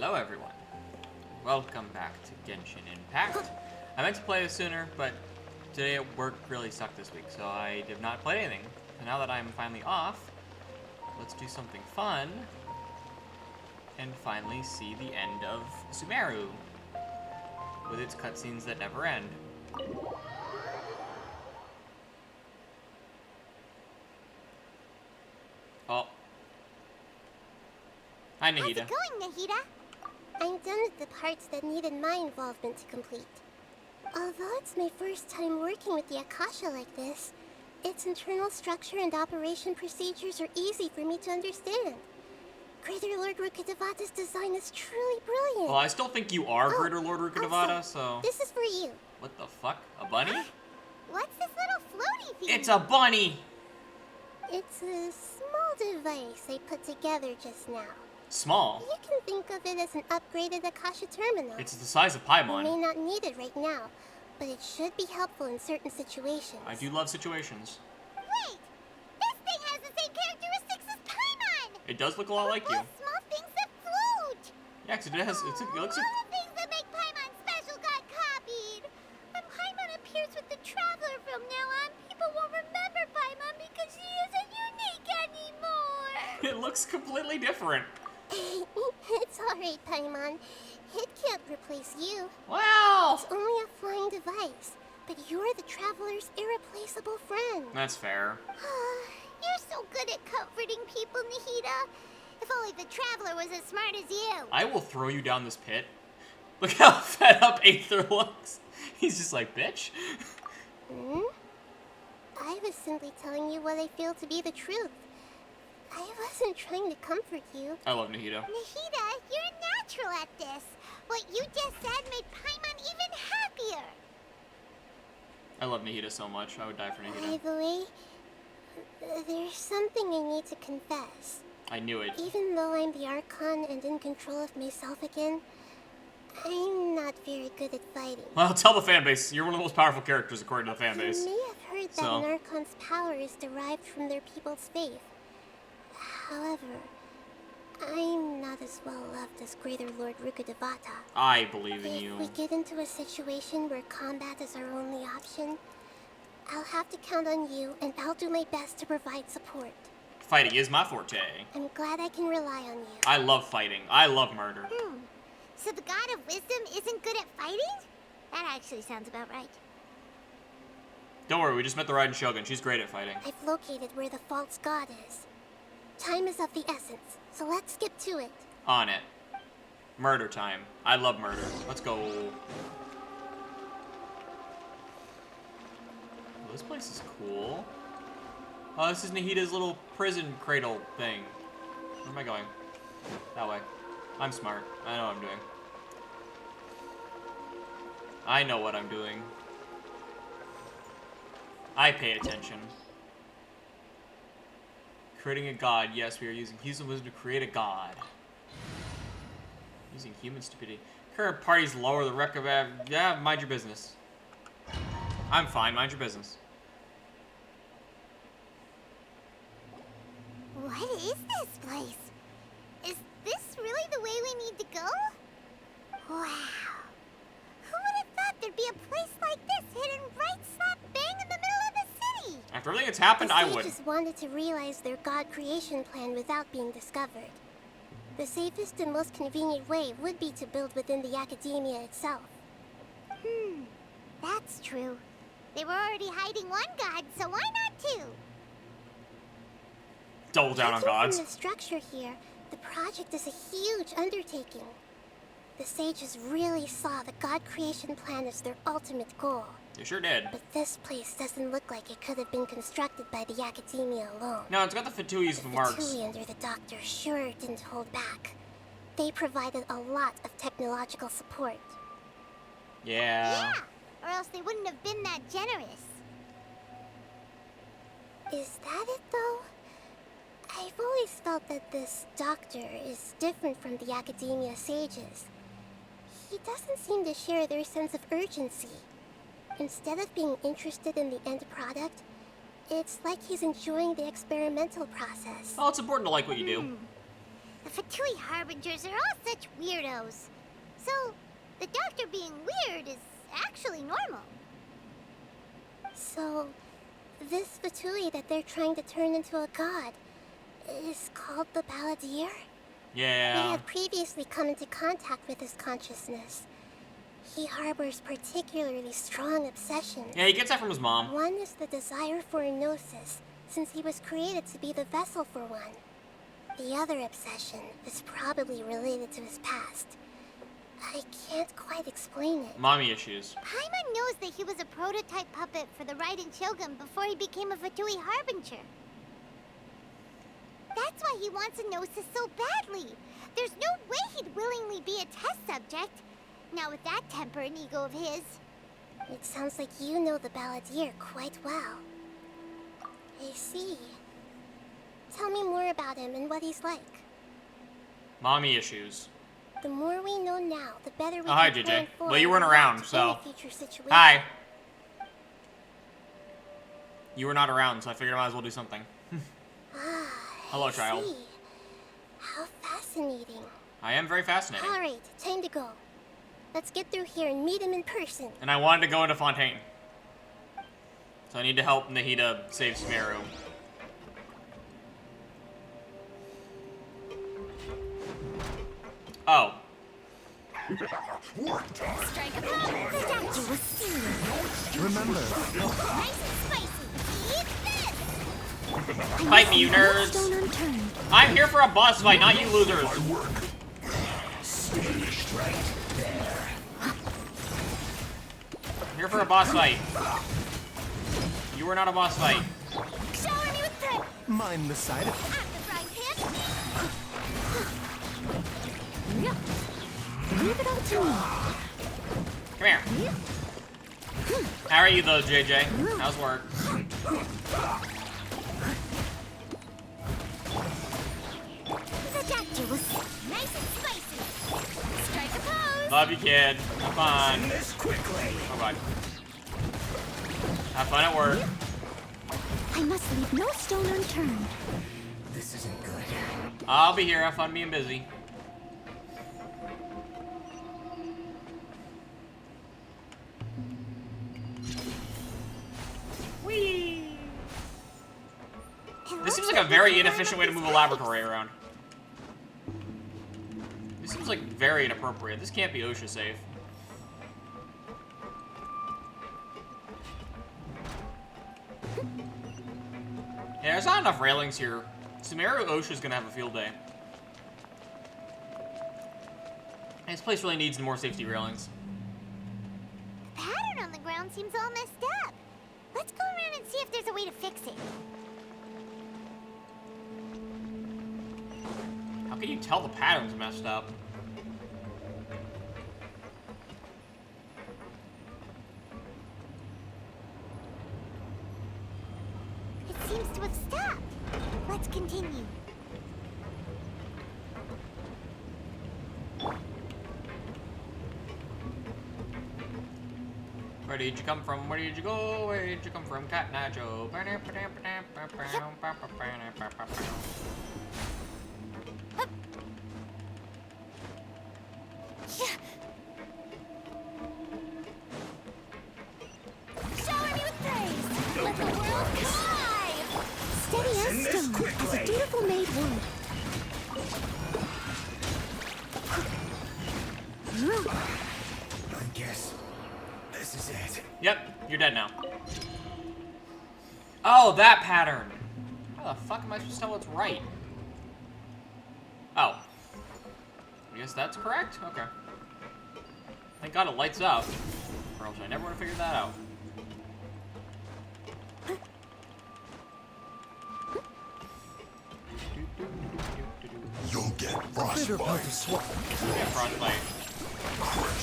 Hello everyone. Welcome back to Genshin Impact. I meant to play this sooner, but today at work really sucked this week, so I did not play anything. So now that I'm finally off, let's do something fun and finally see the end of Sumeru with its cutscenes that never end. Oh. Hi, Nahida. How's it going, Nahida? I'm done with the parts that needed my involvement to complete. Although it's my first time working with the Akasha like this, its internal structure and operation procedures are easy for me to understand. Greater Lord Rukkhadevata's design is truly brilliant. Well, I still think you are Greater Lord Rukkhadevata, so... This is for you. What the fuck? A bunny? What's this little floaty thing? It's a bunny! It's a small device I put together just now. Small? You can think of it as an upgraded Akasha terminal. It's the size of You Paimon. may not need it right now, but it should be helpful in certain situations. I do love situations. Wait! This thing has the same characteristics as Paimon! It does look a lot like you. Small things that float! Yeah, 'cause it has, it looks... All the things that make Paimon special got copied! When Paimon appears with the Traveler from now on, people won't remember Paimon because she isn't unique anymore! It looks completely different. It's alright, Paimon. It can't replace you. Wow! It's only a flying device, but you're the Traveler's irreplaceable friend. That's fair. You're so good at comforting people, Nahida. If only the Traveler was as smart as you. I will throw you down this pit. Look how fed up Aether looks. He's just like, bitch. I was simply telling you what I feel to be the truth. I wasn't trying to comfort you. I love Nahida. Nahida, you're natural at this. What you just said made Paimon even happier. I love Nahida so much. I would die for By Nahida. the way, there's something I need to confess. I knew it. Even though I'm the Archon and in control of myself again, I'm not very good at fighting. Well, tell the fanbase. You're one of the most powerful characters according to the You fanbase. may have heard that an Archon's power is derived from their people's faith. However, I'm not as well loved as Greater Lord Rukkhadevata. I believe in If you. we get into a situation where combat is our only option, I'll have to count on you, and I'll do my best to provide support. Fighting is my forte. I'm glad I can rely on you. I love fighting. I love murder. So the God of Wisdom isn't good at fighting? That actually sounds about right. Don't worry, we just met the Raiden Shogun. She's great at fighting. I've located where the false god is. Time is of the essence, so let's get to it. On it. Murder time. I love murder. Let's go. Oh, this place is cool. Oh, this is Nahida's little prison cradle thing. Where am I going? That way. I'm smart. I know what I'm doing. I know what I'm doing. I pay attention. Creating a god. Yes, we are using human wisdom to create a god. Using human stupidity. Current party's lower the record of... Yeah, mind your business. I'm fine. Mind your business. What is this place? Is this really the way we need to go? Wow. Who would have thought there'd be a place like this hidden right slap bang in the middle of the city? After everything that's happened, I The would. sages wanted to realize their god creation plan without being discovered. The safest and most convenient way would be to build within the academia itself. That's true. They were already hiding one god, so why not two? Double down on Judging gods. From the structure here, the project is a huge undertaking. The sages really saw the god creation plan as their ultimate goal. They sure did. But this place doesn't look like it could have been constructed by the academia alone. No, it's got the Fatuis and the marks. Fatui under the Doctor sure didn't hold back. They provided a lot of technological support. Yeah. Or else they wouldn't have been that generous. Is that it, though? I've always felt that this Doctor is different from the academia sages. He doesn't seem to share their sense of urgency. Instead of being interested in the end product, it's like he's enjoying the experimental process. Well, it's important to like what you do. The Fatui Harbingers are all such weirdos. So, the doctor being weird is actually normal. So, this Fatui that they're trying to turn into a god is called the Balladeer? Yeah. We have previously come into contact with his consciousness. He harbors particularly strong obsessions. Yeah, he gets that from his mom. One is the desire for a gnosis, since he was created to be the vessel for one. The other obsession is probably related to his past. I can't quite explain it. Mommy issues. Paimon knows that he was a prototype puppet for the Raiden Shogun before he became a Fatui Harbinger. That's why he wants a gnosis so badly. There's no way he'd willingly be a test subject. Now with that temper and ego of his. It sounds like you know the Balladeer quite well. I see. Tell me more about him and what he's like. Mommy issues. The more we know now, the better we Hi, can JJ. plan for Well, you weren't around, so. any future situation. Hi. You were not around, so I figured I might as well do something. Hello, I child. see. How fascinating. I am very fascinating. All right, time to go. Let's get through here and meet him in person. And I wanted to go into Fontaine. So I need to help Nahida save Sumeru. Oh. Strike a pose. The doctor was serious. Remember, Nice and spicy. Eat this. Fight me, you nerds! I'm here for a boss fight, not you losers! I'm here for a boss fight. You were not a boss fight. Shower me with bread. mind the side I'm the frying pan. Leave it up to me. Come here. How are you though, JJ? How's work? The doctor was nice and spicy. Strike a pose. Love you, kid. Have fun. Oh god. Have fun at work. I must leave no stone unturned. This isn't good. I'll be here. Have fun being busy. Whee! This seems like a very inefficient way to move a laboratory around. This seems like very inappropriate. This can't be OSHA safe. Yeah, there's not enough railings here. Sumeru OSHA's gonna have a field day. This place really needs more safety railings. The pattern on the ground seems all messed up. Let's go around and see if there's a way to fix it. How can you tell the pattern's messed up? It seems to have stopped. Let's continue. Where did you come from? Where did you go? Where did you come from, Cat Nacho? Shower me with praise. Let the world come alive. Steady as stone, as a dutiful maid would. I guess this is it. Yep, you're dead now. Oh, that pattern. How the fuck am I supposed to tell what's right? Oh. I guess that's correct? Okay. Thank God it lights up. Or else I never would have figured that out. You'll get Bitter pill frostbite. to swallow. Yeah, frostbite.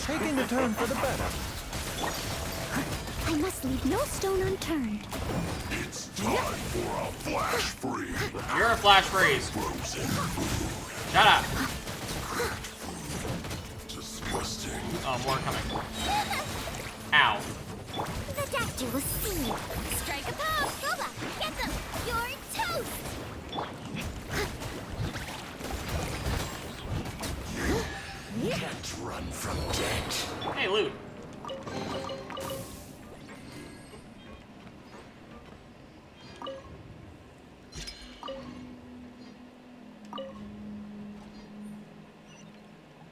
Taking a turn for the better. I must leave no stone unturned. It's time for a flash freeze. You're a flash freeze. Frozen food. Shut up. Disgusting. Oh, more coming. Ow. The doctor will see. Strike a pose. Boba, get them. You're toast. can't run from death. Hey, loot.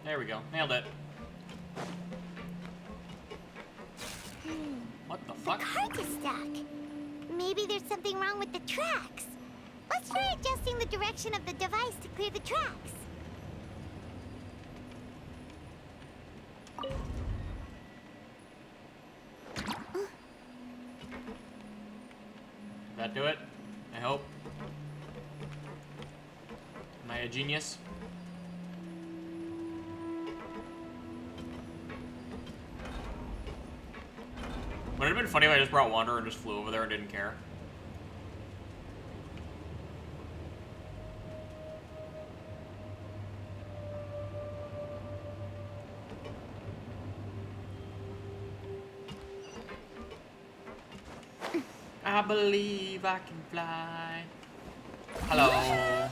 There we go. Nailed it. What the fuck? Cards are stuck. Maybe there's something wrong with the tracks. Let's try adjusting the direction of the device to clear the tracks. Did that do it? I hope. Am I a genius? Would it have been funny if I just brought Wanderer and just flew over there and didn't care? I believe I can fly. Hello.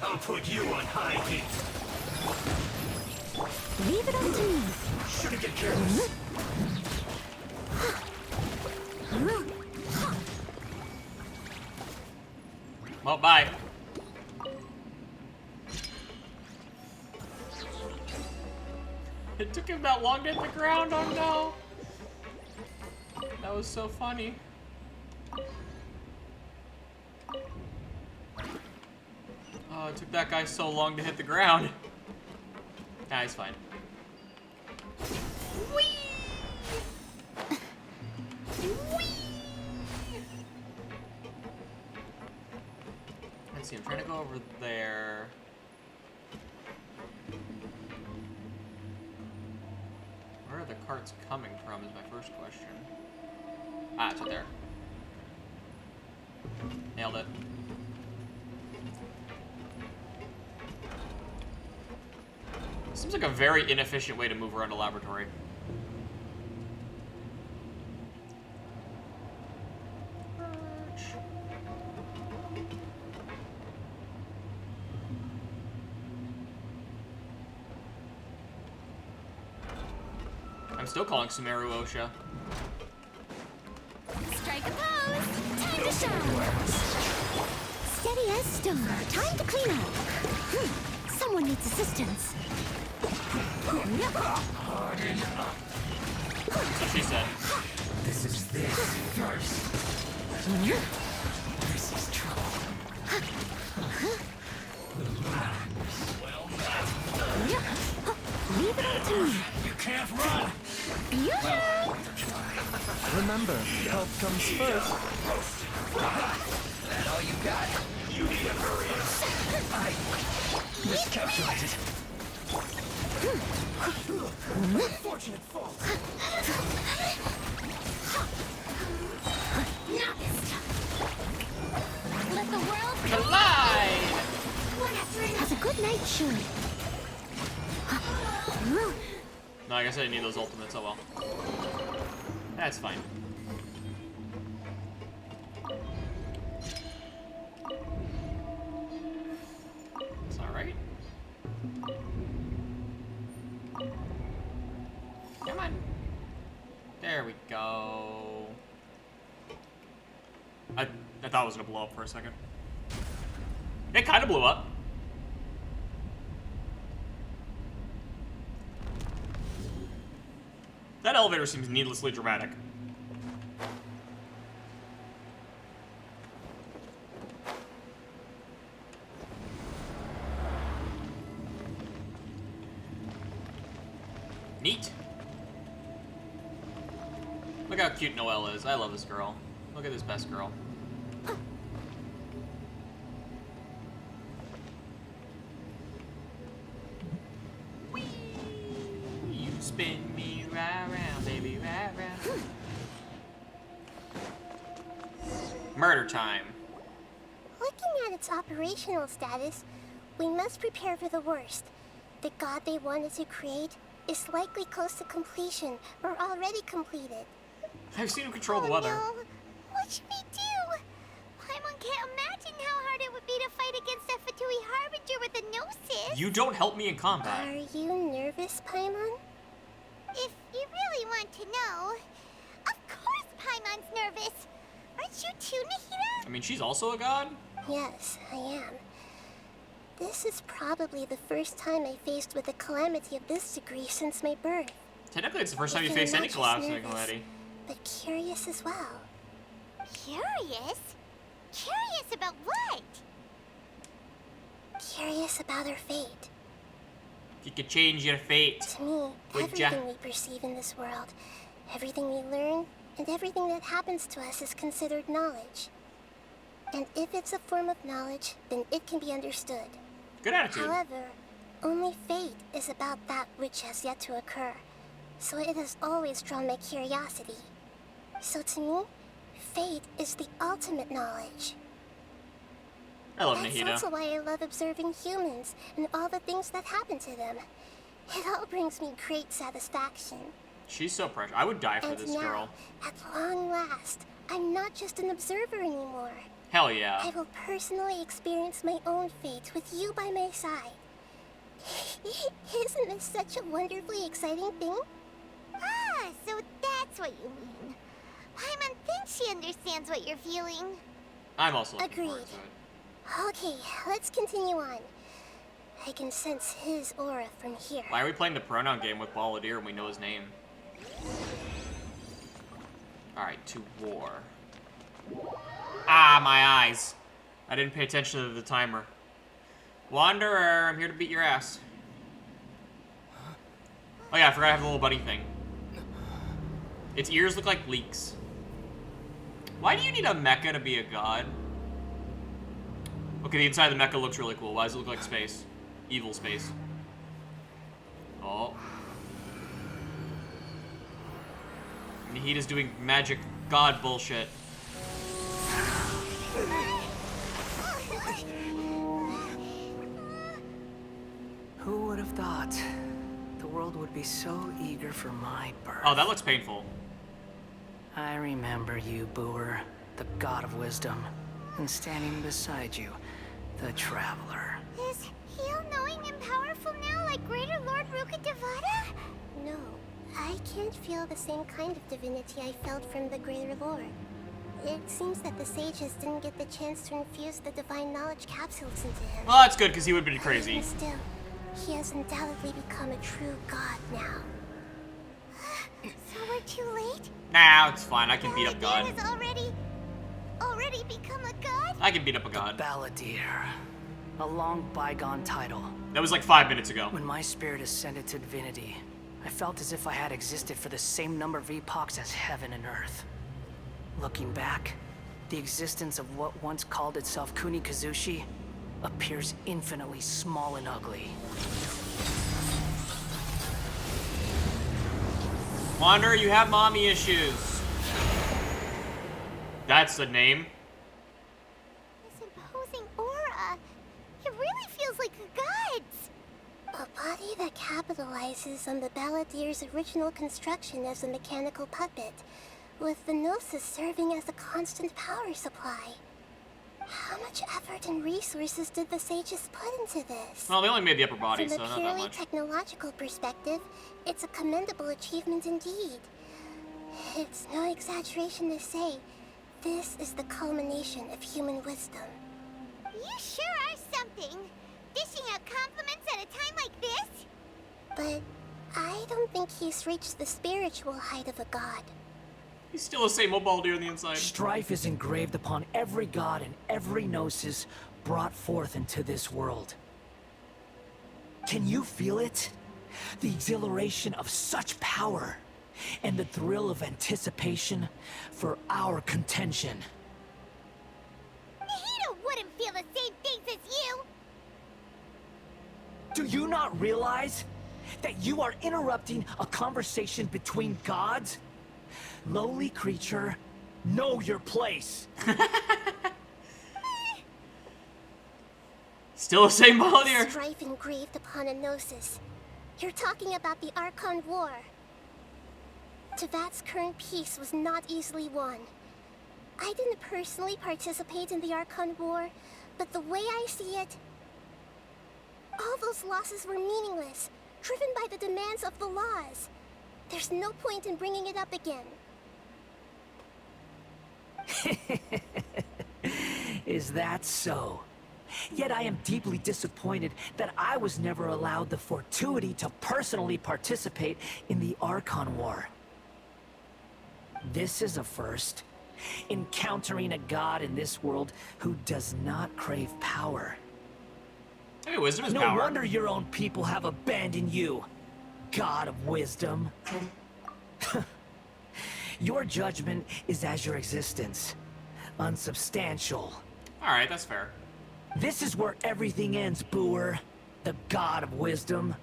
I'll put you on high heat. Leave it up to me. Shouldn't get careless. Well, bye. It took him that long to hit the ground. Oh no. That was so funny. Oh, it took that guy so long to hit the ground. Nah, he's fine. Let's see, I'm trying to go over there. Where are the carts coming from is my first question. Ah, it's right there. Nailed it. Seems like a very inefficient way to move around a laboratory. I'm still calling Sumeru OSHA. Strike a pose. Time to shine. Steady as stone. Time to clean up. Someone needs assistance. That's what she said. This is this first. This is trouble. Leave it up to me. You can't run. Remember, health comes first. That all you got? You need to hurry. I miscalculated. Unfortunate fall. Let the world Collide! have a good night, Shuri. No, I guess I didn't need those ultimates. Oh well. That's fine. It's alright. Come on. There we go. I thought it was gonna blow up for a second. It kind of blew up. That elevator seems needlessly dramatic. Neat. Look how cute Noelle is. I love this girl. Look at this best girl. Whee! You spin me right round, baby, right round. Murder time. Looking at its operational status, we must prepare for the worst. The god they wanted to create is likely close to completion or already completed. I've seen him control the weather. No. What should we do? I'm can't imagine how hard it would be to fight against a Fatui Harbinger with a Gnosis. You don't help me in combat. Are you nervous, Paimon? If you really want to know, of course Paimon's nervous. Aren't you too, Nahida? I mean, she's also a god? Yes, I am. This is probably the first time I faced with a calamity of this degree since my birth. Technically, it's the first time you I'm face not any just collapse in nervous, calamity. but curious as well. Curious? Curious about what? Curious about our fate. You could change your fate. To me, Would ya? everything we perceive in this world, everything we learn, and everything that happens to us is considered knowledge. And if it's a form of knowledge, then it can be understood. Good attitude. However, only fate is about that which has yet to occur, so it has always drawn my curiosity. So to me, fate is the ultimate knowledge. I love That's Nahida. also why I love observing humans and all the things that happen to them. It all brings me great satisfaction. She's so precious. I would die for And this now, girl. at long last, I'm not just an observer anymore. Hell yeah. I will personally experience my own fate with you by my side. Isn't this such a wonderfully exciting thing? Ah, so that's what you mean. Paimon thinks she understands what you're feeling. I'm also looking forward Agreed. to it. Okay, let's continue on. I can sense his aura from here. Why are we playing the pronoun game with Balladeer when we know his name? Alright, to war. Ah, my eyes. I didn't pay attention to the timer. Wanderer, I'm here to beat your ass. Oh yeah, I forgot I have the little bunny thing. Its ears look like leeks. Why do you need a mecha to be a god? Okay, the inside of the mecha looks really cool. Why does it look like space? Evil space. Oh. Nahida's doing magic god bullshit. Who would have thought the world would be so eager for my birth? Oh, that looks painful. I remember you, Booer, the god of wisdom, and standing beside you, the traveler. Is he all-knowing and powerful now, like Greater Lord Rukkhadevata? No, I can't feel the same kind of divinity I felt from the Greater Lord. It seems that the sages didn't get the chance to infuse the divine knowledge capsules into him. Well, that's good, because he would have been crazy. Even still, he has undoubtedly become a true god now. So we're too late? Nah, it's fine. I can beat up God. Has already become a god? I can beat up a god. Balladeer. A long bygone title. That was like 5 minutes ago. When my spirit ascended to divinity, I felt as if I had existed for the same number of epochs as heaven and earth. Looking back, the existence of what once called itself Kunikazushi appears infinitely small and ugly. Wanderer, you have mommy issues. That's the name. This imposing aura. It really feels like a god's. A body that capitalizes on the Balladeer's original construction as a mechanical puppet, with the Gnosis serving as a constant power supply. How much effort and resources did the sages put into this? Well, they only made the upper body, From so a not that purely much. technological perspective, it's a commendable achievement indeed. It's no exaggeration to say, this is the culmination of human wisdom. You sure are something. Dishing out compliments at a time like this? But I don't think he's reached the spiritual height of a god. He's still the same old Balladeer on the inside. Strife is engraved upon every god and every gnosis brought forth into this world. Can you feel it? The exhilaration of such power, and the thrill of anticipation for our contention. Nahida wouldn't feel the same things as you! Do you not realize that you are interrupting a conversation between gods? Lowly creature, know your place. Still the same Balladeer. Strife engraved upon a gnosis. You're talking about the Archon War. Tevat's current peace was not easily won. I didn't personally participate in the Archon War, but the way I see it, all those losses were meaningless, driven by the demands of the laws. There's no point in bringing it up again. Is that so? Yet I am deeply disappointed that I was never allowed the fortuity to personally participate in the Archon War. This is a first. Encountering a god in this world who does not crave power. Hey, wisdom is No power. wonder your own people have abandoned you, God of Wisdom. Your judgment is as your existence, unsubstantial. Alright, that's fair. This is where everything ends, Booer, the God of Wisdom.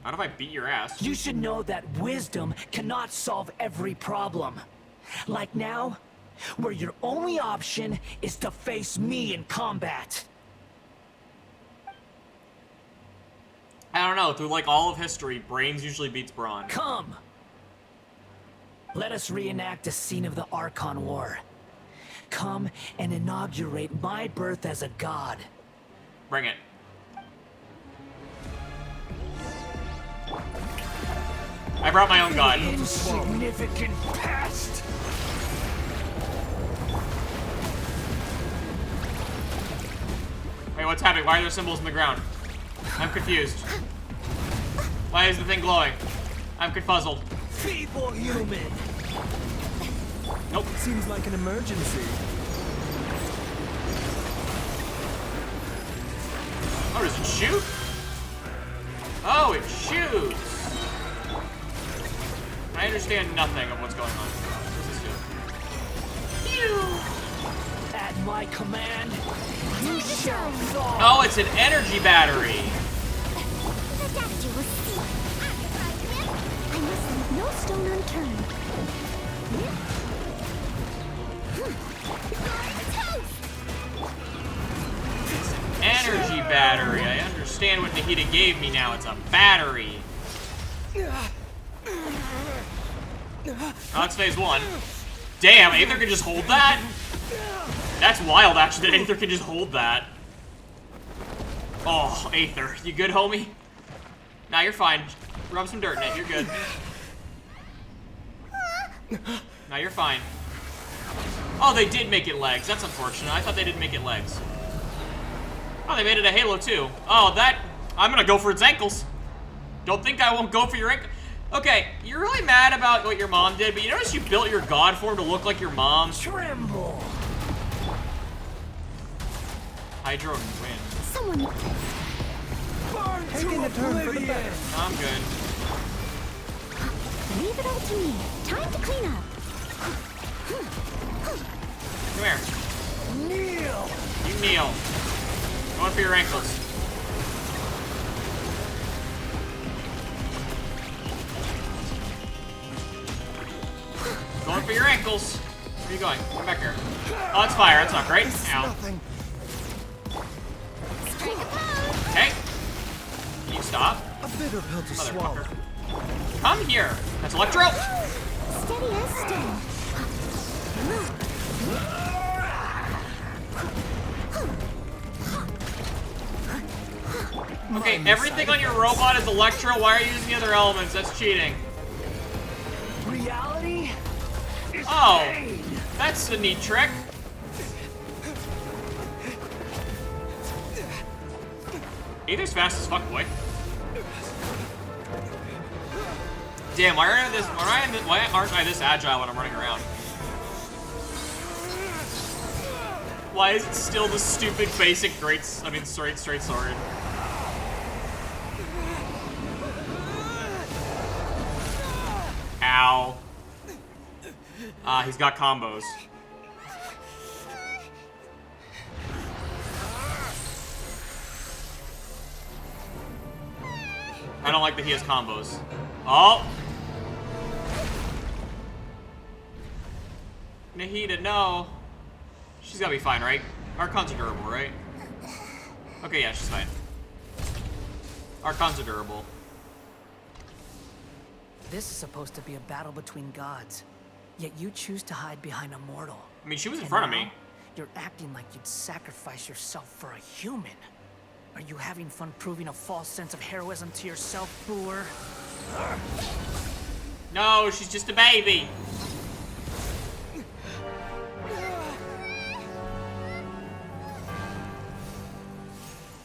Not if I beat your ass. You should know that wisdom cannot solve every problem. Like now, where your only option is to face me in combat. I don't know, through like all of history, brains usually beats brawn. Come! Let us reenact a scene of the Archon War. Come and inaugurate my birth as a god. Bring it. I brought my own god. Insignificant pest! Wait, what's happening? Why are there symbols in the ground? I'm confused. Why is the thing glowing? I'm confuzzled. Feeble human! Nope. Seems like an emergency. Oh, does it shoot? Oh, it shoots! I understand nothing of what's going on. What does this do? At my command, you shall fall! Oh, it's an energy battery! The doctor will see. I must leave no stone unturned. Energy battery. I understand what Nahida gave me now. It's a battery. Oh, that's phase one. Damn, Aether can just hold that? That's wild, actually, that Aether can just hold that. Oh, Aether. You good, homie? Nah, you're fine. Rub some dirt in it. You're good. Nah, you're fine. Oh, they did make it legs. That's unfortunate. I thought they didn't make it legs. Oh, they made it a Halo too. Oh, that... I'm gonna go for its ankles. Don't think I won't go for your ankle. Okay, you're really mad about what your mom did, but you notice you built your god form to look like your mom? Tremble! Hydro and wind. Someone... Taking a turn for the better. I'm good. Leave it all to me. Time to clean up. Come here. Kneel! You kneel. Going for your ankles. Going for your ankles. Where are you going? Come back here. Oh, it's fire. That's not great. Ow. Nothing. Strike a pose. Okay. Can you stop? A bitter pill to swallow. Motherfucker. Come here. That's Electro. Steady as stone. Okay, everything on your robot is Electro. Why are you using the other elements? That's cheating. Reality? Is Oh, pain. that's a neat trick. Aether's fast as fuck, boy. Damn, why aren't I this agile when I'm running around? Why is it still the stupid basic straight sword? Ow. Ah, he's got combos. I don't like that he has combos. Oh! Nahida, no. She's gotta be fine, right? Archons are durable, right? Okay, yeah, she's fine. Archons are durable. This is supposed to be a battle between gods, yet you choose to hide behind a mortal. I mean, she was in And front of now, me. You're acting like you'd sacrifice yourself for a human. Are you having fun proving a false sense of heroism to yourself, Brewer? No, she's just a baby.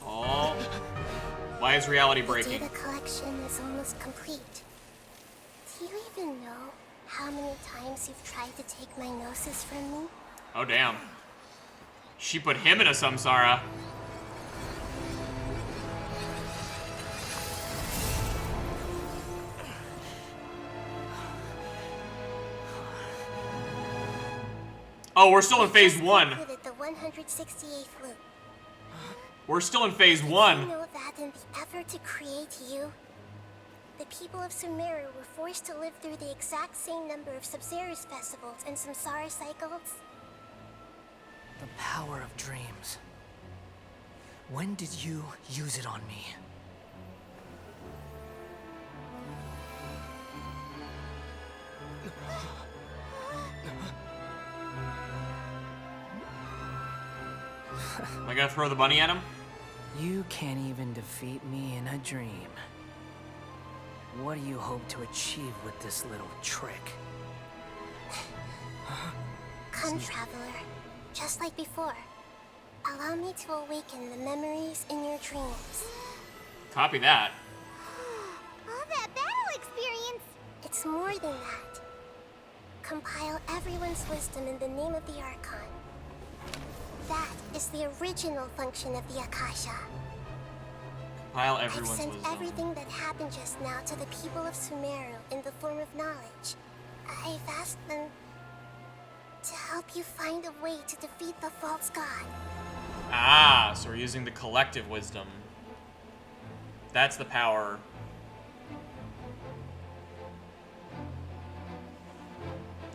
Oh. Why is reality The breaking? data collection is almost complete. Do you even know how many times you've tried to take my gnosis from me? Oh, damn. She put him in a samsara. Oh, we're still in phase Just 1. completed the 168th loop. We're still in phase You 1. know that in the effort to create you, the people of Sumeru were forced to live through the exact same number of Sub-Zerus festivals and Samsara cycles? The power of dreams. When did you use it on me? Am I gonna throw the bunny at him? You can't even defeat me in a dream. What do you hope to achieve with this little trick? Come, Traveler. Just like before. Allow me to awaken the memories in your dreams. Copy that. All that battle experience! It's more than that. Compile everyone's wisdom in the name of the Archon. That is the original function of the Akasha. Pile I've everyone's sent wisdom. everything that happened just now to the people of Sumeru in the form of knowledge. I've asked them to help you find a way to defeat the false god. Ah, so we're using the collective wisdom. That's the power.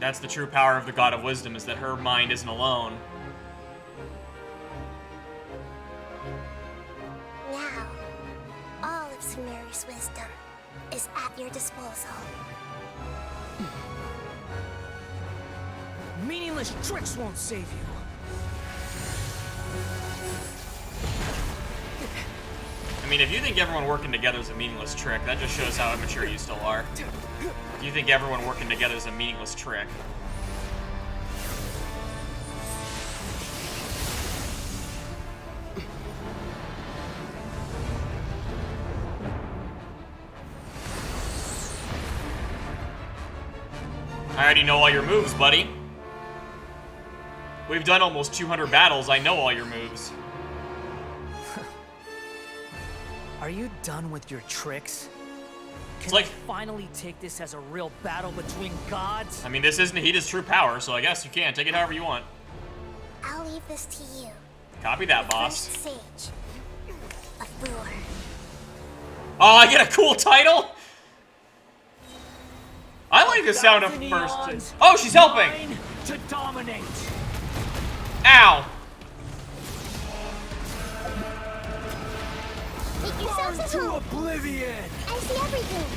That's the true power of the God of Wisdom, is that her mind isn't alone. Now, all of Sumeru's wisdom is at your disposal. Meaningless tricks won't save you. I mean, if you think everyone working together is a meaningless trick, that just shows how immature you still are. If you think everyone working together is a meaningless trick. I already know all your moves, buddy. We've done almost 200 battles. I know all your moves. Are you done with your tricks? Can like- I finally take this as a real battle between gods? I mean, this isn't Hita's true power, so I guess you can. Take it however you want. I'll leave this to you. Copy that, The boss. first sage of Brewer. Oh, I get a cool title? I like the sound of Thousand first. eons, Oh, she's helping! mine to dominate. Ow! Make yourselves at To home. oblivion! I see everything.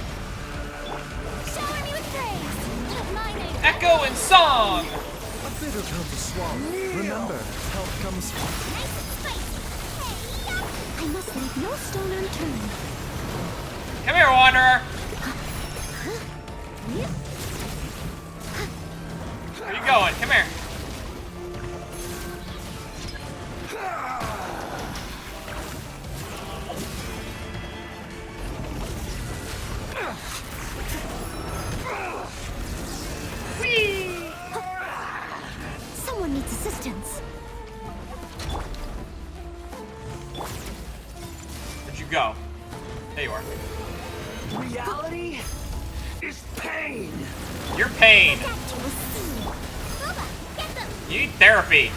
Shower me with praise. Of my name. Echo and song! A bitter pill to swallow. Remember, health comes first. Nice and spicy. Hey, I must leave no stone unturned. Come here, Wanderer! Where you going? Come here. Someone needs assistance. Where'd you go? There you are. Reality is pain! You're pain. Back to the sea. Boba, get them. You need therapy.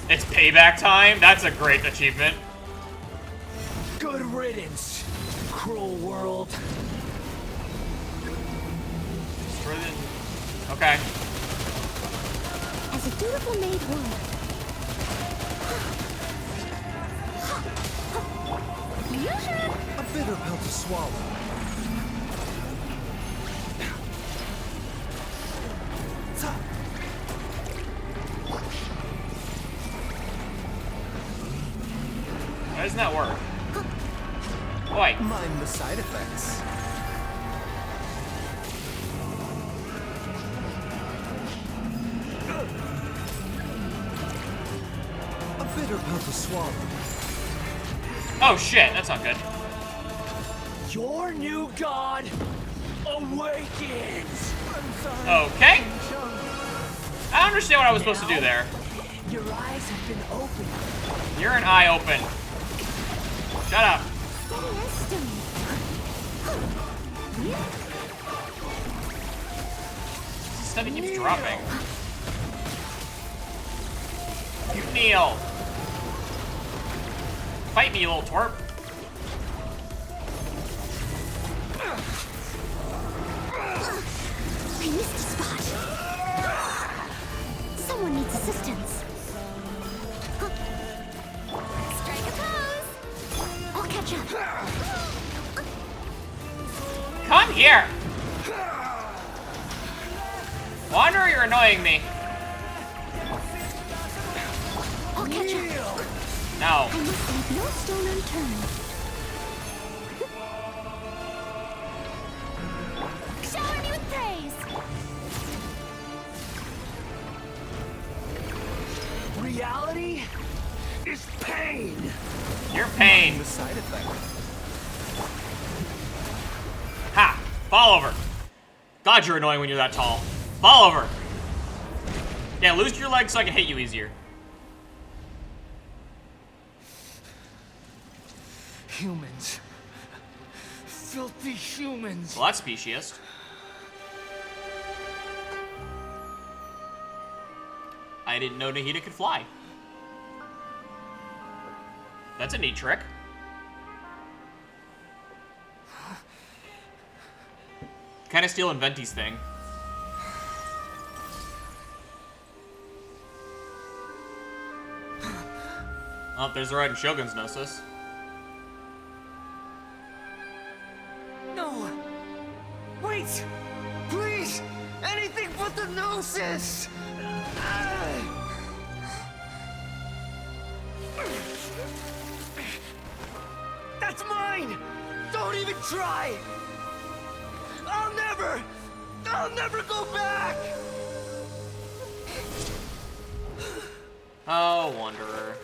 It's payback time? That's a great achievement. Good riddance, cruel world. Destroy the... Okay. As a dutiful maid would. A bitter pill to swallow. doesn't that work? Boy. Mind the side effects. A bitter pill to swallow. Oh shit, that's not good. Your new god awakens! Okay. I don't understand what I was supposed to do there. Your eyes have been opened. You're an eye open. Shut up. This stuff keeps dropping. You kneel. Fight me, you little twerp. I missed a spot. Someone needs assistance. Strike a pose. I'll catch up. Come here. Wanderer, you're annoying me. I'll catch up. No. I must leave no stone unturned. Shower me with praise. Reality is pain. You're pain. The side effect. Ha! Fall over. God, you're annoying when you're that tall. Fall over. Yeah, lose your legs so I can hit you easier. Humans. Filthy humans. Well, that's speciest. I didn't know Nahida could fly. That's a neat trick. Kind of stealing Venti's thing. Oh, there's the Raiden Shogun's Gnosis. No. Wait. Please. Anything but the Gnosis. That's mine. Don't even try. I'll never go back. Oh, Wanderer.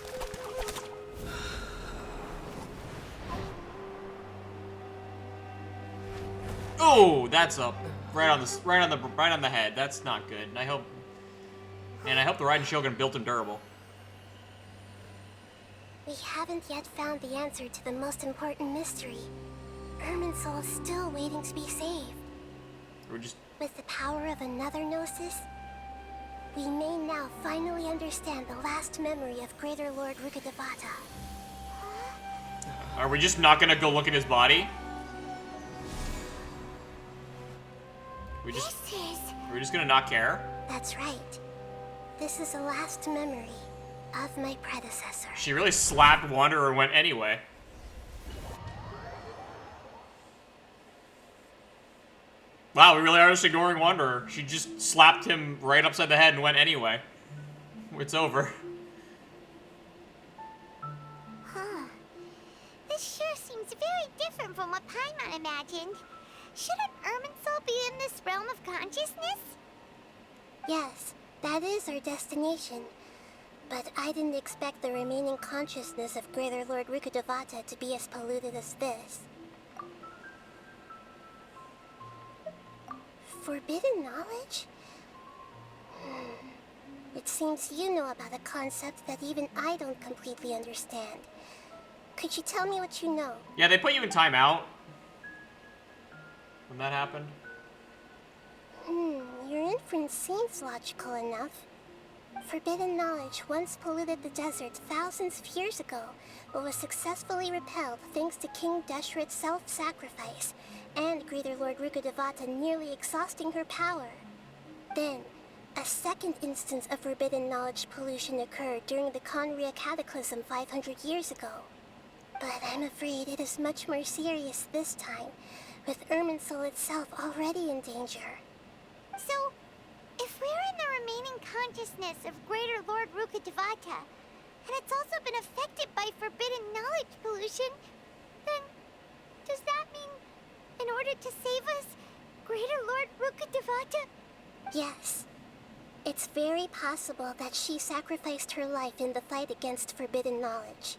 Oh, that's up. Right on the head. That's not good. And I hope the Raiden Shogun built him durable. We haven't yet found the answer to the most important mystery. Irminsul is still waiting to be saved. We're just With the power of another Gnosis, we may now finally understand the last memory of Greater Lord Rukkhadevata. Are we just not gonna go look at his body? We're just gonna not care? That's right. This is the last memory of my predecessor. She really slapped Wanderer and went anyway. Wow, we really are just ignoring Wanderer. She just slapped him right upside the head and went anyway. It's over. Huh. This sure seems very different from what Paimon imagined. Shouldn't Irminsul be in this realm of consciousness? Yes, that is our destination. But I didn't expect the remaining consciousness of Greater Lord Rukkhadevata to be as polluted as this. Forbidden knowledge? It seems you know about a concept that even I don't completely understand. Could you tell me what you know? Yeah, they put you in timeout when that happened. Your inference seems logical enough. Forbidden knowledge once polluted the desert thousands of years ago, but was successfully repelled thanks to King Deshret's self-sacrifice, and Greater Lord Rukkhadevata nearly exhausting her power. Then, a second instance of forbidden knowledge pollution occurred during the Conria Cataclysm 500 years ago. But I'm afraid it is much more serious this time, with Irminsul itself already in danger. So, if we're in the remaining consciousness of Greater Lord Rukkhadevata, and it's also been affected by forbidden knowledge pollution, then does that mean in order to save us, Greater Lord Rukkhadevata? Yes. It's very possible that she sacrificed her life in the fight against forbidden knowledge.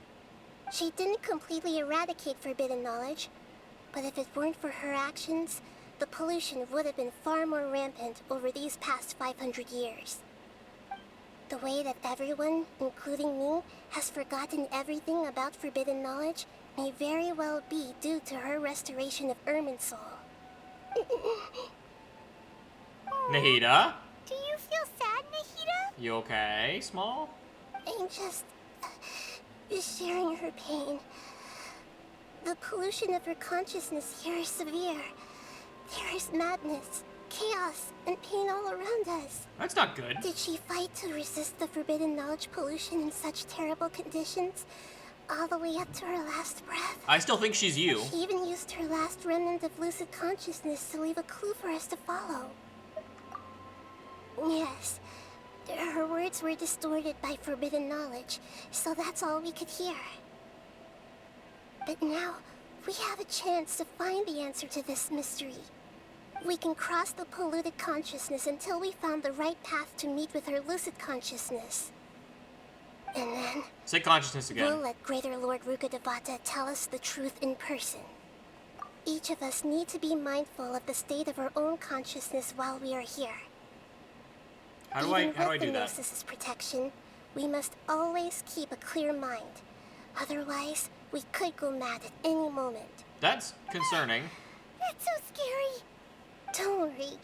She didn't completely eradicate forbidden knowledge, but if it weren't for her actions, the pollution would have been far more rampant over these past 500 years. The way that everyone, including me, has forgotten everything about forbidden knowledge may very well be due to her restoration of Irminsul. Nahida? Do you feel sad, Nahida? You okay, Small? I'm just sharing her pain. The pollution of her consciousness here is severe. There is madness, chaos, and pain all around us. That's not good. Did she fight to resist the forbidden knowledge pollution in such terrible conditions, all the way up to her last breath? I still think she's you. She even used her last remnant of lucid consciousness to leave a clue for us to follow. Yes, her words were distorted by forbidden knowledge, so that's all we could hear. But now, we have a chance to find the answer to this mystery. We can cross the polluted consciousness until we found the right path to meet with her lucid consciousness. And then, Say consciousness again. we'll let Greater Lord Rukkhadevata tell us the truth in person. Each of us need to be mindful of the state of our own consciousness while we are here. How do I Even with do the that? Gnosis' protection, we must always keep a clear mind. Otherwise, we could go mad at any moment. That's concerning. That's so scary. Don't worry,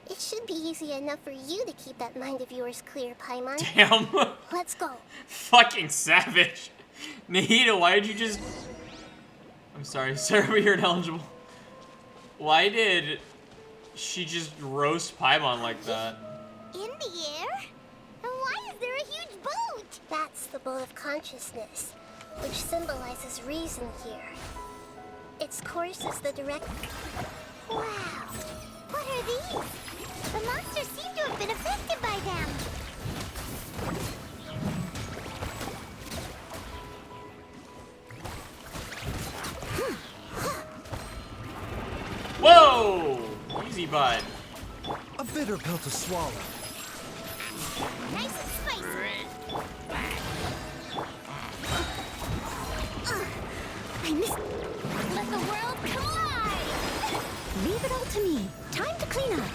it should be easy enough for you to keep that mind of yours clear, Paimon. Damn. Let's go. Fucking savage. Nahida, why did you just... I'm sorry, sir, but you're ineligible. Why did she just roast Paimon like that? In the air? And why is there a huge boat? That's the boat of consciousness, which symbolizes reason here. Its course is the direct... Wow. What are these? The monsters seem to have been affected by them. Whoa! Easy, bud. A bitter pill to swallow. Nice and spicy. I missed. Let the world collide. Leave it all to me. Time to clean up.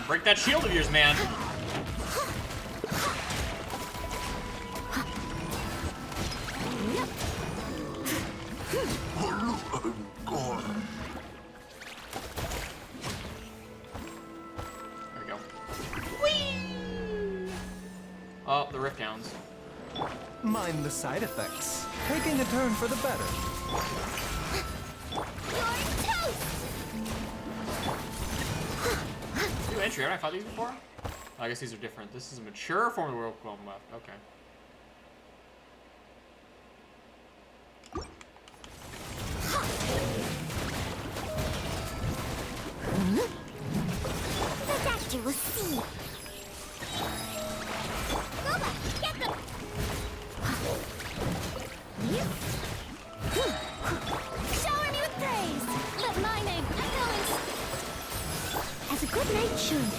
Break that shield of yours, man. There we go. Whee! Oh, the rift downs. Mind the side effects. Taking a turn for the better. You're toast. New entry. Haven't I fought these before? Oh, I guess these are different. This is a mature form of the world clone left. Okay. The doctor will see. Loba, get them. Shower me with praise. Let my name echo as a good knight should.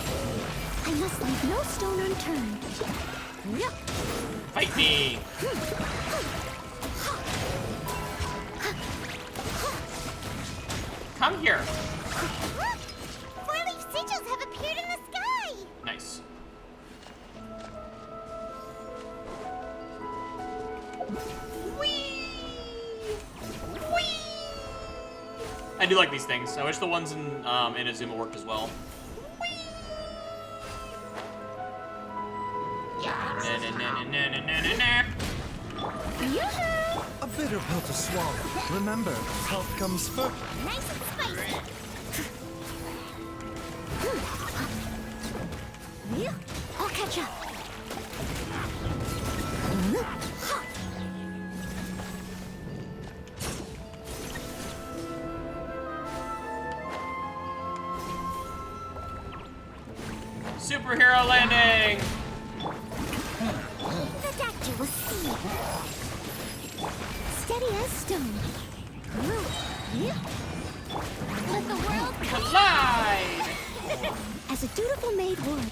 I must leave no stone unturned. Fight me! Come here. Four-leaf sigils have appeared in the sky. Nice. I do like these things. I wish the ones in Inazuma worked as well. Yoo-hoo! A bitter pill to swallow. Remember, health comes first. Nice and spicy. I'll catch up. Superhero landing! Steady as stone. Yeah. Let the world Collide! as a dutiful maid would.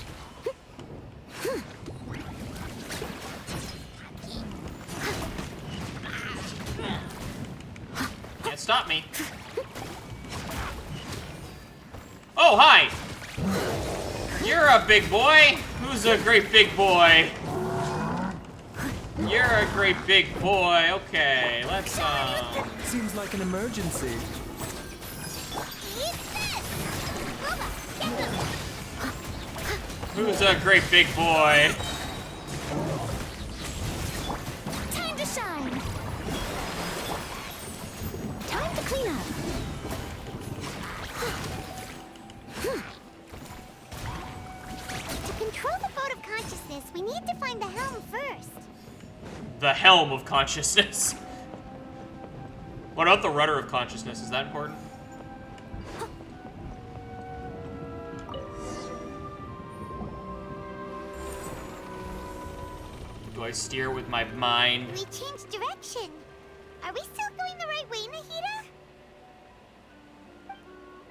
Can't stop me. Oh, hi! You're a big boy! Who's a great big boy? You're a great big boy. Okay, let's, Seems like an emergency. Who's a great big boy? Time to shine. Time to clean up. To control the boat of consciousness, we need to find the helm first. The helm of consciousness. What about the rudder of consciousness? Is that important? Do I steer with my mind? We changed direction. Are we still going the right way, Nahida?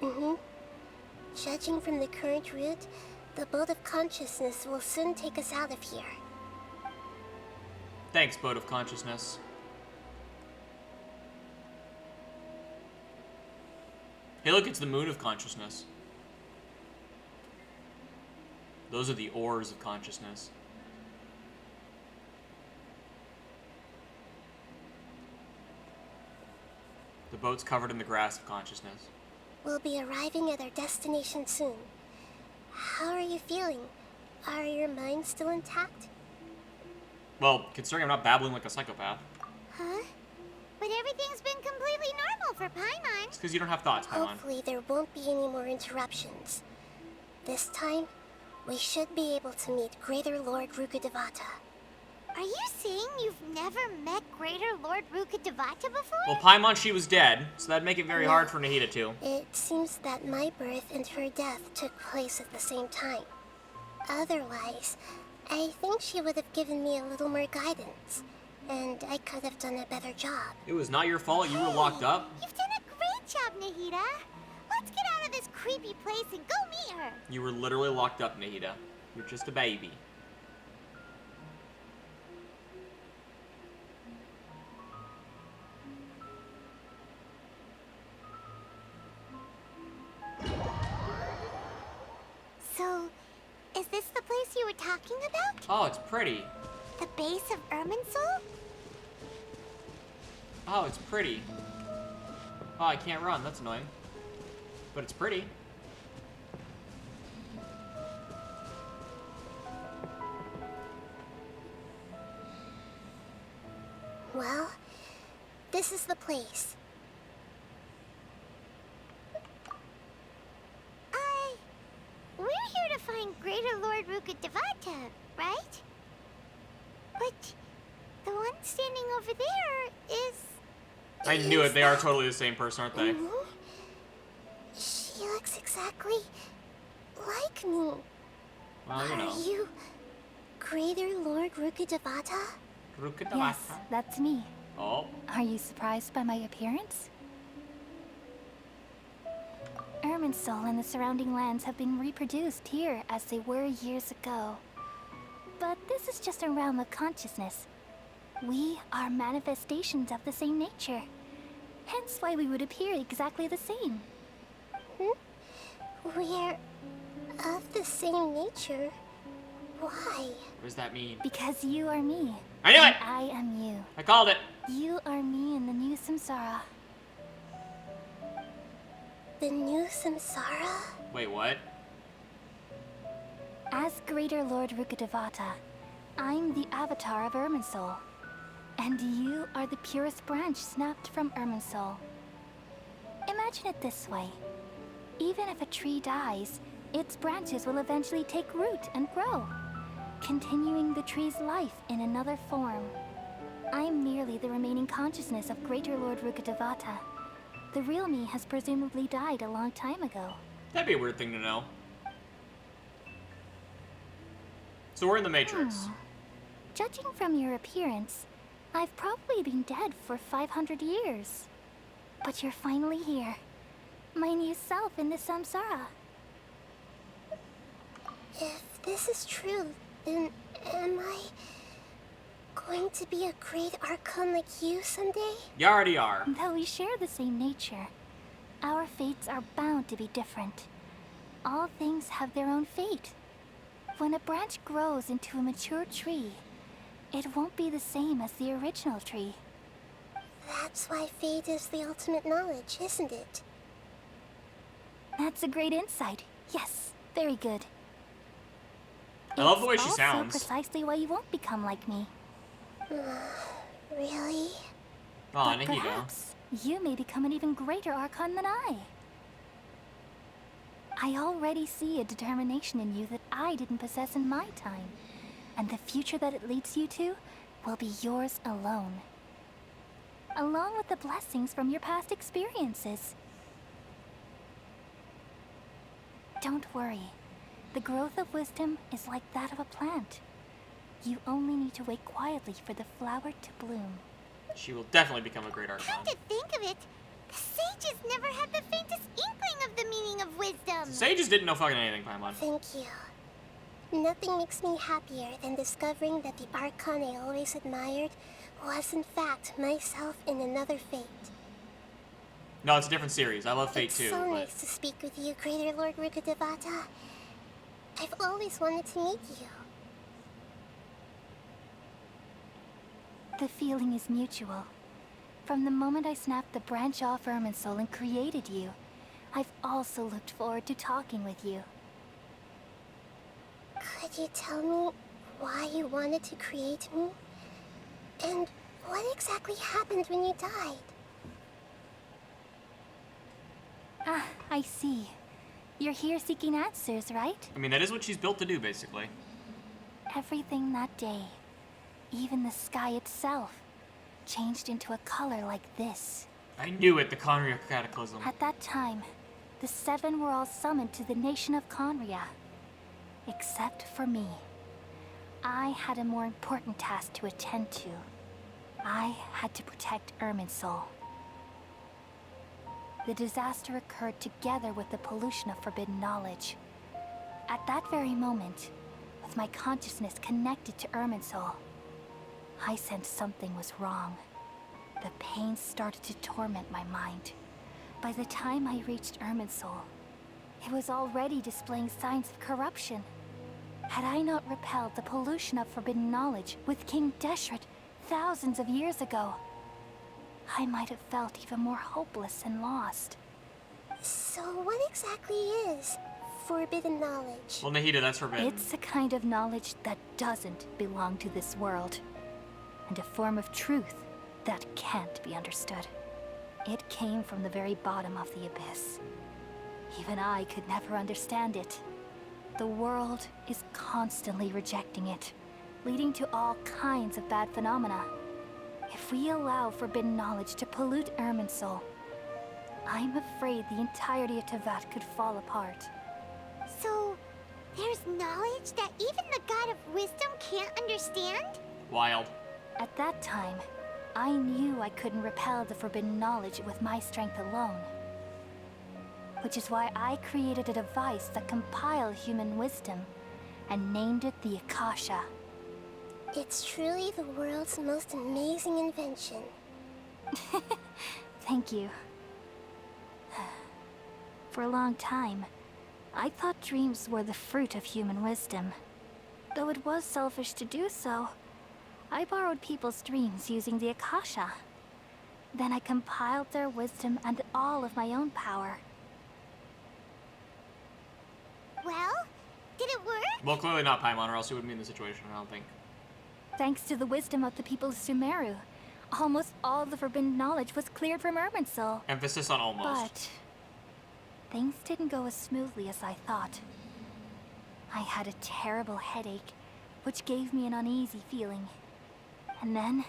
Mm-hmm. Judging from the current route, the boat of consciousness will soon take us out of here. Thanks, boat of consciousness. Hey, look, it's the moon of consciousness. Those are the oars of consciousness. The boat's covered in the grass of consciousness. We'll be arriving at our destination soon. How are you feeling? Are your minds still intact? Well, considering I'm not babbling like a psychopath. Huh? But everything's been completely normal for Paimon. It's because you don't have thoughts, Paimon. Hopefully there won't be any more interruptions. This time, we should be able to meet Greater Lord Rukkhadevata. Are you saying you've never met Greater Lord Rukkhadevata before? Well, Paimon, she was dead, so that'd make it very No. hard for Nahida too. It seems that my birth and her death took place at the same time. Otherwise, I think she would have given me a little more guidance, and I could have done a better job. It was not your fault. You were locked up. You've done a great job, Nahida. Let's get out of this creepy place and go meet her. You were literally locked up, Nahida. You're just a baby. So, is this the place you were talking about? Oh, it's pretty. The base of Irminsul? Oh, it's pretty. Oh, I can't run. That's annoying. But it's pretty. Well, this is the place. We're here to find Greater Lord Rukkhadevata, right? But the one standing over there is... I knew it. They are totally the same person, aren't they? Mhm. She looks exactly like me. Well, you know. Are you Greater Lord Rukkhadevata? Rukkhadevata. Yes, that's me. Oh. Are you surprised by my appearance? Irminsul and the surrounding lands have been reproduced here as they were years ago. But this is just a realm of consciousness. We are manifestations of the same nature. Hence why we would appear exactly the same. We're of the same nature. Why? What does that mean? Because you are me. I knew and it! I am you. I called it. You are me in the new samsara. The new samsara? Wait, what? As Greater Lord Rukkhadevata, I'm the avatar of Irminsul. And you are the purest branch snapped from Irminsul. Imagine it this way. Even if a tree dies, its branches will eventually take root and grow, continuing the tree's life in another form. I'm merely the remaining consciousness of Greater Lord Rukkhadevata. The real me has presumably died a long time ago. That'd be a weird thing to know. So we're in the Matrix. Judging from your appearance, I've probably been dead for 500 years. But you're finally here. My new self in the samsara. If this is true, then am I going to be a great Archon like you someday? You already are. Though we share the same nature, our fates are bound to be different. All things have their own fate. When a branch grows into a mature tree, it won't be the same as the original tree. That's why fate is the ultimate knowledge, isn't it? That's a great insight. Yes, very good. I love the way she It's sounds. also precisely why you won't become like me. Really? Oh, But Nahida. perhaps you may become an even greater Archon than I. I already see a determination in you that I didn't possess in my time. And the future that it leads you to will be yours alone. Along with the blessings from your past experiences. Don't worry. The growth of wisdom is like that of a plant. You only need to wait quietly for the flower to bloom. She will definitely become a great Archon. Come to think of it, the sages never had the faintest inkling of the meaning of wisdom. Sages didn't know fucking anything, Paimon. Thank you. Nothing makes me happier than discovering that the Archon I always admired was in fact myself in another fate. No, it's a different series. I love Fate It's too, so but nice to speak with you, Greater Lord Rukadevata. I've always wanted to meet you. The feeling is mutual. From the moment I snapped the branch off Irminsul and created you, I've also looked forward to talking with you. Could you tell me why you wanted to create me? And what exactly happened when you died? Ah, I see. You're here seeking answers, right? I mean, that is what she's built to do, basically. Everything that day, even the sky itself, changed into a color like this. I knew it, the Conria Cataclysm. At that time, the seven were all summoned to the nation of Conria. Except for me. I had a more important task to attend to. I had to protect Irminsul. The disaster occurred together with the pollution of forbidden knowledge. At that very moment, with my consciousness connected to Irminsul, I sensed something was wrong. The pain started to torment my mind. By the time I reached Irminsul, it was already displaying signs of corruption. Had I not repelled the pollution of forbidden knowledge with King Deshret thousands of years ago, I might have felt even more hopeless and lost. So what exactly is forbidden knowledge? Well, Nahida, that's forbidden. It's a kind of knowledge that doesn't belong to this world, and a form of truth that can't be understood. It came from the very bottom of the abyss. Even I could never understand it. The world is constantly rejecting it, leading to all kinds of bad phenomena. If we allow forbidden knowledge to pollute Irminsul, I'm afraid the entirety of Tevat could fall apart. So, there's knowledge that even the God of wisdom can't understand? Wild. At that time, I knew I couldn't repel the forbidden knowledge with my strength alone. Which is why I created a device that compiled human wisdom and named it the Akasha. It's truly the world's most amazing invention. Thank you. For a long time, I thought dreams were the fruit of human wisdom. Though it was selfish to do so, I borrowed people's dreams using the Akasha. Then I compiled their wisdom and all of my own power. Well, did it work? Well, clearly not Paimon, or else he wouldn't be in the situation, I don't think. Thanks to the wisdom of the people of Sumeru, almost all the forbidden knowledge was cleared from Irminsul. Emphasis on almost. But things didn't go as smoothly as I thought. I had a terrible headache, which gave me an uneasy feeling. And then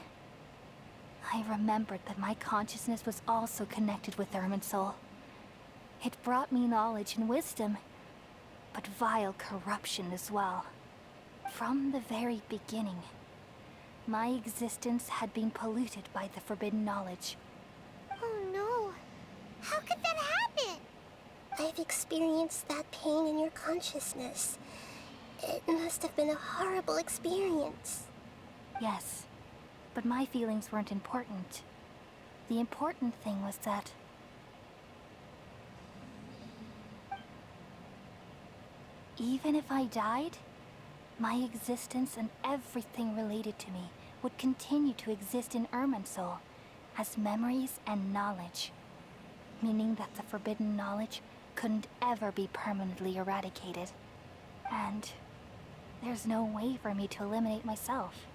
I remembered that my consciousness was also connected with Irminsul. It brought me knowledge and wisdom, but vile corruption as well. From the very beginning, my existence had been polluted by the forbidden knowledge. Oh no. How could that happen? I've experienced that pain in your consciousness. It must have been a horrible experience. Yes, but my feelings weren't important. The important thing was that even if I died, my existence and everything related to me would continue to exist in Irminsul as memories and knowledge, meaning that the forbidden knowledge couldn't ever be permanently eradicated. And there's no way for me to eliminate myself.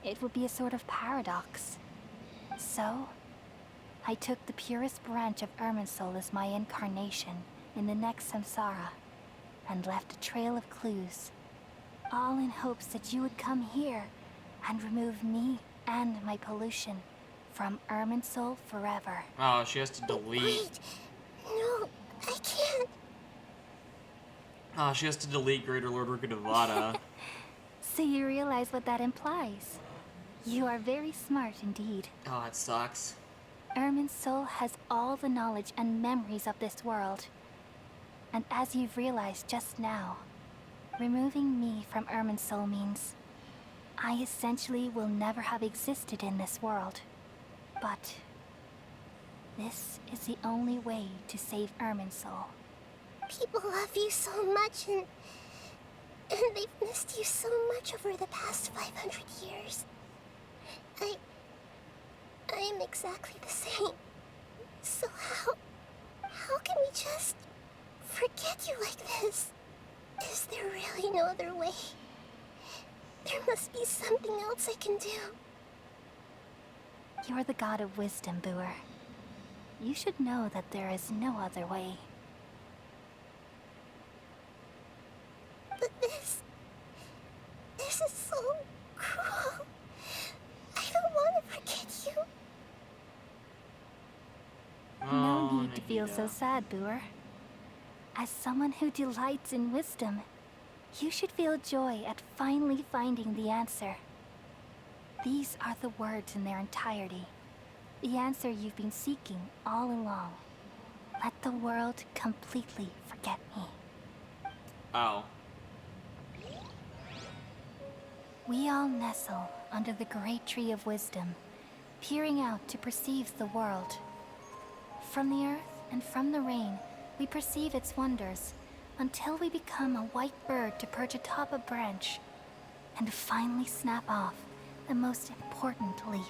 It would be a sort of paradox. So, I took the purest branch of Irminsul as my incarnation in the next samsara, and left a trail of clues, all in hopes that you would come here and remove me and my pollution from Irminsul forever. Oh, she has to delete. Wait. No, I can't. Oh, she has to delete Greater Lord Rukkhadevata. So you realize what that implies. You are very smart indeed. Oh, that sucks. Irminsul has all the knowledge and memories of this world. And as you've realized just now, removing me from Irminsul means I essentially will never have existed in this world. But this is the only way to save Irminsul. People love you so much, and they've missed you so much over the past 500 years. I am exactly the same. So how can we just forget you like this? Is there really no other way? There must be something else I can do. You're the god of wisdom, Boer. You should know that there is no other way. But this is so cruel. I don't want to forget you. No need to Nagita. feel so sad, Boer. As someone who delights in wisdom, you should feel joy at finally finding the answer. These are the words in their entirety. The answer you've been seeking all along. Let the world completely forget me. Oh. We all nestle under the great tree of wisdom, peering out to perceive the world. From the earth and from the rain, we perceive its wonders, until we become a white bird to perch atop a branch, and finally snap off the most important leaf.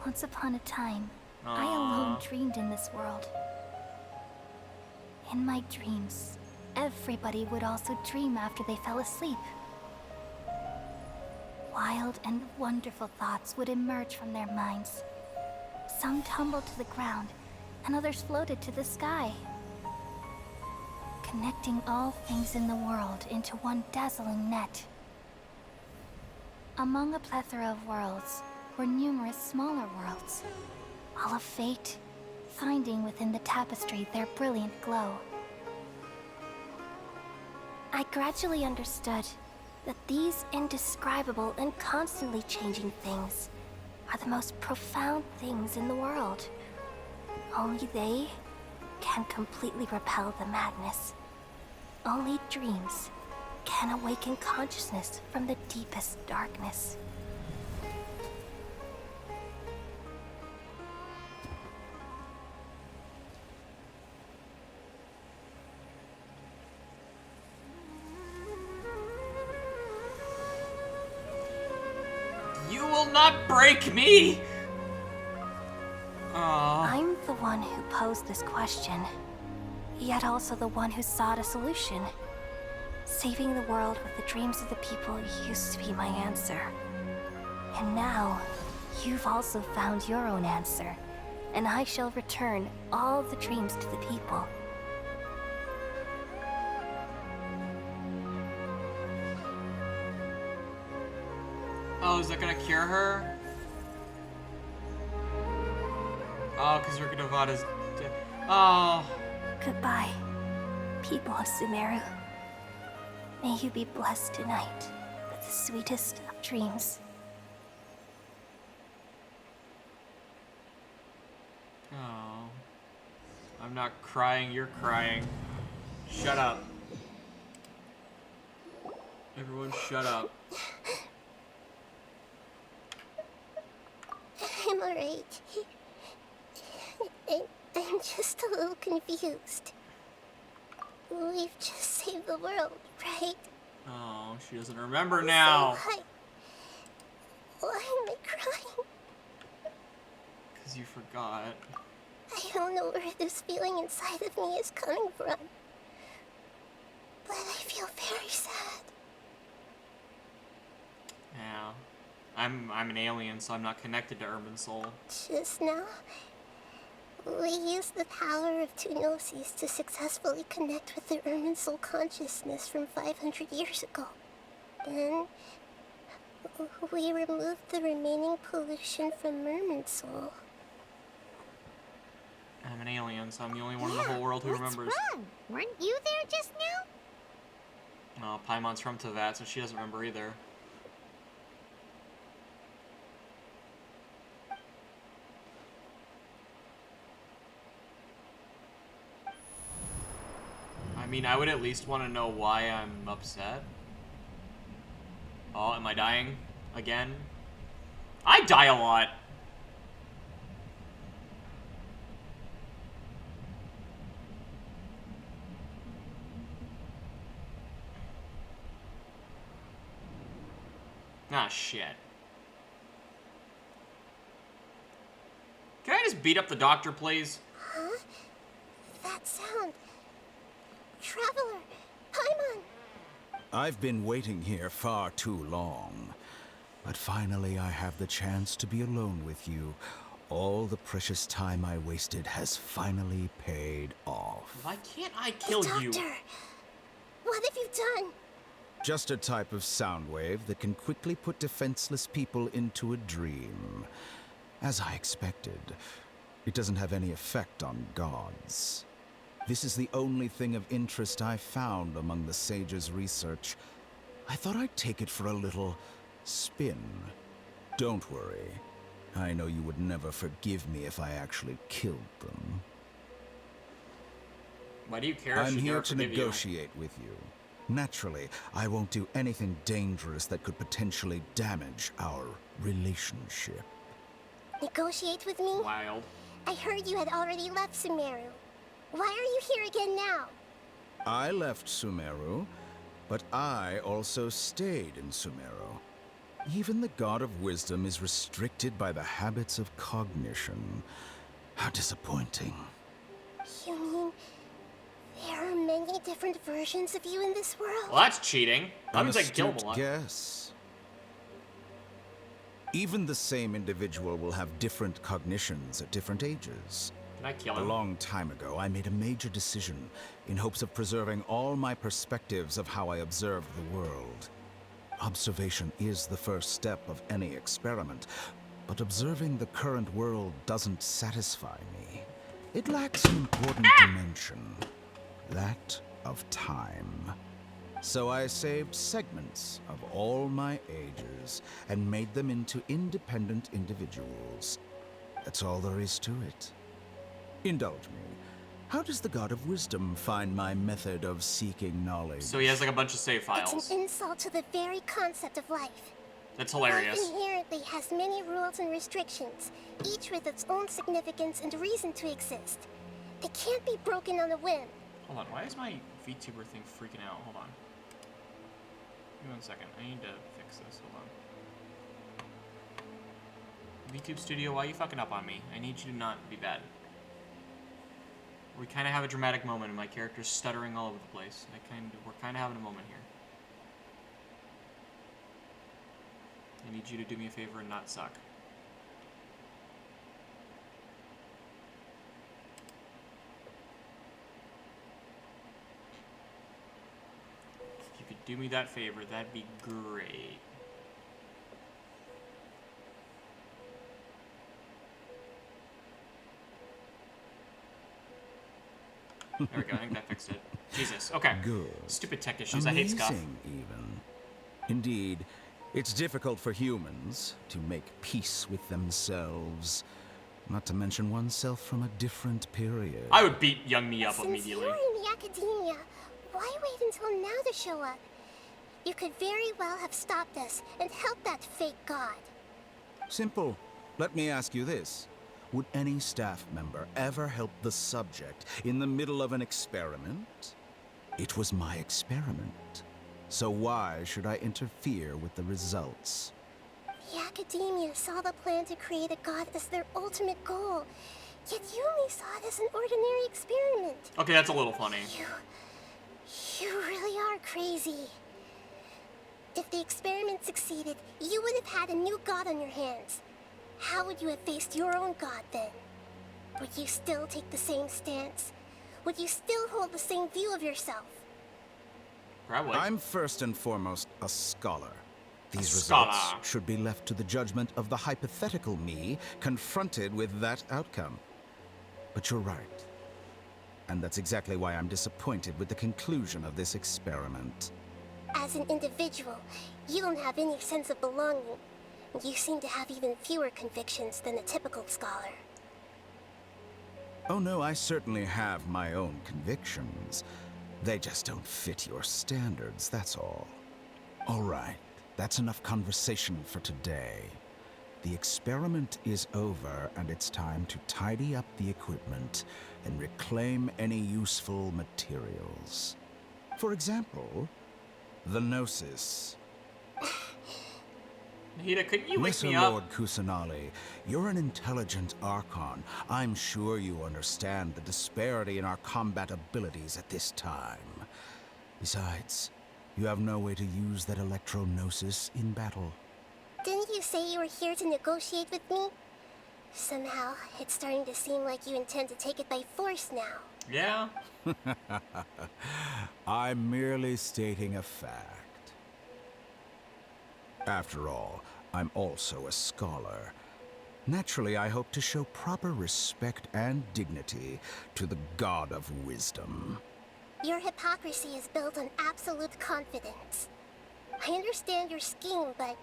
Once upon a time, I alone dreamed in this world. In my dreams, everybody would also dream after they fell asleep. Wild and wonderful thoughts would emerge from their minds. Some tumbled to the ground, and others floated to the sky, connecting all things in the world into one dazzling net. Among a plethora of worlds were numerous smaller worlds, all of fate, finding within the tapestry their brilliant glow. I gradually understood that these indescribable and constantly changing things are the most profound things in the world. Only they can completely repel the madness. Only dreams can awaken consciousness from the deepest darkness. You will not break me! Aww. I'm the one who posed this question, yet also the one who sought a solution. Saving the world with the dreams of the people used to be my answer. And now, you've also found your own answer, and I shall return all the dreams to the people. Oh, is that gonna cure her? Oh, because Rukkhadevata's dead. Oh. Goodbye, people of Sumeru. May you be blessed tonight with the sweetest of dreams. Oh. I'm not crying, you're crying. Shut up. Everyone shut up. I'm alright. I'm just a little confused. We've just saved the world, right? Oh, she doesn't remember now. So why am I crying? Because you forgot. I don't know where this feeling inside of me is coming from. But I feel very sad. Yeah. I'm an alien, so I'm not connected to Urban Soul. Just now, we used the power of two gnosis to successfully connect with the Ermin Soul consciousness from 500 years ago. Then, we removed the remaining pollution from Merman Soul. I'm an alien, so I'm the only one in the whole world who remembers. What's wrong? Weren't you there just now? Oh, Paimon's from Tevat, so she doesn't remember either. I mean, I would at least want to know why I'm upset. Oh, am I dying? Again? I die a lot! Ah, shit. Can I just beat up the doctor, please? Huh? That sound. Traveler! Paimon! I've been waiting here far too long. But finally I have the chance to be alone with you. All the precious time I wasted has finally paid off. Why can't I kill you? Doctor! What have you done? Just a type of sound wave that can quickly put defenseless people into a dream. As I expected, it doesn't have any effect on gods. This is the only thing of interest I found among the sage's research. I thought I'd take it for a little spin. Don't worry. I know you would never forgive me if I actually killed them. Why do you care? I'm here to negotiate with you. Naturally, I won't do anything dangerous that could potentially damage our relationship. Negotiate with me? Wild. I heard you had already left Sumeru. Why are you here again now? I left Sumeru, but I also stayed in Sumeru. Even the God of Wisdom is restricted by the habits of cognition. How disappointing. You mean there are many different versions of you in this world? Well, that's cheating. That An means I kill them a astute lot. guess. Even the same individual will have different cognitions at different ages. Can I kill A him? long time ago, I made a major decision in hopes of preserving all my perspectives of how I observed the world. Observation is the first step of any experiment, but observing the current world doesn't satisfy me. It lacks an important dimension, that of time. So I saved segments of all my ages and made them into independent individuals. That's all there is to it. Indulge me. How does the God of Wisdom find my method of seeking knowledge? So he has like a bunch of save It's files. an insult to the very concept of life. That's Life hilarious. inherently has many rules and restrictions, each with its own significance and reason to exist. They can't be broken on a whim. Hold on, why is my VTuber thing freaking out? Hold on. Give me 1 second. I need to fix this. Hold on. VTube Studio, why are you fucking up on me? I need you to not be bad. We kind of have a dramatic moment, and my character's stuttering all over the place. We're kind of having a moment here. I need you to do me a favor and not suck. If you could do me that favor, that'd be great. There we go. I think that fixed it. Jesus. Okay. Good. Stupid tech issues. I hate Amazing, scuff. even. Indeed, it's difficult for humans to make peace with themselves, not to mention oneself from a different period. I would beat young me up Since immediately. you're in the academia, why wait until now to show up? You could very well have stopped us and helped that fake god. Simple. Let me ask you this. Would any staff member ever help the subject in the middle of an experiment? It was my experiment. So why should I interfere with the results? The academia saw the plan to create a god as their ultimate goal, yet you only saw it as an ordinary experiment. Okay, that's a little funny. You really are crazy. If the experiment succeeded, you would have had a new god on your hands. How would you have faced your own god then? Would you still take the same stance? Would you still hold the same view of yourself? Probably. I'm first and foremost a scholar. These scholar. results should be left to the judgment of the hypothetical me confronted with that outcome. But you're right. And that's exactly why I'm disappointed with the conclusion of this experiment. As an individual, you don't have any sense of belonging. You seem to have even fewer convictions than a typical scholar. Oh no, I certainly have my own convictions. They just don't fit your standards, that's all. All right, that's enough conversation for today. The experiment is over, and it's time to tidy up the equipment and reclaim any useful materials. For example, the Gnosis. Nahida, couldn't you wake Listen, me up? Lord Kusanali, you're an intelligent Archon. I'm sure you understand the disparity in our combat abilities at this time. Besides, you have no way to use that Electro-Gnosis in battle. Didn't you say you were here to negotiate with me? Somehow, it's starting to seem like you intend to take it by force now. Yeah. I'm merely stating a fact. After all, I'm also a scholar. Naturally, I hope to show proper respect and dignity to the God of Wisdom. Your hypocrisy is built on absolute confidence. I understand your scheme, but...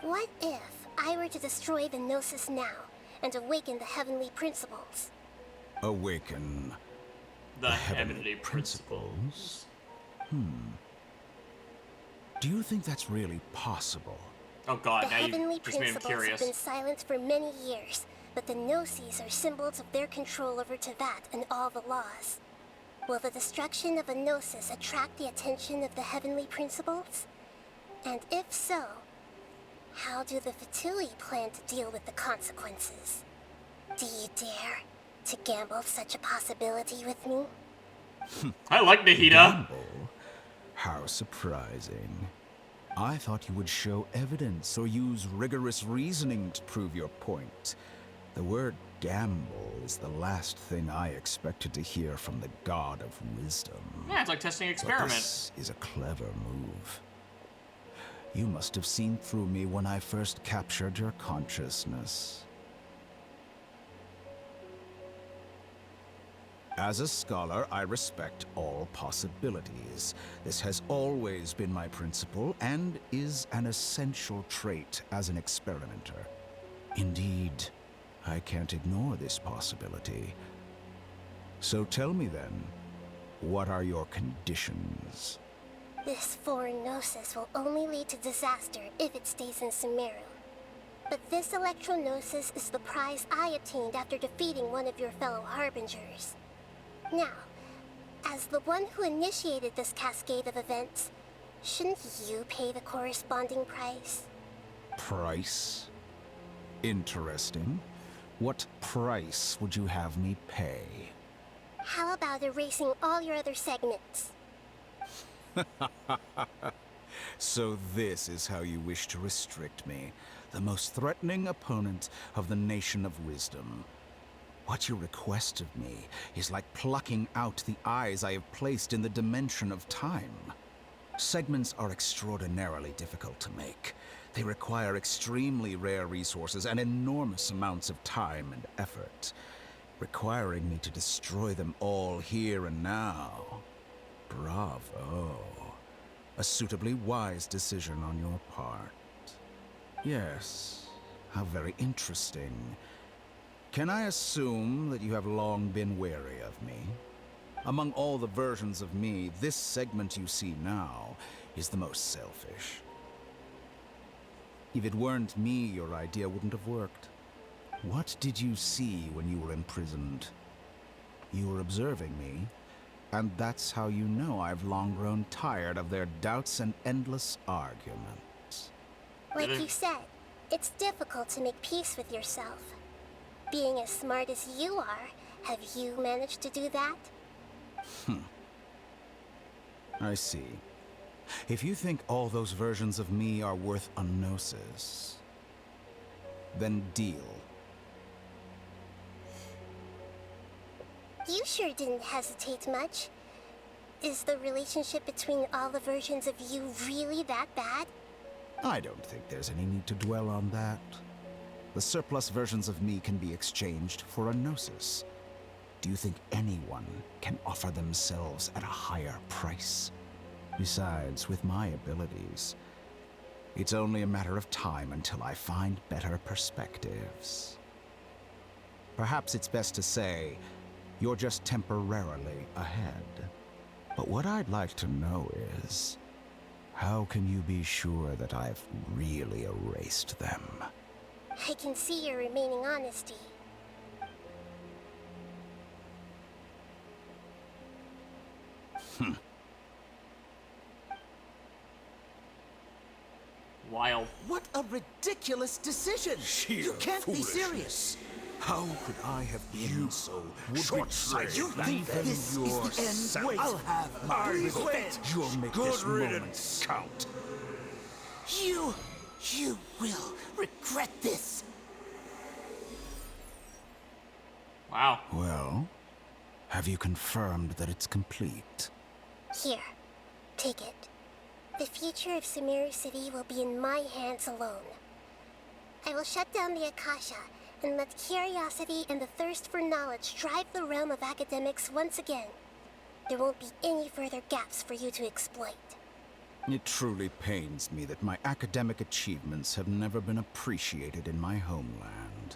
what if I were to destroy the Gnosis now and awaken the heavenly principles? Awaken The heavenly principles? Do you think that's really possible? Oh god, The now you heavenly just made him principles have curious. been silent for many years, but the Gnosis are symbols of their control over Tevat and all the laws. Will the destruction of a Gnosis attract the attention of the heavenly principles? And if so, how do the Fatui plan to deal with the consequences? Do you dare to gamble such a possibility with me? I like Nahida. Gamble? How surprising. I thought you would show evidence or use rigorous reasoning to prove your point. The word gamble is the last thing I expected to hear from the God of Wisdom. Yeah, it's like testing an But experiment. this is a clever move. You must have seen through me when I first captured your consciousness. As a scholar, I respect all possibilities. This has always been my principle and is an essential trait as an experimenter. Indeed, I can't ignore this possibility. So tell me then, what are your conditions? This foreign Gnosis will only lead to disaster if it stays in Sumeru. But this Electro-Gnosis is the prize I obtained after defeating one of your fellow Harbingers. Now, as the one who initiated this cascade of events, shouldn't you pay the corresponding price? Price? Interesting. What price would you have me pay? How about erasing all your other segments? So this is how you wish to restrict me, the most threatening opponent of the Nation of Wisdom. What you request of me is like plucking out the eyes I have placed in the dimension of time. Segments are extraordinarily difficult to make. They require extremely rare resources and enormous amounts of time and effort. requiring me to destroy them all here and now. Bravo. A suitably wise decision on your part. Yes, how very interesting. Can I assume that you have long been wary of me? Among all the versions of me, this segment you see now is the most selfish. If it weren't me, your idea wouldn't have worked. What did you see when you were imprisoned? You were observing me, and that's how you know I've long grown tired of their doubts and endless arguments. Like you said, it's difficult to make peace with yourself. Being as smart as you are, have you managed to do that? I see. If you think all those versions of me are worth a gnosis, then deal. You sure didn't hesitate much. Is the relationship between all the versions of you really that bad? I don't think there's any need to dwell on that. The surplus versions of me can be exchanged for a gnosis. Do you think anyone can offer themselves at a higher price? Besides, with my abilities, it's only a matter of time until I find better perspectives. Perhaps it's best to say, you're just temporarily ahead. But what I'd like to know is, how can you be sure that I've really erased them? I can see your remaining honesty. Wild. What a ridiculous decision! Sheer You can't be foolishness. serious! How could I have been so short-sighted. You think Even this is the yourself. end? Wait, I'll have my I revenge! quit. You'll make Good this moment riddance. count. You will regret this! Wow. Well, have you confirmed that it's complete? Here, take it. The future of Sumeru City will be in my hands alone. I will shut down the Akasha and let curiosity and the thirst for knowledge drive the realm of academics once again. There won't be any further gaps for you to exploit. It truly pains me that my academic achievements have never been appreciated in my homeland.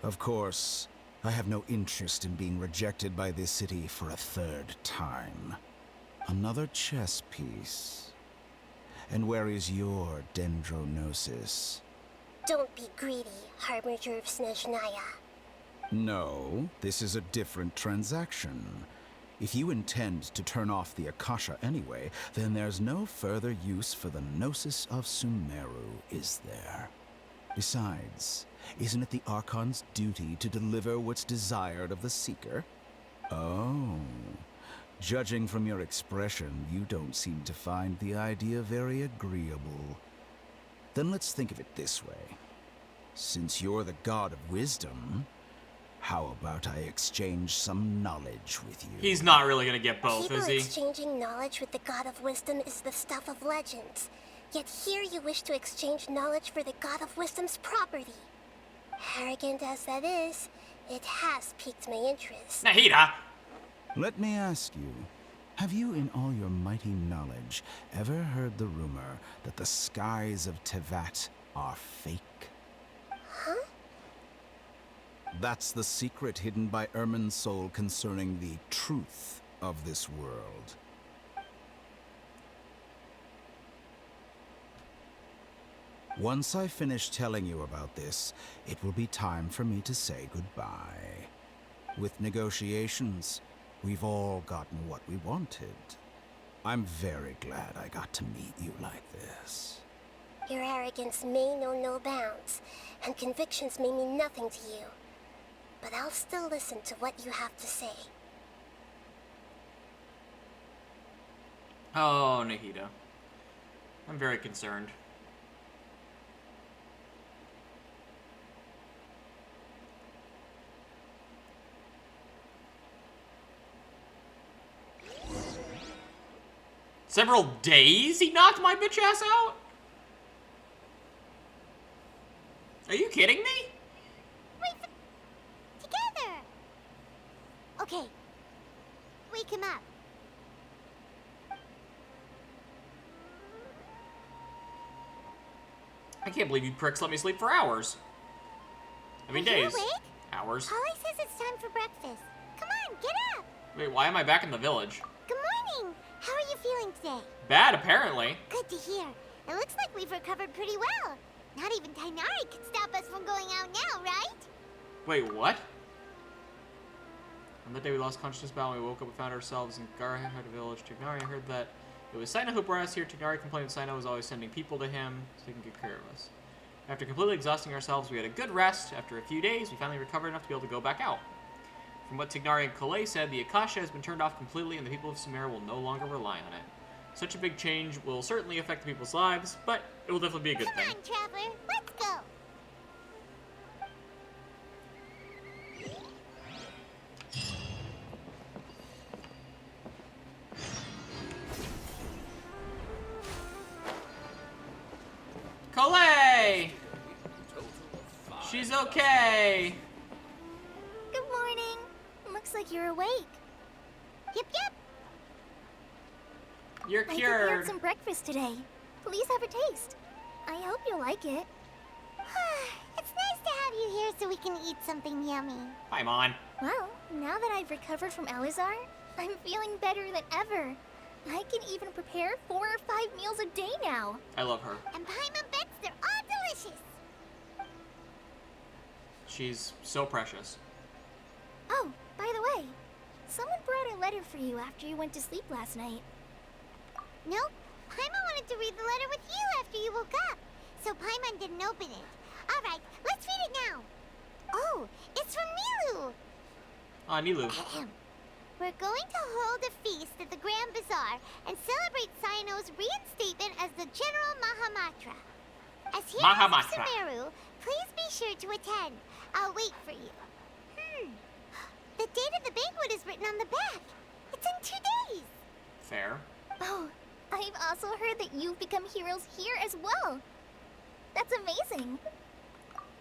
Of course, I have no interest in being rejected by this city for a third time. Another chess piece. And where is your dendronosis? Don't be greedy, Harbinger of Snezhnaya. No, this is a different transaction. If you intend to turn off the Akasha anyway, then there's no further use for the Gnosis of Sumeru, is there? Besides, isn't it the Archon's duty to deliver what's desired of the Seeker? Oh. Judging from your expression, you don't seem to find the idea very agreeable. Then let's think of it this way. Since you're the god of wisdom, how about I exchange some knowledge with you? He's not really gonna get both, People is he? exchanging knowledge with the God of Wisdom is the stuff of legends. Yet here you wish to exchange knowledge for the God of Wisdom's property. Arrogant as that is, it has piqued my interest. Nahida! Let me ask you, have you in all your mighty knowledge ever heard the rumor that the skies of Tevat are fake? Huh? That's the secret hidden by Irminsul concerning the truth of this world. Once I finish telling you about this, it will be time for me to say goodbye. With negotiations, we've all gotten what we wanted. I'm very glad I got to meet you like this. Your arrogance may know no bounds, and convictions may mean nothing to you. But I'll still listen to what you have to say. Oh, Nahida. I'm very concerned. Several days he knocked my bitch ass out? Are you kidding me? Together! can't believe you pricks let me sleep for hours. I mean, Are you days. awake? Hours. Polly says it's time for breakfast. Come on, get up. Wait, why am I back in the village? Good morning. How are you feeling today? Bad, apparently. Good to hear. It looks like we've recovered pretty well. Not even Tainari can stop us from going out now, right? Wait, what? On that day we lost consciousness battle, we woke up and found ourselves in Garahad village. Tignari heard that it was Sino who brought us here. Tignari complained that Sino was always sending people to him so he can get care of us. After completely exhausting ourselves, we had a good rest. After a few days, we finally recovered enough to be able to go back out. From what Tignari and Kole said, the Akasha has been turned off completely and the people of Sumeru will no longer rely on it. Such a big change will certainly affect the people's lives, but it will definitely be a good thing. Come on, Traveler. Let's go. Kole! She's okay! Good morning. Looks like you're awake. Yep, yep. You're I prepared cured. some breakfast today. Please have a taste. I hope you'll like it. It's nice to have you here so we can eat something yummy. Hi, Mon. Well, now that I've recovered from Alizar, I'm feeling better than ever. I can even prepare 4 or 5 meals a day now. I love her. And Paimon bets they're all delicious. She's so precious. Oh, by the way, someone brought a letter for you after you went to sleep last night. Nope. Paimon wanted to read the letter with you after you woke up. So Paimon didn't open it. Alright, let's read it now. Oh, it's from Nilu. Ah, Nilu. We're going to hold a feast at the Grand Bazaar and celebrate Sino's reinstatement as the General Mahamatra. As heroes of Sumeru, please be sure to attend. I'll wait for you. The date of the banquet is written on the back. It's in 2 days. Fair. Oh, I've also heard that you've become heroes here as well. That's amazing.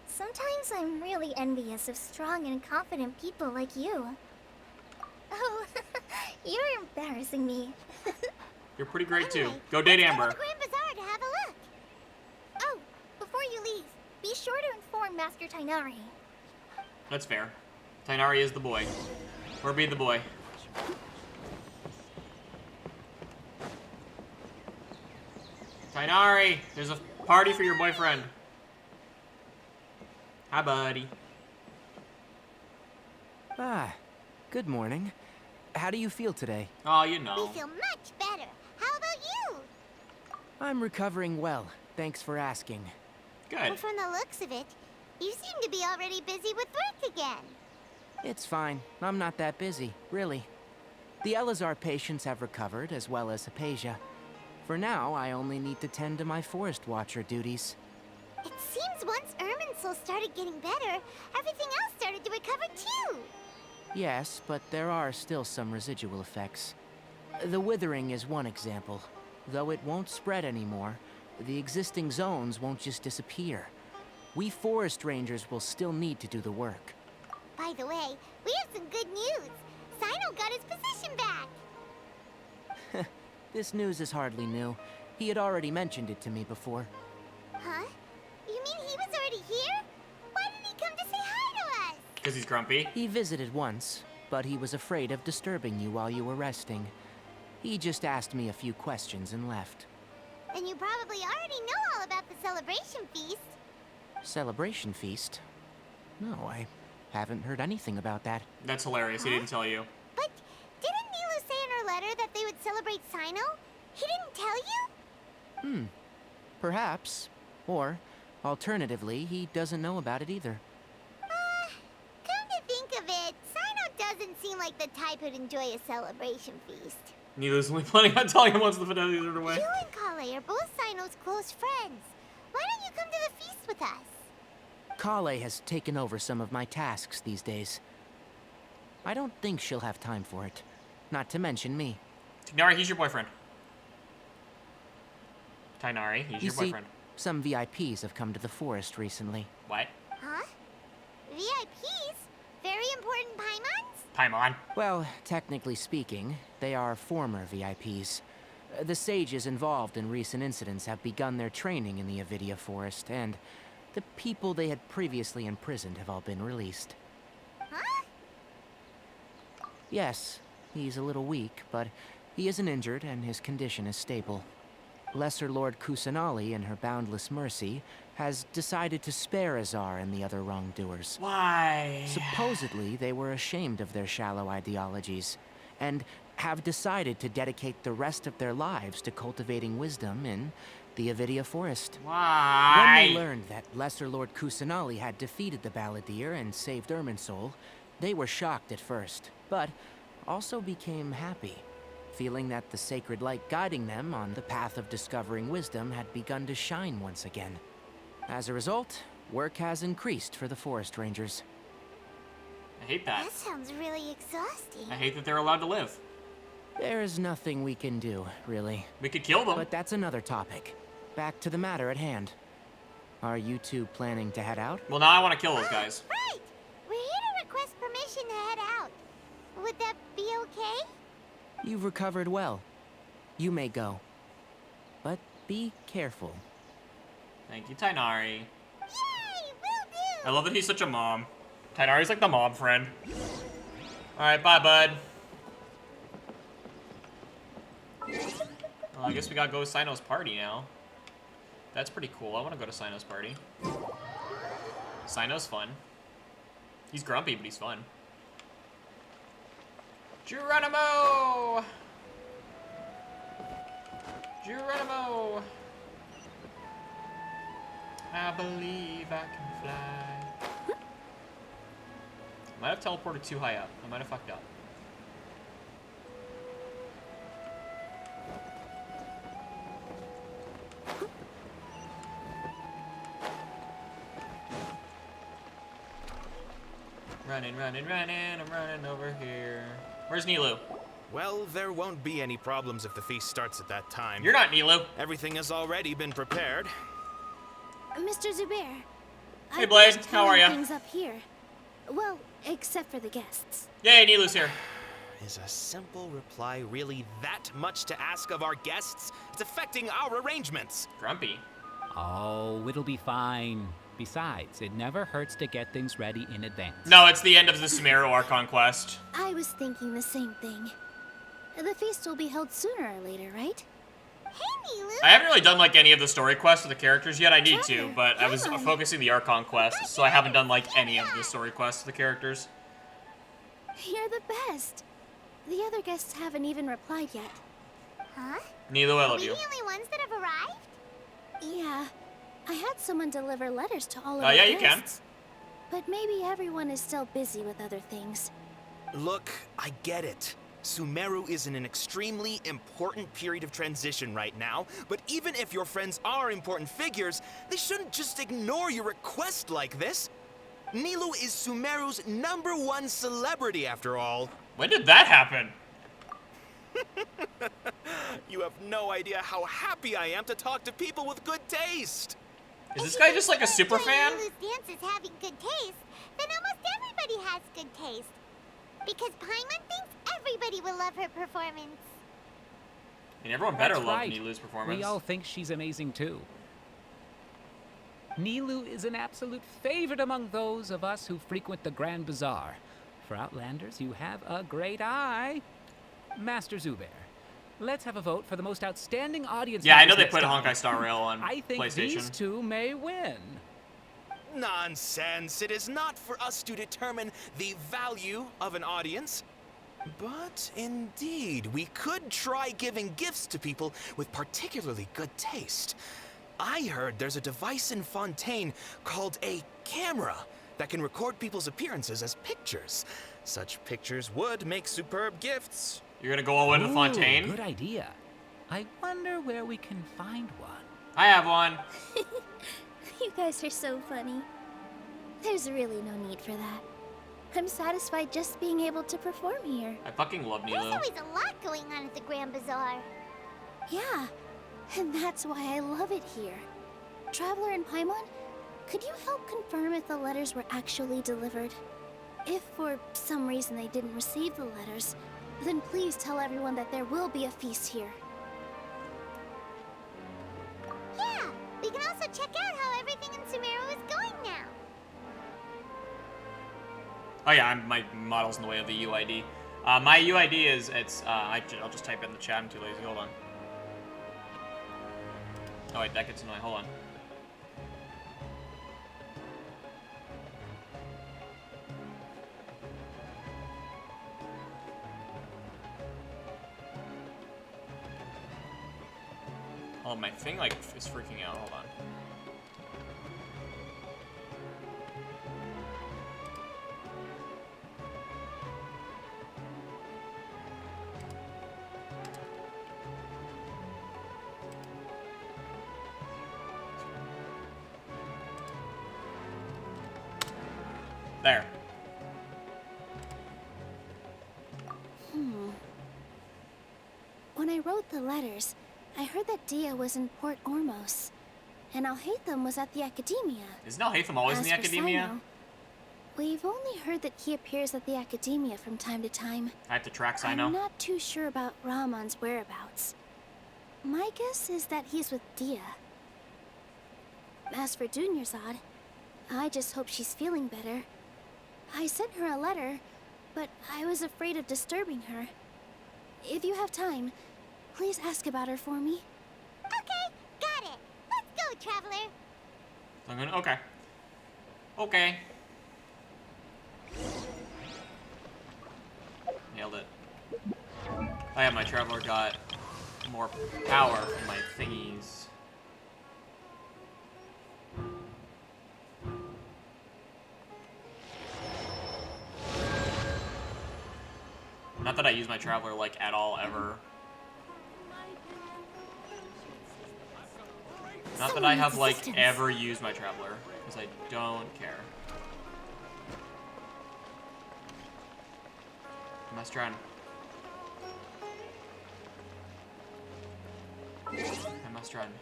Sometimes I'm really envious of strong and confident people like you. Oh, you're embarrassing me. You're pretty great too. Anyway, Go date let's go to Amber. the Grand Bazaar to have a look. Oh, before you leave, be sure to inform Master Tainari. That's fair. Tainari is the boy. Or be the boy. Tainari, there's a party for your boyfriend. Hi, buddy. Ah, good morning. How do you feel today? Oh, you We know. feel much better. How about you? I'm recovering well, thanks for asking. Good. And from the looks of it, you seem to be already busy with work again. It's fine. I'm not that busy, really. The Elazar patients have recovered, as well as Hypatia. For now, I only need to tend to my Forest Watcher duties. It seems once Irminsul started getting better, everything else started to recover too. Yes, but there are still some residual effects. The withering is one example. Though it won't spread anymore, the existing zones won't just disappear. We forest rangers will still need to do the work. By the way, we have some good news. Sino got his position back. This news is hardly new. He had already mentioned it to me before. Huh? You mean he was already here? Why didn't he come to say hi to us? Because he's grumpy. He visited once, but he was afraid of disturbing you while you were resting. He just asked me a few questions and left. And you probably already know all about the celebration feast. Celebration feast? No, I haven't heard anything about that. That's hilarious. He didn't tell you. But didn't Nilu say in her letter that they would celebrate Sino? He didn't tell you? Perhaps. Or, alternatively, he doesn't know about it either. Come to think of it, Sino doesn't seem like the type who'd enjoy a celebration feast. Nilu's only planning on telling him once the fidelities are away. You and Kale are both Sino's close friends. Why don't you come to the feast with us? Kale has taken over some of my tasks these days. I don't think she'll have time for it. Not to mention me. Tainari, he's your boyfriend. Tainari, he's You your see, boyfriend. some VIPs have come to the forest recently. What? Huh? VIPs? Very important Paimons? Paimon. Well, technically speaking, they are former VIPs. The sages involved in recent incidents have begun their training in the Avidia Forest, and the people they had previously imprisoned have all been released. Huh? Yes, he's a little weak, but he isn't injured and his condition is stable. Lesser Lord Kusanali, in her boundless mercy, has decided to spare Azar and the other wrongdoers. Why? Supposedly, they were ashamed of their shallow ideologies, and have decided to dedicate the rest of their lives to cultivating wisdom in the Avidia Forest. Why? When they learned that Lesser Lord Kusanali had defeated the Balladeer and saved Irminsul, they were shocked at first, but also became happy, feeling that the sacred light guiding them on the path of discovering wisdom had begun to shine once again. As a result, work has increased for the Forest Rangers. I hate that. That sounds really exhausting. I hate that they're allowed to live. There's nothing we can do, really. We could kill them. But that's another topic. Back to the matter at hand. Are you two planning to head out? Well, now I want to kill those guys. Right! We're here to request permission to head out. Would that be okay? You've recovered well. You may go. But be careful. Thank you, Tainari. Yay! Will do! I love that he's such a mom. Tainari's like the mom friend. Alright, bye, bud. Well, I guess we gotta go to Sino's party now. That's pretty cool. I want to go to Sino's party. Sino's fun. He's grumpy, but he's fun. Geronimo! Geronimo! I believe I can fly. Might have teleported too high up. I might have fucked up. Running, running, running. I'm running over here. Where's Nilu? Well, there won't be any problems if the feast starts at that time. You're not Nilu. Everything has already been prepared. Mr. Zubair. Hey, Blade. How are ya? Things up here. Well, except for the guests. Yay, Nilu's here. Is a simple reply really that much to ask of our guests? It's affecting our arrangements. Grumpy. Oh, it'll be fine. Besides, it never hurts to get things ready in advance. No, it's the end of the Sumeru Archon quest. I was thinking the same thing. The feast will be held sooner or later, right? Hey, Nilu! I haven't really done like any of the story quests with the characters yet. I need to, Trevor, but I was come on. focusing the Archon quest, so I haven't done like any of the story quests with the characters. You're the best. The other guests haven't even replied yet. Huh? Nilu, I Are love we you. the only ones that have arrived? Yeah. I had someone deliver letters to all of Oh, our yeah, you can. guests. But maybe everyone is still busy with other things. Look, I get it. Sumeru is in an extremely important period of transition right now, but even if your friends are important figures, they shouldn't just ignore your request like this. Nilu is Sumeru's #1 celebrity after all. When did that happen? You have no idea how happy I am to talk to people with good taste. Is this guy just like a super fan? If Nilu's dance is having good taste, then almost everybody has good taste. Because Paimon thinks everybody will love her performance. And everyone better That's love right. Nilu's performance. We all think she's amazing too. Nilu is an absolute favorite among those of us who frequent the Grand Bazaar. For Outlanders, you have a great eye. Master Zubair, let's have a vote for the most outstanding audience. Yeah, I know members they next put time. Honkai Star Rail on I think PlayStation. these two may win. Nonsense. It is not for us to determine the value of an audience. But indeed, we could try giving gifts to people with particularly good taste. I heard there's a device in Fontaine called a camera that can record people's appearances as pictures. Such pictures would make superb gifts. You're gonna go all into Ooh, Fontaine? Good idea. I wonder where we can find one. I have one. You guys are so funny. There's really no need for that. I'm satisfied just being able to perform here. I fucking love There's Nilu. always a lot going on at the Grand Bazaar. Yeah, and that's why I love it here. Traveler and Paimon, could you help confirm if the letters were actually delivered? If for some reason they didn't receive the letters, then please tell everyone that there will be a feast here. Oh yeah, my model's in the way of the UID. My UID is, I'll just type it in the chat, I'm too lazy, hold on. Oh wait, that gets annoying, hold on. Oh, my thing, like, is freaking out, hold on. There. When I wrote the letters, I heard that Dia was in Port Ormos, and Alhaitham was at the Academia. Isn't Alhaitham always in the As for Academia? Sino, we've only heard that he appears at the Academia from time to time. I have to track Sino. I'm not too sure about Rahman's whereabouts. My guess is that he's with Dia. As for Dunyarzad, I just hope she's feeling better. I sent her a letter, but I was afraid of disturbing her. If you have time, please ask about her for me. Okay, got it. Let's go, Traveler. I'm gonna, okay. Okay. Nailed it. Oh yeah, my Traveler got more power from my thingies. Not that I use my Traveler, like, at all, ever. Not that I have, like, ever used my Traveler, because I don't care. I must run. I must run.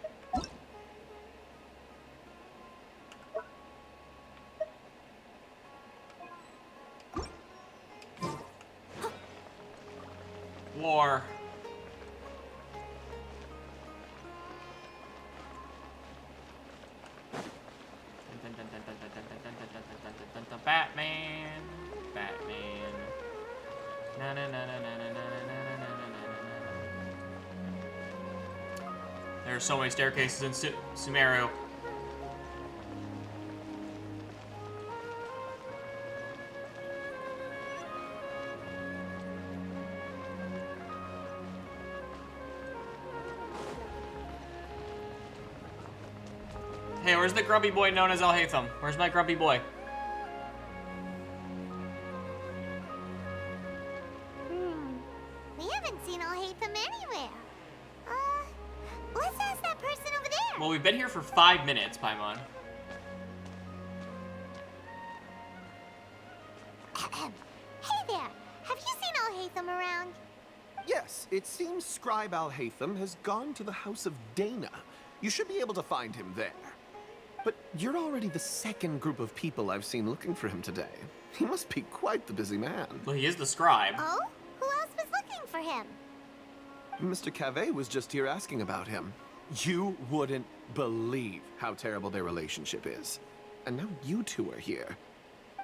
War. Batman. Batman. Na na na na na na na na na na. There are so many staircases in Sumeru. Hey, where's the grubby boy known as Alhaitham? Where's my grubby boy? We haven't seen Alhaitham anywhere. Let's ask that person over there. Well, we've been here for 5 minutes, Paimon. Hey there, have you seen Alhaitham around? Yes, it seems Scribe Alhaitham has gone to the House of Dana. You should be able to find him there. But you're already the second group of people I've seen looking for him today. He must be quite the busy man. Well, he is the scribe. Oh? Who else was looking for him? Mr. Cavey was just here asking about him. You wouldn't believe how terrible their relationship is. And now you two are here.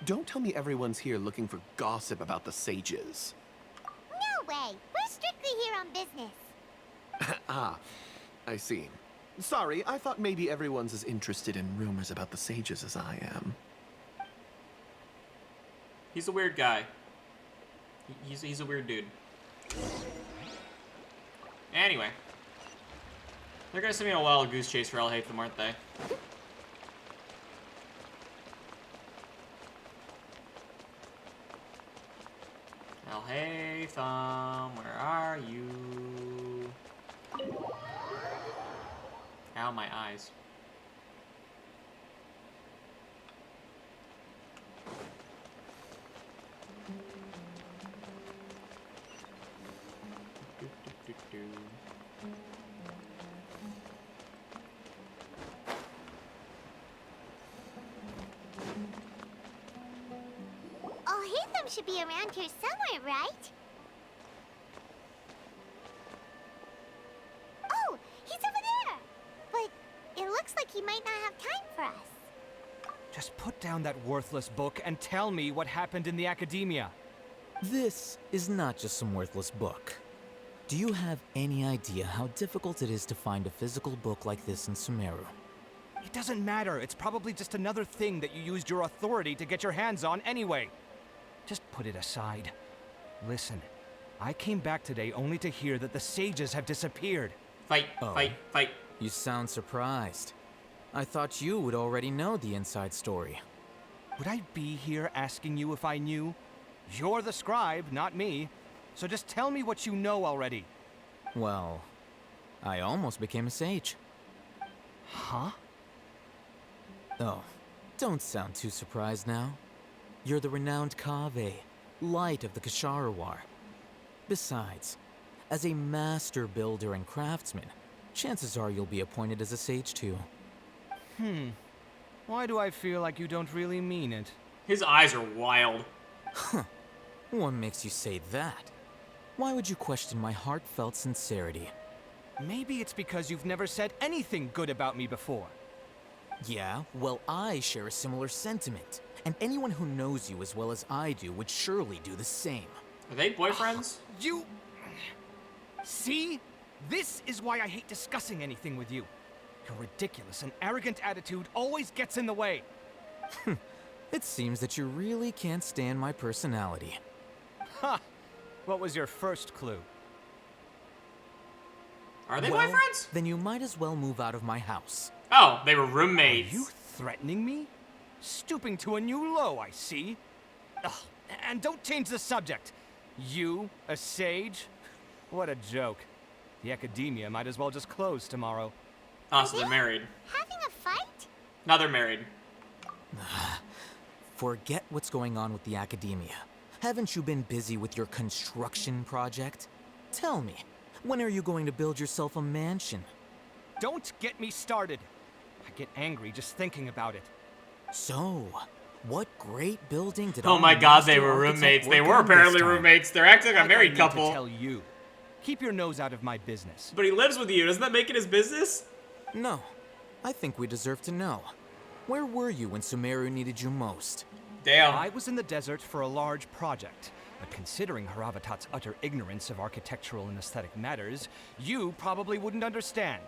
Don't tell me everyone's here looking for gossip about the sages. No way. We're strictly here on business. Ah, I see. Sorry, I thought maybe everyone's as interested in rumors about the sages as I am. He's a weird guy. He's a weird dude. Anyway. They're gonna send me on a wild goose chase for Alhaitham, aren't they? Alhaitham, where are you? Ow, my eyes. Alhaitham should be around here somewhere, right? Oh, he's over there! But it looks like he might not have time for us. Just put down that worthless book and tell me what happened in the academia. This is not just some worthless book. Do you have any idea how difficult it is to find a physical book like this in Sumeru? It doesn't matter. It's probably just another thing that you used your authority to get your hands on anyway. Just put it aside. Listen, I came back today only to hear that the sages have disappeared. Fight, fight, fight. You sound surprised. I thought you would already know the inside story. Would I be here asking you if I knew? You're the scribe, not me. So just tell me what you know already. Well, I almost became a sage. Huh? Oh, don't sound too surprised now. You're the renowned Kaveh, light of the Ksharawar. Besides, as a master builder and craftsman, chances are you'll be appointed as a sage too. Why do I feel like you don't really mean it? His eyes are wild. Huh. What makes you say that? Why would you question my heartfelt sincerity? Maybe it's because you've never said anything good about me before. Yeah, well, I share a similar sentiment. And anyone who knows you as well as I do would surely do the same. Are they boyfriends? You... See? This is why I hate discussing anything with you. Your ridiculous and arrogant attitude always gets in the way. It seems that you really can't stand my personality. Ha! What was your first clue? Are they well, boyfriends? Then you might as well move out of my house. Oh, they were roommates. Are you threatening me? Stooping to a new low, I see. Ugh, and don't change the subject. You, a sage? What a joke. The academia might as well just close tomorrow. Oh, so they're married. Having a fight? Now they're married. Forget what's going on with the academia. Haven't you been busy with your construction project? Tell me, when are you going to build yourself a mansion? Don't get me started. I get angry just thinking about it. So, what great building did Oh my god, they were roommates. They were apparently roommates. They're acting like a married couple. To tell you. Keep your nose out of my business. But he lives with you. Doesn't that make it his business? No. I think we deserve to know. Where were you when Sumeru needed you most? Damn. I was in the desert for a large project. But considering Haravatat's utter ignorance of architectural and aesthetic matters, you probably wouldn't understand.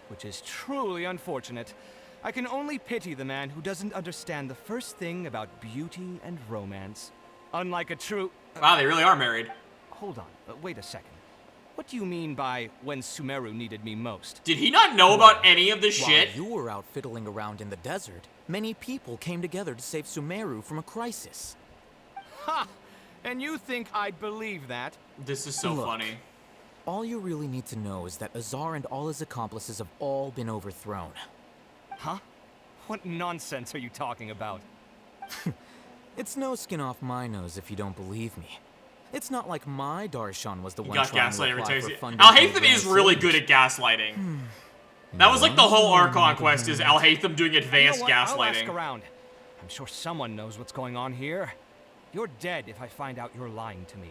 Which is truly unfortunate. I can only pity the man who doesn't understand the first thing about beauty and romance. Unlike a true... Wow, they really are married. Hold on, wait a second. What do you mean by when Sumeru needed me most? Did he not know about any of this shit? While you were out fiddling around in the desert, many people came together to save Sumeru from a crisis. Ha! And you think I'd believe that? This is so funny. All you really need to know is that Azar and all his accomplices have all been overthrown. Huh? What nonsense are you talking about? It's no skin off my nose if you don't believe me. It's not like my Darshan was the one got trying to gaslighting apply for funding. Al-Haytham is really good at gaslighting. That was like the whole Archon quest is Al-Haytham doing advanced You know what? I'll ask gaslighting. around. I'm sure someone knows what's going on here. You're dead if I find out you're lying to me.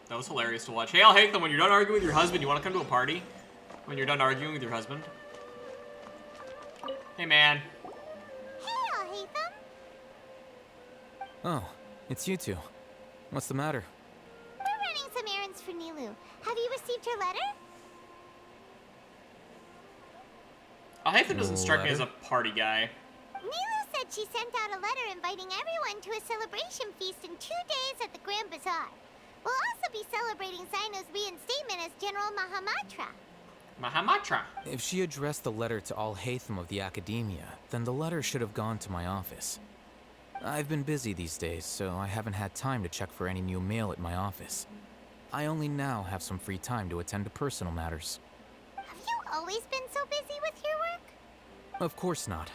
That was hilarious to watch. Hey, Al-Haytham, when you're done arguing with your husband, you want to come to a party? When you're done arguing with your husband? Hey, man. Hey, Al-Haytham. Oh, it's you two. What's the matter? We're running some errands for Nilu. Have you received her letter? Al-Haytham doesn't strike me as a party guy. Nilu said she sent out a letter inviting everyone to a celebration feast in 2 days at the Grand Bazaar. We'll also be celebrating Zino's reinstatement as General Mahamatra. Mahamatra. If she addressed the letter to Al-Haytham of the Academia, then the letter should have gone to my office. I've been busy these days, so I haven't had time to check for any new mail at my office. I only now have some free time to attend to personal matters. Have you always been so busy with your work? Of course not.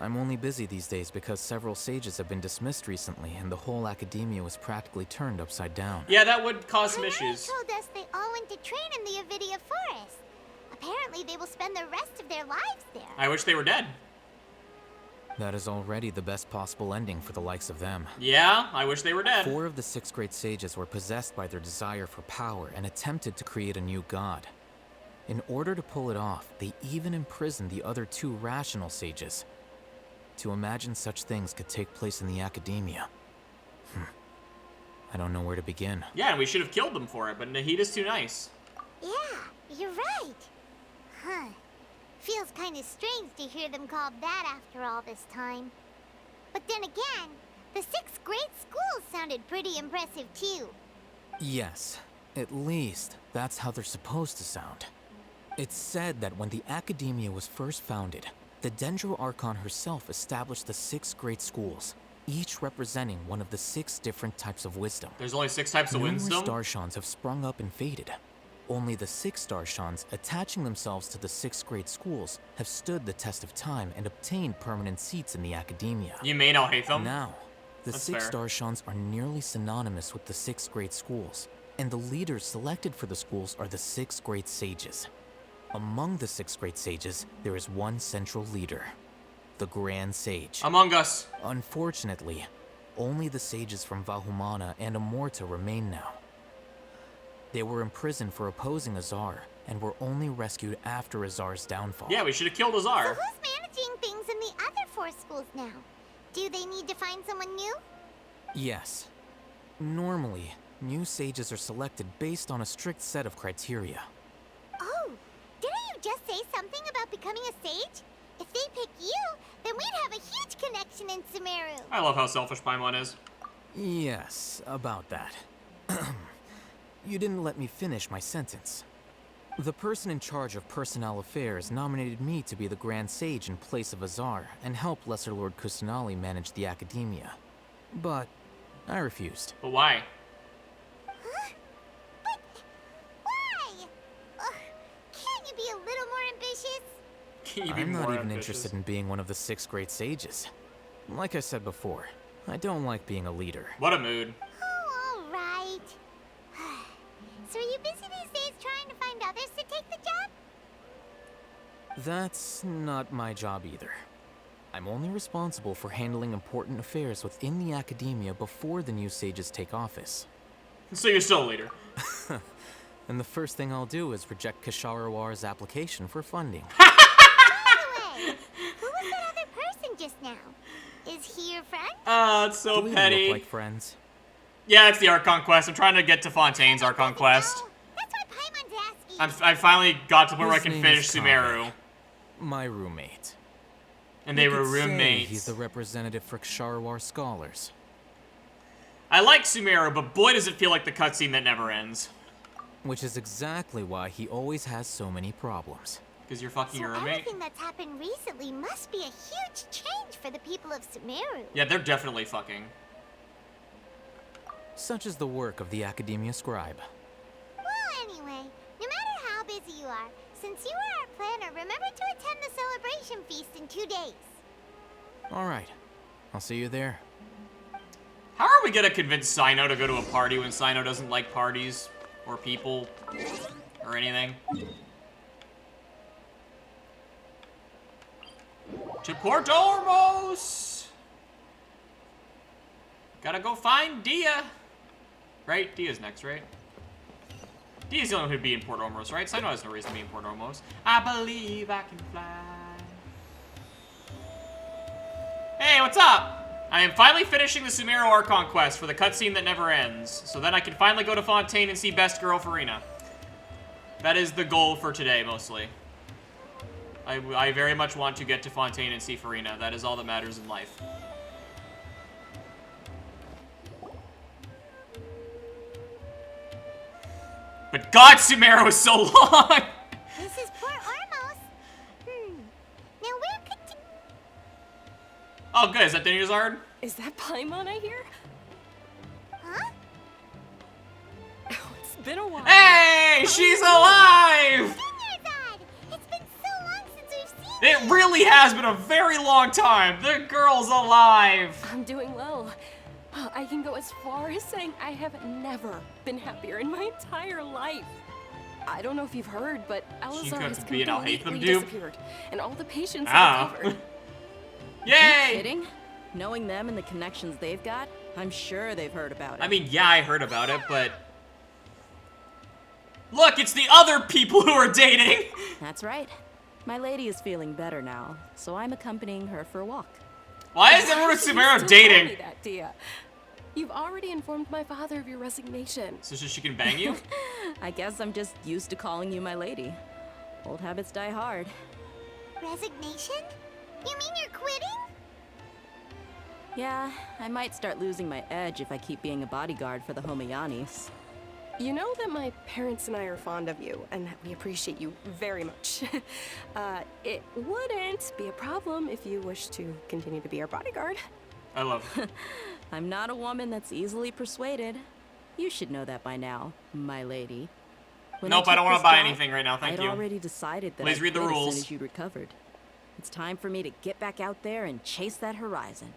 I'm only busy these days because several sages have been dismissed recently and the whole academia was practically turned upside down. Yeah, that would cause some issues. told us they all went to train in the Avidia Forest. Apparently they will spend the rest of their lives there. I wish they were dead. That is already the best possible ending for the likes of them. Yeah, I wish they were dead. 4 of the 6 great sages were possessed by their desire for power and attempted to create a new god. In order to pull it off, they even imprisoned the other 2 rational sages. To imagine such things could take place in the academia. I don't know where to begin. Yeah, and we should have killed them for it, but Nahida's too nice. Yeah, you're right. Huh. Feels kind of strange to hear them called that after all this time. But then again, the 6th grade schools sounded pretty impressive too. Yes, at least that's how they're supposed to sound. It's said that when the academia was first founded, the Dendro Archon herself established the 6 great schools, each representing one of the 6 different types of wisdom. There's only 6 types of wisdom? Numerous Starshans have sprung up and faded. Only the 6 Starshans, attaching themselves to the 6 great schools, have stood the test of time and obtained permanent seats in the academia. You may not hate them. Now, the That's 6 fair. Starshans are nearly synonymous with the 6 great schools, and the leaders selected for the schools are the 6 great sages. Among the 6 great sages, there is one central leader, the Grand Sage. Among Us. Unfortunately, only the sages from Vahumana and Amorta remain now. They were imprisoned for opposing Azar, and were only rescued after Azar's downfall. Yeah, we should have killed Azar. So who's managing things in the other 4 schools now? Do they need to find someone new? Yes. Normally, new sages are selected based on a strict set of criteria. Oh, didn't you just say something about becoming a sage? If they pick you, then we'd have a huge connection in Sumeru. I love how selfish Paimon is. Yes, about that. You didn't let me finish my sentence. The person in charge of personnel affairs nominated me to be the Grand Sage in place of Azar and help Lesser Lord Kusanali manage the academia. But I refused. But why? Huh? But why? Ugh, can't you be a little more ambitious? Can you be I'm more not even ambitious? interested in being one of the 6 great sages. Like I said before, I don't like being a leader. What a mood. Oh, all right. So are you busy these days trying to find others to take the job? That's not my job either. I'm only responsible for handling important affairs within the academia before the new sages take office. So you're still a leader. And the first thing I'll do is reject Kasharawar's application for funding. By the way, who was that other person just now? Is he your friend? It's so Do we petty. look like friends? Yeah, it's the Archon quest. I'm trying to get to Fontaine's Archon quest. No, that's why Paimon's asking. I finally got to the point where I His can name finish is Sumeru. Kaveh, my roommate. And they You were could say roommates. He's the representative for Ksharawar scholars. I like Sumeru, but boy does it feel like the cutscene that never ends. Which is exactly why he always has so many problems. Because you're fucking So your roommate? everything that's happened recently must be a huge change for the people of Sumeru. Yeah, they're definitely fucking. Such is the work of the Academia Scribe. Well, anyway, no matter how busy you are, since you are our planner, remember to attend the celebration feast in 2 days. Alright, I'll see you there. How are we gonna convince Sino to go to a party when Sino doesn't like parties? Or people? Or anything? To Port Ormos! Gotta go find Dia! Right? Dia's next, right? Dia's the only one who'd be in Port Ormos, right? Sino has no reason to be in Port Ormos. I believe I can fly. Hey, what's up? I am finally finishing the Sumeru Archon quest for the cutscene that never ends, so then I can finally go to Fontaine and see Best Girl Farina. That is the goal for today, mostly. I very much want to get to Fontaine and see Farina. That is all that matters in life. But God, Sumeru is so long! This is Port Ormos. Now where could you... Oh, good. Is that Dinuzard? Is that Paimon I hear? Huh? Oh, it's been a while. Hey! She's alive! Dinuzard! It's been so long since we've seen It really has been a very long time. The girl's alive. I'm doing well. I can go as far as saying I have never been happier in my entire life. I don't know if you've heard, but Alazar has could be an I'll hate them completely dupe. disappeared, and all the patients Ah. are recovered. Yay! Are you kidding? Knowing them and the connections they've got, I'm sure they've heard about it. I mean, yeah, I heard about it, but... Look, it's the other people who are dating! That's right. My lady is feeling better now, so I'm accompanying her for a walk. Why is everyone with Sumeru Still dating? tell me that, Dia. You've already informed my father of your resignation. So she can bang you? I guess I'm just used to calling you my lady. Old habits die hard. Resignation? You mean you're quitting? Yeah, I might start losing my edge if I keep being a bodyguard for the Homayanis. You know that my parents and I are fond of you, and that we appreciate you very much. It wouldn't be a problem if you wish to continue to be our bodyguard. I love it. I'm not a woman that's easily persuaded. You should know that by now, my lady. Nope, I don't want to buy anything right now, thank you. I'd already decided that Please read the I'd quit rules. as soon as you recovered. It's time for me to get back out there and chase that horizon.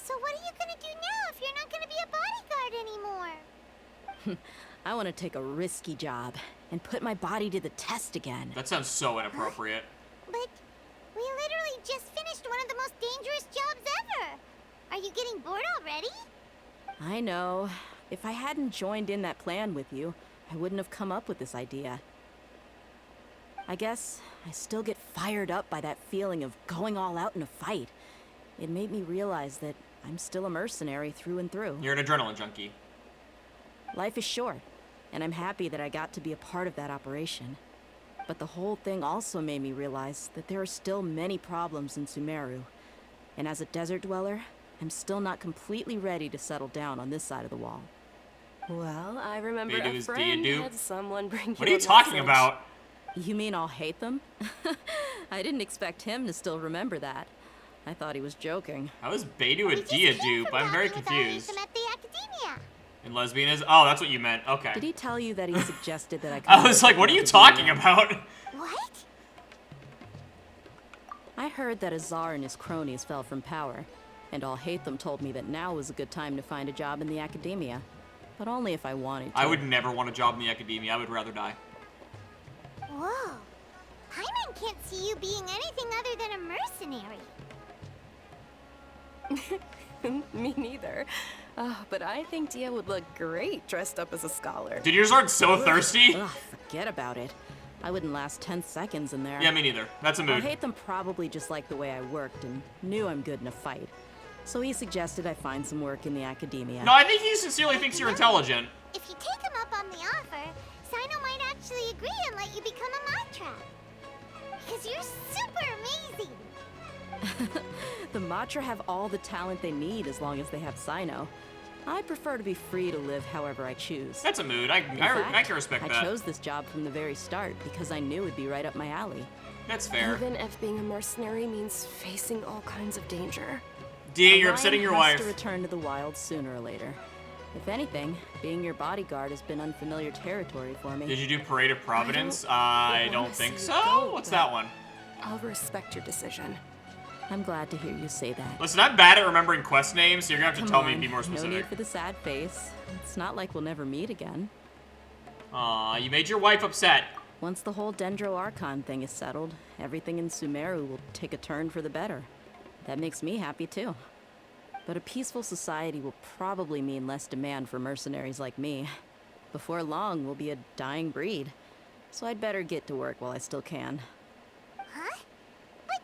So what are you gonna do now if you're not gonna be a bodyguard anymore? I want to take a risky job and put my body to the test again. That sounds so inappropriate. But we literally just finished one of the most dangerous jobs ever. Are you getting bored already? I know. If I hadn't joined in that plan with you, I wouldn't have come up with this idea. I guess I still get fired up by that feeling of going all out in a fight. It made me realize that I'm still a mercenary through and through. You're an adrenaline junkie. Life is short, and I'm happy that I got to be a part of that operation. But the whole thing also made me realize that there are still many problems in Sumeru. And as a desert dweller, I'm still not completely ready to settle down on this side of the wall. Well, I remember Beidou a is friend Deidou. had someone bring you What are you a talking message. about? You mean I'll hate them? I didn't expect him to still remember that. I thought he was joking. How is Beidou a Dia dupe? I'm very confused. At the academia. And lesbian is? Oh, that's what you meant. Okay. Did he tell you that he suggested that I I was like, what are you talking about? What? I heard that Azar and his cronies fell from power, and Al-Haytham told me that now was a good time to find a job in the academia. But only if I wanted to. I would never want a job in the academia. I would rather die. Whoa. Paimon can't see you being anything other than a mercenary. Me neither. But I think Dia would look great dressed up as a scholar. Dude, yours aren't so thirsty. Ugh, forget about it. I wouldn't last 10 seconds in there. Yeah, me neither. That's a mood. Al-Haytham probably just liked the way I worked and knew I'm good in a fight. So he suggested I find some work in the academia. No, I think he sincerely thinks you're intelligent. If you take him up on the offer, Sino might actually agree and let you become a Matra. Because you're super amazing. The Matra have all the talent they need as long as they have Sino. I prefer to be free to live however I choose. That's a mood. I can respect that. I chose this job from the very start because I knew it'd be right up my alley. That's fair. Even if being a mercenary means facing all kinds of danger. Dia, you're upsetting your wife. To return to the wild sooner or later. If anything, being your bodyguard has been unfamiliar territory for me. Did you do Parade of Providence? I don't think so. What's that one? I'll respect your decision. I'm glad to hear you say that. Listen, I'm bad at remembering quest names, so you're gonna have to Come tell me on, and be more specific. No need for the sad face. It's not like we'll never meet again. Aw, you made your wife upset. Once the whole Dendro Archon thing is settled, everything in Sumeru will take a turn for the better. That makes me happy too. But a peaceful society will probably mean less demand for mercenaries like me. Before long, we'll be a dying breed. So I'd better get to work while I still can. Huh? But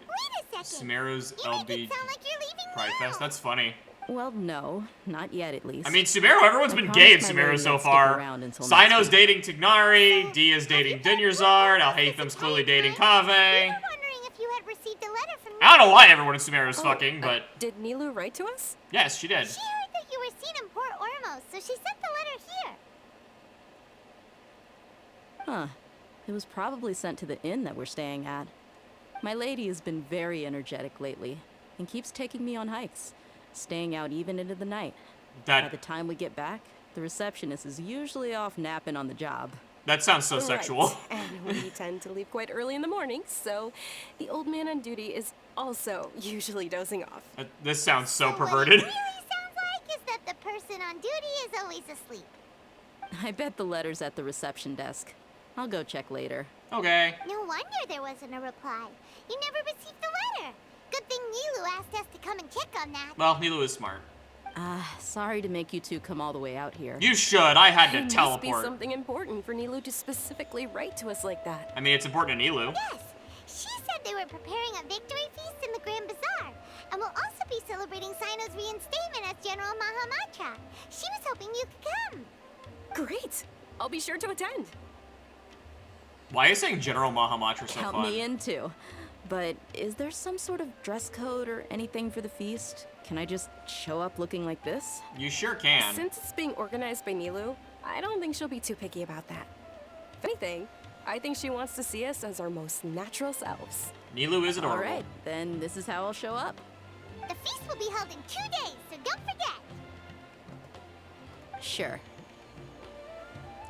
wait a second. Sumeru's You make LB it sound like you're leaving Pride now. Fest. That's funny. Well, no, not yet at least. I mean, Sumeru, everyone's been gay in Sumeru so far. Sino's dating Tignari, Dia's dating Dinyarzard, Al-Haytham's clearly dating Kaveh. Wondering if you had received a letter from I don't know why everyone in Sumeru is fucking, but Did Nilu write to us? yes, she did. She heard that you were seen in Port Ormos, so she sent the letter here. Huh. It was probably sent to the inn that we're staying at. My lady has been very energetic lately and keeps taking me on hikes, staying out even into the night. By the time we get back, the receptionist is usually off napping on the job. That sounds so sexual. Right. And we tend to leave quite early in the morning, so the old man on duty is also usually dozing off. This sounds so perverted. What it really sounds like is that the person on duty is always asleep. I bet the letter's at the reception desk. I'll go check later. Okay. No wonder there wasn't a reply. You never received the letter. Good thing Nilu asked us to come and check on that. Well, Nilu is smart. Sorry to make you two come all the way out here. You should. I had to It must teleport. be something important for Nilu to specifically write to us like that. I mean, it's important to Nilu. Yes, she said they were preparing a victory feast in the Grand Bazaar, and will also be celebrating Sino's reinstatement as General Mahamatra. She was hoping you could come. Great! I'll be sure to attend. Why are you saying General Mahamatra so Count fun? me in too. But is there some sort of dress code or anything for the feast? Can I just show up looking like this? You sure can. Since it's being organized by Nilu, I don't think she'll be too picky about that. If anything, I think she wants to see us as our most natural selves. Nilu is adorable. Alright, then this is how I'll show up. The feast will be held in 2 days, so don't forget. Sure.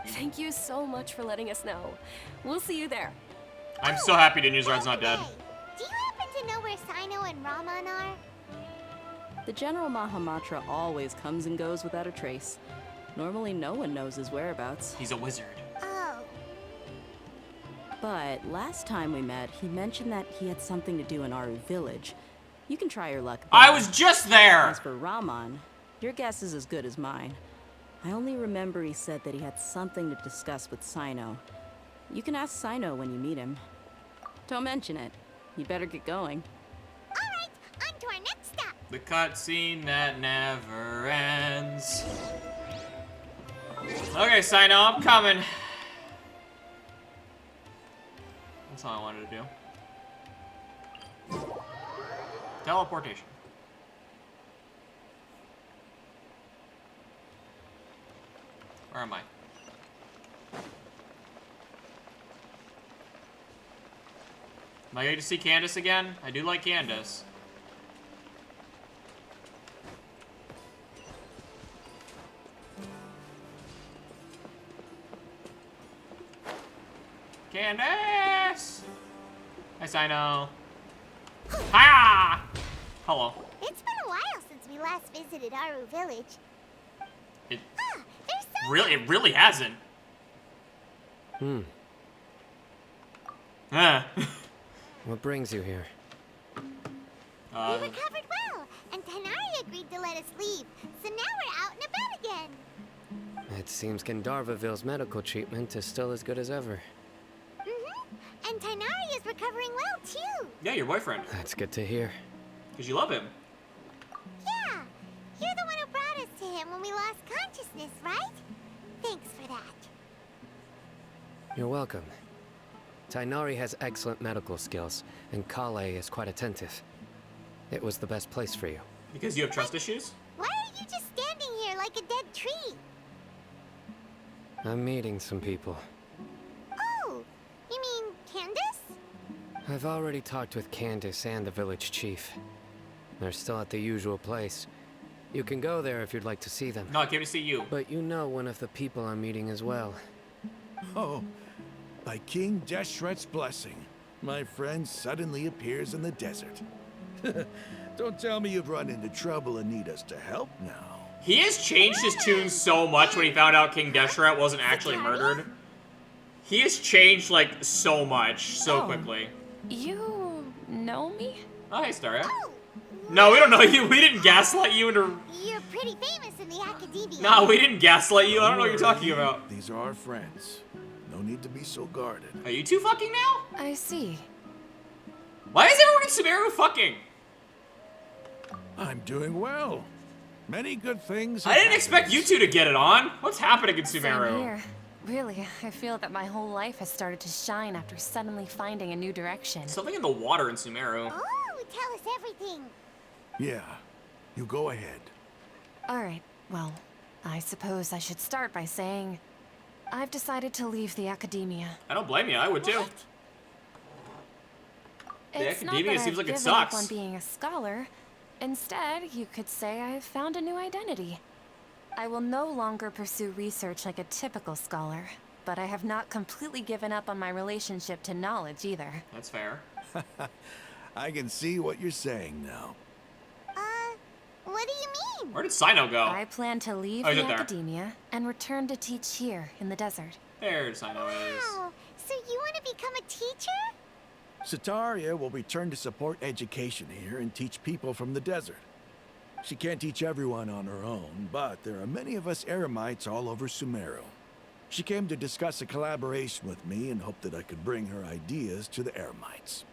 Thank you so much for letting us know. We'll see you there. I'm so happy Ninja's not dead. Do you happen to know where Sino and Raman are? The General Mahamatra always comes and goes without a trace. Normally no one knows his whereabouts. He's a wizard. Oh. But last time we met, he mentioned that he had something to do in Aru village. You can try your luck there. I was just there! As for Raman, your guess is as good as mine. I only remember he said that he had something to discuss with Sino. You can ask Sino when you meet him. Don't mention it. You better get going. Alright, on to our next stop. The cutscene that never ends. Okay, Sino, I'm coming. That's all I wanted to do. Teleportation. Where am I? Am I going to see Candace again? I do like Candace. Candace! Hi, Sino. Hiya! Hello. It's been a while since we last visited Aru village. It There's Sino. it really hasn't. What brings you here? We recovered well, and Tanari agreed to let us leave, so now we're out and about again. It seems Gandharvaville's medical treatment is still as good as ever. And Tanari is recovering well, too. Yeah, your boyfriend. That's good to hear. Because you love him. Yeah, you're the one who brought us to him when we lost consciousness, right? Thanks for that. You're welcome. Tainari has excellent medical skills, and Kale is quite attentive. It was the best place for you. Because you have trust issues? Why are you just standing here like a dead tree? I'm meeting some people. Oh, you mean Candace? I've already talked with Candace and the village chief. They're still at the usual place. You can go there if you'd like to see them. No, I came to see you. But you know one of the people I'm meeting as well. Oh, by King Deshret's blessing, my friend suddenly appears in the desert. Don't tell me you've run into trouble and need us to help now. He has changed his tune so much when he found out King Deshret wasn't actually murdered. He has changed, like, so much, so quickly. You know me? Oh, hey, Staria. No, we don't know you. We didn't gaslight you into... You're pretty famous in the academia. No, we didn't gaslight you. I don't know what you're talking about. These are our friends. No need to be so guarded. Are you two fucking now? I see. Why is everyone in Sumeru fucking? I'm doing well. Many good things. I didn't expect you two to get it on. What's happening in Same Sumeru? here. Really, I feel that my whole life has started to shine after suddenly finding a new direction. Something in the water in Sumeru. Oh, tell us everything. Yeah, you go ahead. Alright, well, I suppose I should start by saying I've decided to leave the academia. I don't blame you. I would too. The It's not academia that seems I've like it given up sucks. on being a scholar. Instead, you could say I've found a new identity. I will no longer pursue research like a typical scholar, but I have not completely given up on my relationship to knowledge either. That's fair. I can see what you're saying now. What do you mean? Where did Sino go? I plan to leave Oh, he's the up there. academia and return to teach here in the desert. There Sino is. Wow, so you want to become a teacher? Sataria will return to support education here and teach people from the desert. She can't teach everyone on her own, but there are many of us Eremites all over Sumeru. She came to discuss a collaboration with me and hoped that I could bring her ideas to the Eremites.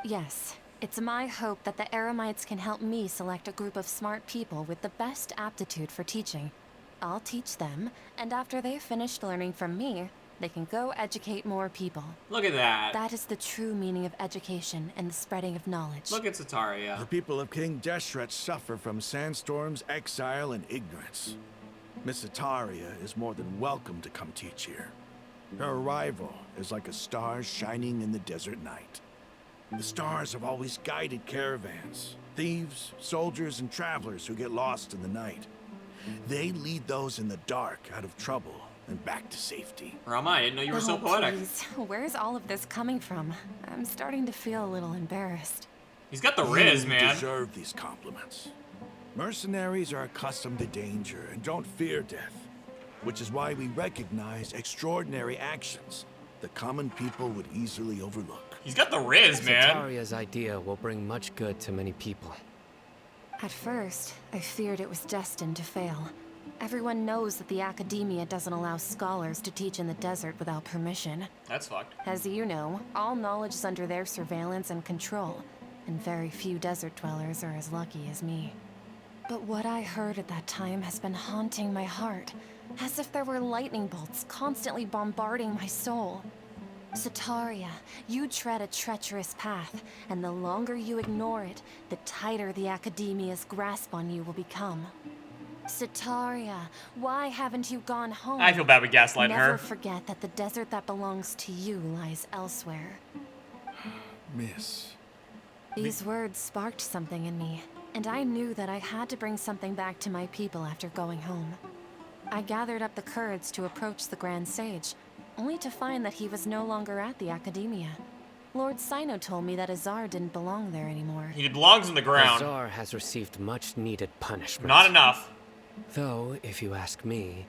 Yes, it's my hope that the Eremites can help me select a group of smart people with the best aptitude for teaching. I'll teach them, and after they've finished learning from me, they can go educate more people. Look at that. That is the true meaning of education and the spreading of knowledge. Look at Sataria. The people of King Deshret suffer from sandstorms, exile, and ignorance. Miss Sataria is more than welcome to come teach here. Her arrival is like a star shining in the desert night. The stars have always guided caravans, thieves, soldiers, and travelers who get lost in the night. They lead those in the dark out of trouble and back to safety. Rama, I didn't know you were so poetic. Please. Where's all of this coming from? I'm starting to feel a little embarrassed. He's got the riz, man. You deserve these compliments. Mercenaries are accustomed to danger and don't fear death, which is why we recognize extraordinary actions that common people would easily overlook. He's got the riz, man. Sataria's idea will bring much good to many people. At first, I feared it was destined to fail. Everyone knows that the Academia doesn't allow scholars to teach in the desert without permission. That's fucked. As you know, all knowledge is under their surveillance and control, and very few desert dwellers are as lucky as me. But what I heard at that time has been haunting my heart, as if there were lightning bolts constantly bombarding my soul. Sataria, you tread a treacherous path, and the longer you ignore it, the tighter the Academia's grasp on you will become. Sataria, why haven't you gone home? I feel bad with gaslighting her. Never forget that the desert that belongs to you lies elsewhere. Miss. These words sparked something in me, and I knew that I had to bring something back to my people after going home. I gathered up the courage to approach the Grand Sage, only to find that he was no longer at the Academia. Lord Sino told me that Azar didn't belong there anymore. He belongs in the ground. Azar has received much needed punishment. Not enough. Though, if you ask me,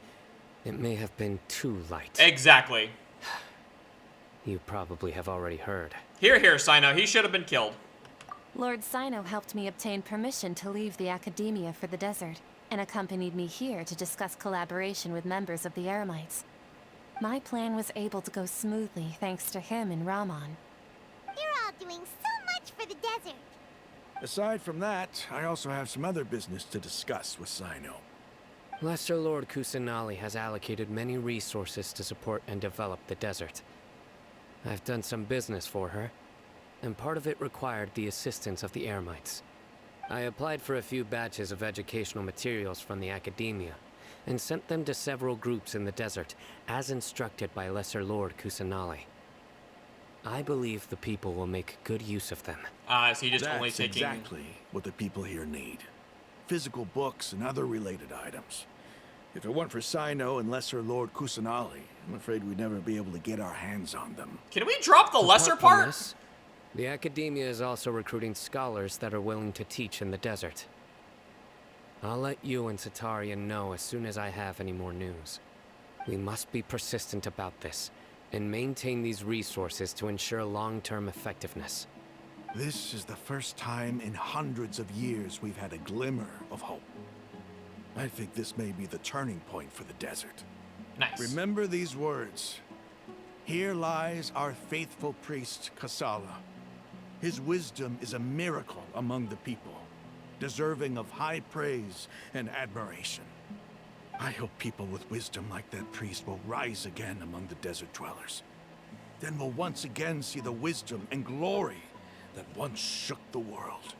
it may have been too light. Exactly. You probably have already heard. Here, here, Sino. He should have been killed. Lord Sino helped me obtain permission to leave the Academia for the desert, and accompanied me here to discuss collaboration with members of the Eremites. My plan was able to go smoothly thanks to him and Rahman. You're all doing so much for the desert. Aside from that, I also have some other business to discuss with Sino. Lesser Lord Kusanali has allocated many resources to support and develop the desert. I've done some business for her, and part of it required the assistance of the Eremites. I applied for a few batches of educational materials from the Academia, and sent them to several groups in the desert, as instructed by Lesser Lord Kusanali. I believe the people will make good use of them. So you just only taking... exactly what the people here need. Physical books and other related items. If it weren't for Sino and Lesser Lord Kusanali, I'm afraid we'd never be able to get our hands on them. Can we drop the lesser Apart from part? this, the Academia is also recruiting scholars that are willing to teach in the desert. I'll let you and Sataria know as soon as I have any more news. We must be persistent about this, and maintain these resources to ensure long-term effectiveness. This is the first time in hundreds of years we've had a glimmer of hope. I think this may be the turning point for the desert. Nice. Remember these words. Here lies our faithful priest, Kasala. His wisdom is a miracle among the people, deserving of high praise and admiration. I hope people with wisdom like that priest will rise again among the desert dwellers. Then we'll once again see the wisdom and glory that once shook the world.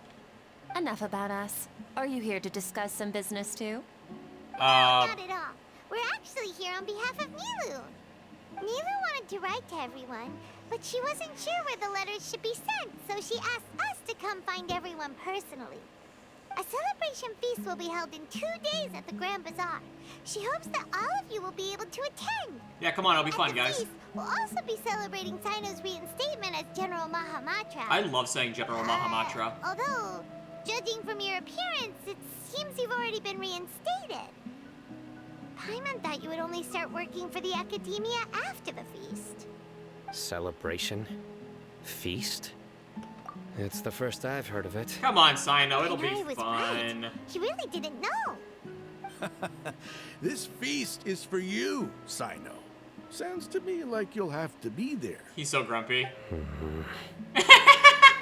Enough about us. Are you here to discuss some business too? Not at all. We're actually here on behalf of Nilu. Nilu wanted to write to everyone, but she wasn't sure where the letters should be sent, so she asked us to come find everyone personally. A celebration feast will be held in 2 days at the Grand Bazaar. She hopes that all of you will be able to attend. Yeah, come on, it'll be fun, guys. We'll also be celebrating Sino's reinstatement as General Mahamatra. I love saying General Mahamatra. Although, judging from your appearance, it seems you've already been reinstated. Paimon thought you would only start working for the Academia after the feast. Celebration? Feast? It's the first I've heard of it. Come on, Sino, it'll be Mary was fun. right. She really didn't know. This feast is for you, Sino. Sounds to me like you'll have to be there. He's so grumpy.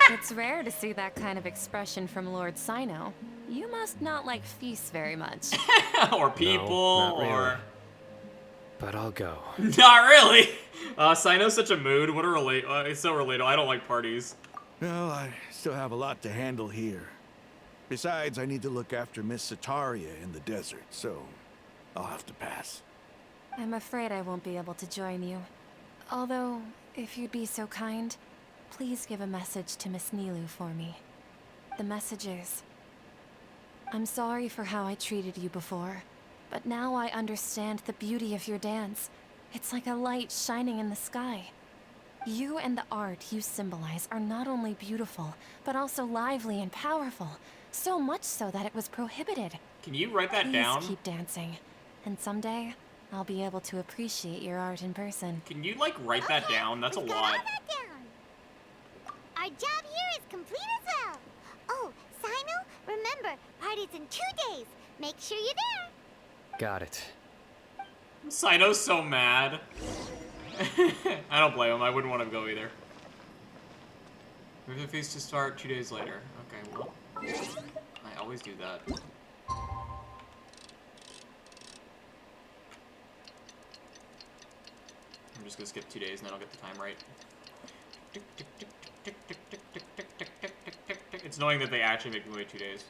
It's rare to see that kind of expression from Lord Sino. You must not like feasts very much. Or people, No, not really. or... But I'll go. Not really! Sino's such a mood. What a it's so relatable. I don't like parties. Well, I still have a lot to handle here. Besides, I need to look after Miss Sataria in the desert, so I'll have to pass. I'm afraid I won't be able to join you. Although, if you'd be so kind, please give a message to Miss Nilu for me. The message is, I'm sorry for how I treated you before, but now I understand the beauty of your dance. It's like a light shining in the sky. You and the art you symbolize are not only beautiful, but also lively and powerful. So much so that it was prohibited. Can you write that Please down? keep dancing, and someday I'll be able to appreciate your art in person. Can you, like, write that down? That's a We've got lot. all that down. Our job here is complete as well. Oh, Sino, remember, party's in 2 days. Make sure you're there. Got it. Sino's so mad. I don't blame him. I wouldn't want to go either. Move the feast to start 2 days later. Okay, well, I always do that. I'm just gonna skip 2 days and then I'll get the time right. It's annoying that they actually make me wait 2 days.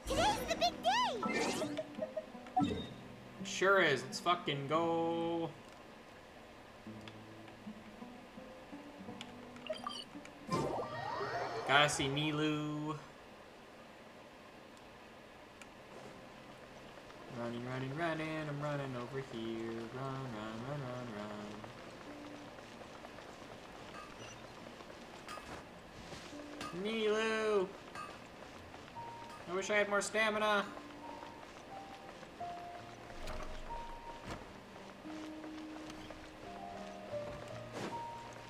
Today's the big day. Sure is. Let's fucking go. Gotta see Nilu. Running, running, running. I'm running over here. Run, run, run, run, run. Nilu! I wish I had more stamina.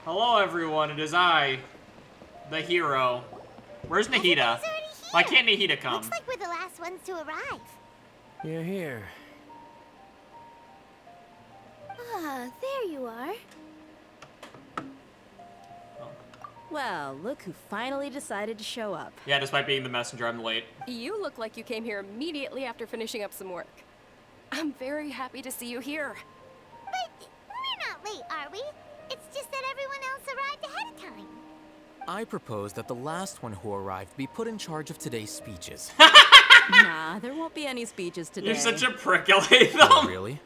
Hello everyone, it is I, the hero. Where's Nahida? Why can't Nahida come? Looks like we're the last ones to arrive. You're here. Ah, there you are. Well, look who finally decided to show up. Yeah, despite being the messenger, I'm late. You look like you came here immediately after finishing up some work. I'm very happy to see you here. But we're not late, are we? It's just that everyone else arrived ahead of time. I propose that the last one who arrived be put in charge of today's speeches. Nah, there won't be any speeches today. You're such a prick, Latham. Oh, really?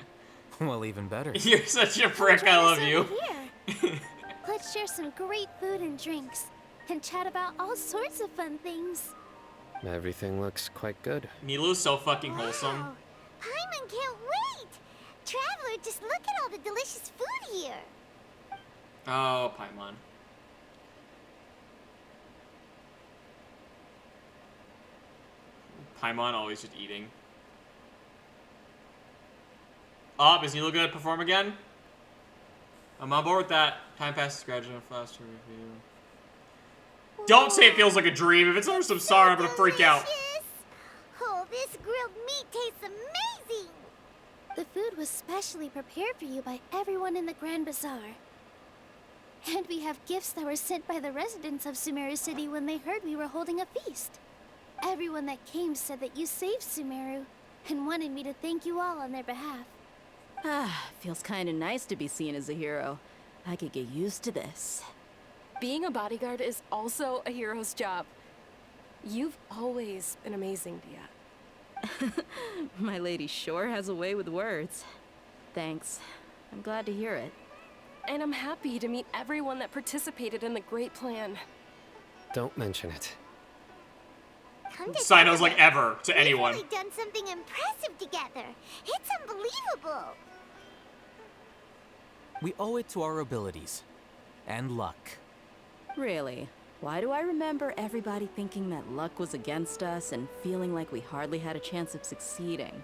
Well, even better. You're such a prick, I love you. Let's share some great food and drinks, and chat about all sorts of fun things. Everything looks quite good. Nilu's so fucking wholesome. Wow. Paimon can't wait! Traveler, just look at all the delicious food here. Oh, Paimon. Paimon always just eating. Oh, is Nilu gonna perform again? I'm on board with that. Time passes gradually and faster review. Don't say it feels like a dream. If it's under some sorrow, I'm gonna freak out. Oh, this grilled meat tastes amazing! The food was specially prepared for you by everyone in the Grand Bazaar. And we have gifts that were sent by the residents of Sumeru City when they heard we were holding a feast. Everyone that came said that you saved Sumeru, and wanted me to thank you all on their behalf. Ah, feels kind of nice to be seen as a hero. I could get used to this. Being a bodyguard is also a hero's job. You've always been amazing, Dia. My lady sure has a way with words. Thanks. I'm glad to hear it. And I'm happy to meet everyone that participated in the great plan. Don't mention it. Sino's like ever to anyone. We've really done something impressive together. It's unbelievable. We owe it to our abilities. And luck. Really? Why do I remember everybody thinking that luck was against us and feeling like we hardly had a chance of succeeding?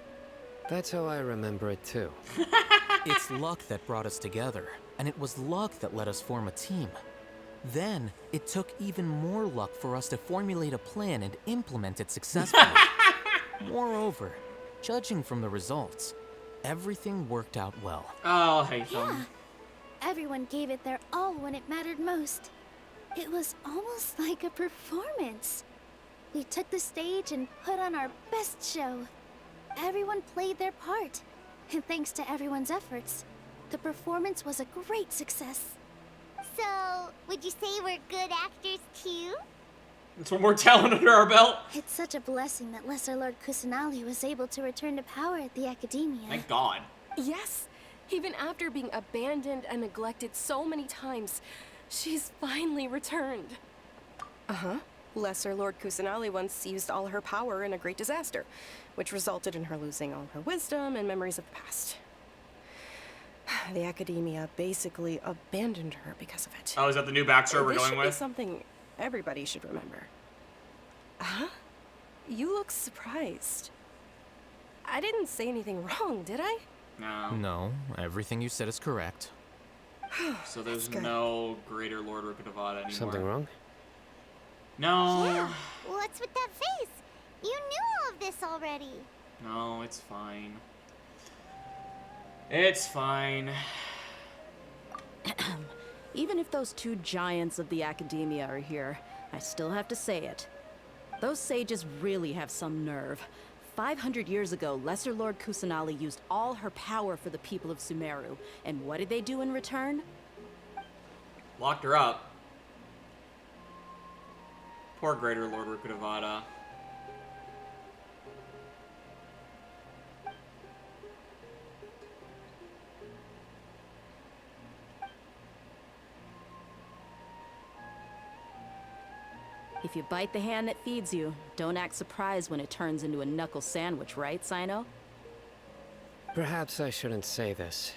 That's how I remember it too. It's luck that brought us together, and it was luck that let us form a team. Then, it took even more luck for us to formulate a plan and implement it successfully. Moreover, judging from the results, everything worked out well. Oh, I hate them. Yeah. Everyone gave it their all when it mattered most. It was almost like a performance. We took the stage and put on our best show. Everyone played their part, and thanks to everyone's efforts, the performance was a great success. So, would you say we're good actors too? That's one more talent under our belt. It's such a blessing that Lesser Lord Kusanali was able to return to power at the Academia. Thank God. Yes, even after being abandoned and neglected so many times, she's finally returned. Uh-huh. Lesser Lord Kusanali once used all her power in a great disaster, which resulted in her losing all her wisdom and memories of the past. The Academia basically abandoned her because of it. Oh, is that the new backstory we're This going should with? be something everybody should remember. Huh? You look surprised. I didn't say anything wrong, did I? No. No, everything you said is correct. So there's no Greater Lord Rukkhadevata anymore. Something wrong? No. Yeah. What's with that face? You knew all of this already. No, it's fine. It's fine. Even if those two giants of the Academia are here, I still have to say it. Those sages really have some nerve. 500 years ago, Lesser Lord Kusanali used all her power for the people of Sumeru. And what did they do in return? Locked her up. Poor Greater Lord Rukkhadevata. If you bite the hand that feeds you, don't act surprised when it turns into a knuckle sandwich, right, Sino? Perhaps I shouldn't say this,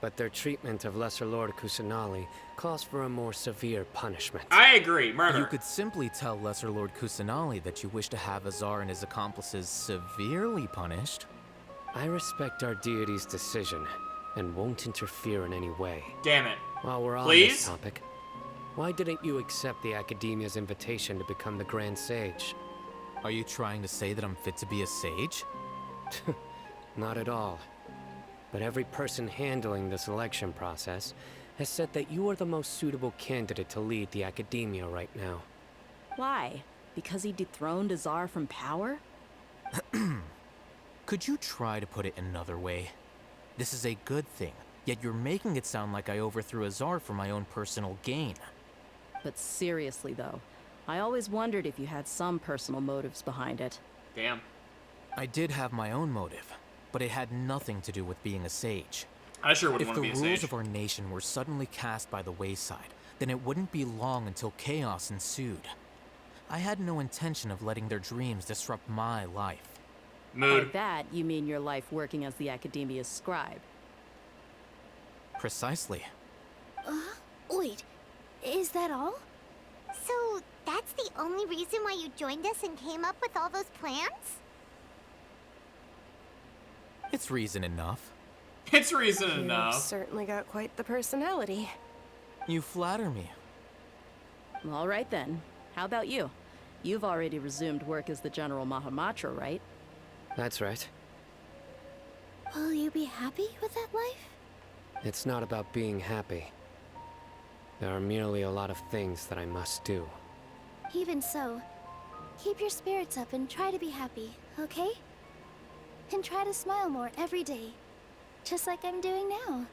but their treatment of Lesser Lord Kusanali calls for a more severe punishment. I agree, murder. You could simply tell Lesser Lord Kusanali that you wish to have Azar and his accomplices severely punished. I respect our deity's decision, and won't interfere in any way. Damn it. While we're on Please? this topic, why didn't you accept the Academia's invitation to become the Grand Sage? Are you trying to say that I'm fit to be a sage? Not at all. But every person handling the selection process has said that you are the most suitable candidate to lead the Academia right now. Why? Because he dethroned Azar from power? Could you try to put it another way? This is a good thing, yet you're making it sound like I overthrew Azar for my own personal gain. But seriously, though, I always wondered if you had some personal motives behind it. Damn. I did have my own motive, but it had nothing to do with being a sage. I sure wouldn't want to be a If the rules sage. of our nation were suddenly cast by the wayside, then it wouldn't be long until chaos ensued. I had no intention of letting their dreams disrupt my life. By that, you mean your life working as the Academia's scribe. Precisely. Wait, is that all? So, that's the only reason why you joined us and came up with all those plans? It's reason enough. It's reason You've enough. certainly got quite the personality. You flatter me. All right then. How about you? You've already resumed work as the General Mahamatra, right? That's right. Will you be happy with that life? It's not about being happy. There are merely a lot of things that I must do. Even so, keep your spirits up and try to be happy, okay? And try to smile more every day, just like I'm doing now.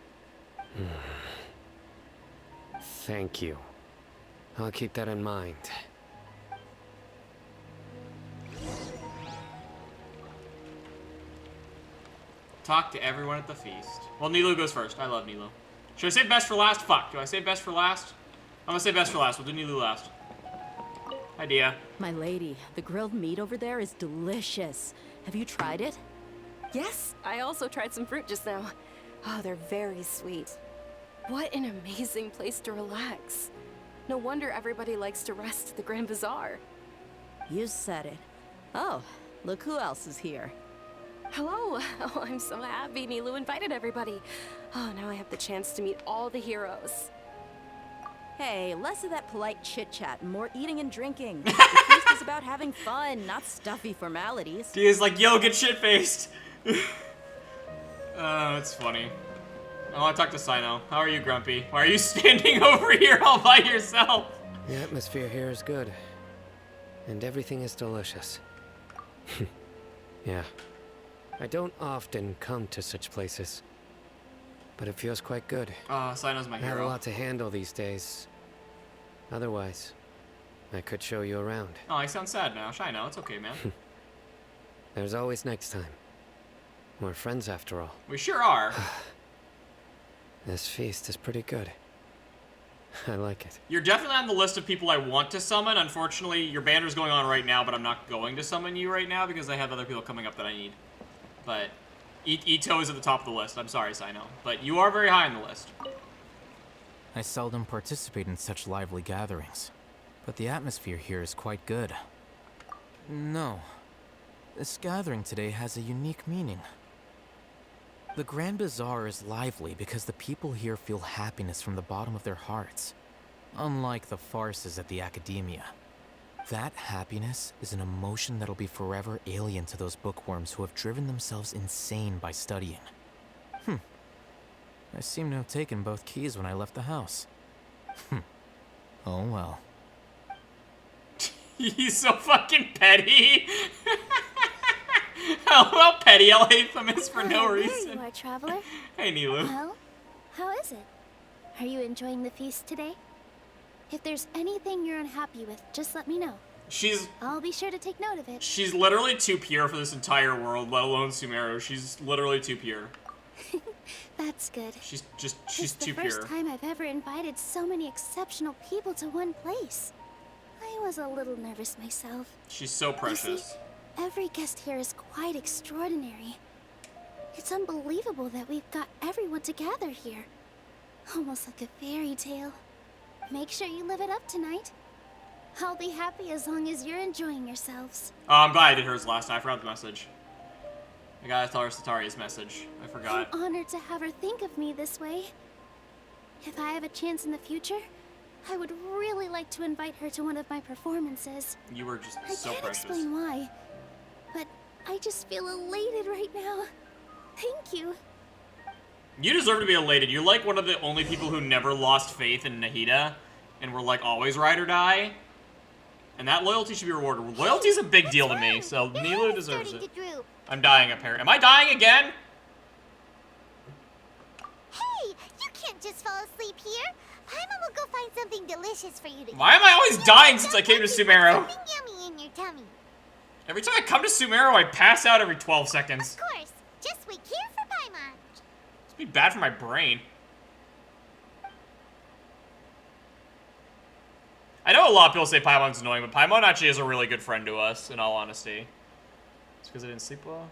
Thank you. I'll keep that in mind. Talk to everyone at the feast. Well, Nilo goes first. I love Nilo. Should I save best for last? Fuck. Do I save best for last? I'm gonna say best for last. We'll do Nilo last. Idea. My lady, the grilled meat over there is delicious. Have you tried it? Yes, I also tried some fruit just now. Oh, they're very sweet. What an amazing place to relax. No wonder everybody likes to rest at the Grand Bazaar. You said it. Oh, look who else is here. Hello! Oh, I'm so happy Nilu invited everybody. Oh, now I have the chance to meet all the heroes. Hey, less of that polite chit-chat and more eating and drinking. The feast is about having fun, not stuffy formalities. Dia's like, yo, get shit-faced. It's funny. I want to talk to Sino. How are you, Grumpy? Why are you standing over here all by yourself? The atmosphere here is good. And everything is delicious. Yeah. I don't often come to such places. But it feels quite good. Sino's my I have a hero. lot to handle these days. Otherwise, I could show you around. Oh, I sound sad now. Shino, it's okay, man. There's always next time. We're friends after all. We sure are. This feast is pretty good. I like it. You're definitely on the list of people I want to summon. Unfortunately, your banner's going on right now, but I'm not going to summon you right now because I have other people coming up that I need. But Ito is at the top of the list. I'm sorry, Sino. But you are very high on the list. I seldom participate in such lively gatherings, but the atmosphere here is quite good. No. This gathering today has a unique meaning. The Grand Bazaar is lively because the people here feel happiness from the bottom of their hearts, unlike the farces at the Academia. That happiness is an emotion that'll be forever alien to those bookworms who have driven themselves insane by studying. I seem to have taken both keys when I left the house. Oh well. He's so fucking petty. How petty Alhaitham is for no reason. There you are, traveler. Hey, Nilu. Well, how is it? Are you enjoying the feast today? If there's anything you're unhappy with, just let me know. I'll be sure to take note of it. She's literally too pure for this entire world, let alone Sumeru. She's literally too pure. That's good. She's It's too the pure. first time I've ever invited so many exceptional people to one place. I was a little nervous myself. She's so You see, precious. every guest here is quite extraordinary. It's unbelievable that we've got everyone together here. Almost like a fairy tale. Make sure you live it up tonight. I'll be happy as long as you're enjoying yourselves. Oh, I'm glad I did hers last time. I forgot the message. I gotta tell her Satari's message. I forgot. I'm honored to have her think of me this way. If I have a chance in the future, I would really like to invite her to one of my performances. You were just I so can't precious. explain why, but I just feel elated right now. Thank you. You deserve to be elated. You're like one of the only people who never lost faith in Nahida and were like always ride or die. And that loyalty should be rewarded. Loyalty's a big deal to me, so Nilu deserves it. I'm dying up here. Am I dying again? Hey, you can't just fall asleep here. Paimon will go find something delicious for you to eat. Why am I always dying since I came to Sumeru? Something yummy in your tummy. Every time I come to Sumeru, I pass out every 12 seconds. Of course. Just wait here for Paimon. It's be bad for my brain. I know a lot of people say Paimon's annoying, but Paimon actually is a really good friend to us, in all honesty. It's because I didn't sleep well?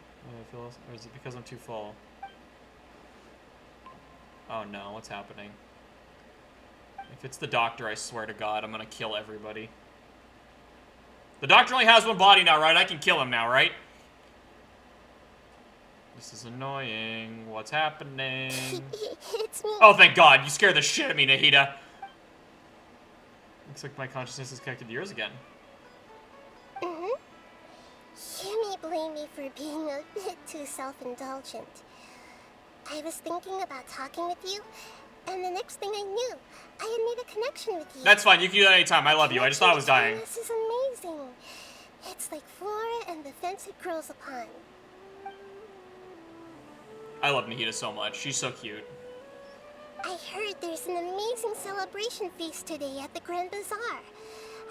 Or is it because I'm too full? Oh no, what's happening? If it's the doctor, I swear to God, I'm gonna kill everybody. The doctor only has one body now, right? I can kill him now, right? This is annoying. What's happening? It's me. Oh, thank God. You scared the shit out of me, Nahida. Looks like my consciousness is connected to yours again. You may blame me for being a bit too self-indulgent. I was thinking about talking with you, and the next thing I knew, I had made a connection with you. That's fine. You can do that anytime. I love you. I just thought I was dying. This is amazing. It's like flora and the fence it grows upon. I love Nahida so much. She's so cute. I heard there's an amazing celebration feast today at the Grand Bazaar.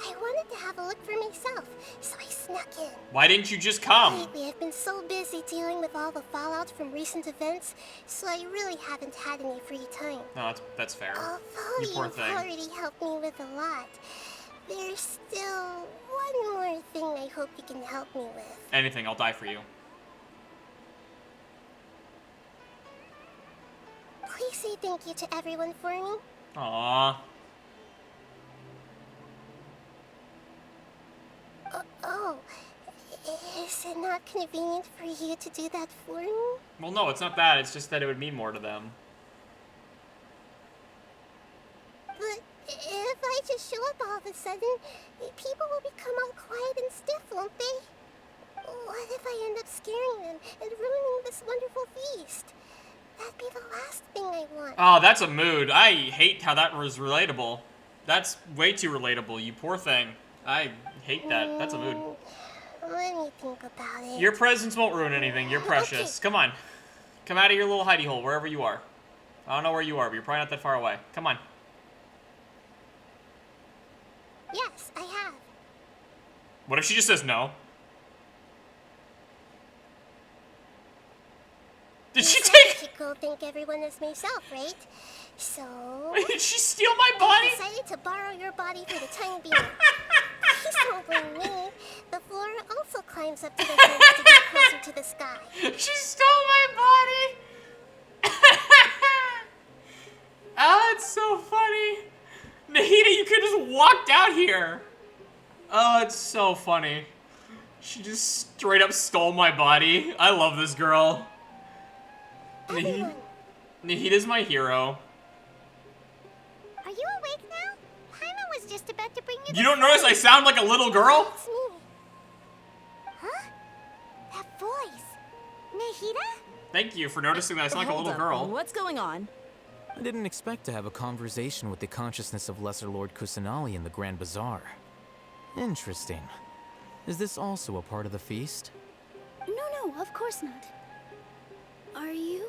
I wanted to have a look for myself, so I snuck in. Why didn't you just come? Lately, I've been so busy dealing with all the fallout from recent events, so I really haven't had any free time. No, that's fair. Although You poor you've thing. already helped me with a lot, there's still one more thing I hope you can help me with. Anything. I'll die for you. Please say thank you to everyone for me. Aww. Oh, is it not convenient for you to do that for me? Well, no, it's not that. It's just that it would mean more to them. But if I just show up all of a sudden, people will become all quiet and stiff, won't they? What if I end up scaring them and ruining this wonderful feast? That'd be the last thing I want. Oh, that's a mood. I hate how that was relatable. That's way too relatable, you poor thing. I hate that. That's a mood. Let me think about it. Your presence won't ruin anything. You're precious. Come on. Come out of your little hidey hole, wherever you are. I don't know where you are, but you're probably not that far away. Come on. Yes, I have. What if she just says no? Did she take... Go think everyone is myself, right? So... Did she steal my body? I decided to borrow your body for the time being. Please don't blame me. The floor also climbs up to the fence to get closer to the sky. She stole my body! Oh, it's so funny. Nahida, you could have just walked out here. Oh, it's so funny. She just straight up stole my body. I love this girl. Nahida's my hero. Are you awake now? Paimon was just about to bring you. You don't notice I sound like a little girl? It's me. Huh? That voice. Nahida? Thank you for noticing that I sound like a Hold little up. girl. What's going on? I didn't expect to have a conversation with the consciousness of Lesser Lord Kusanali in the Grand Bazaar. Interesting. Is this also a part of the feast? No, of course not. Are you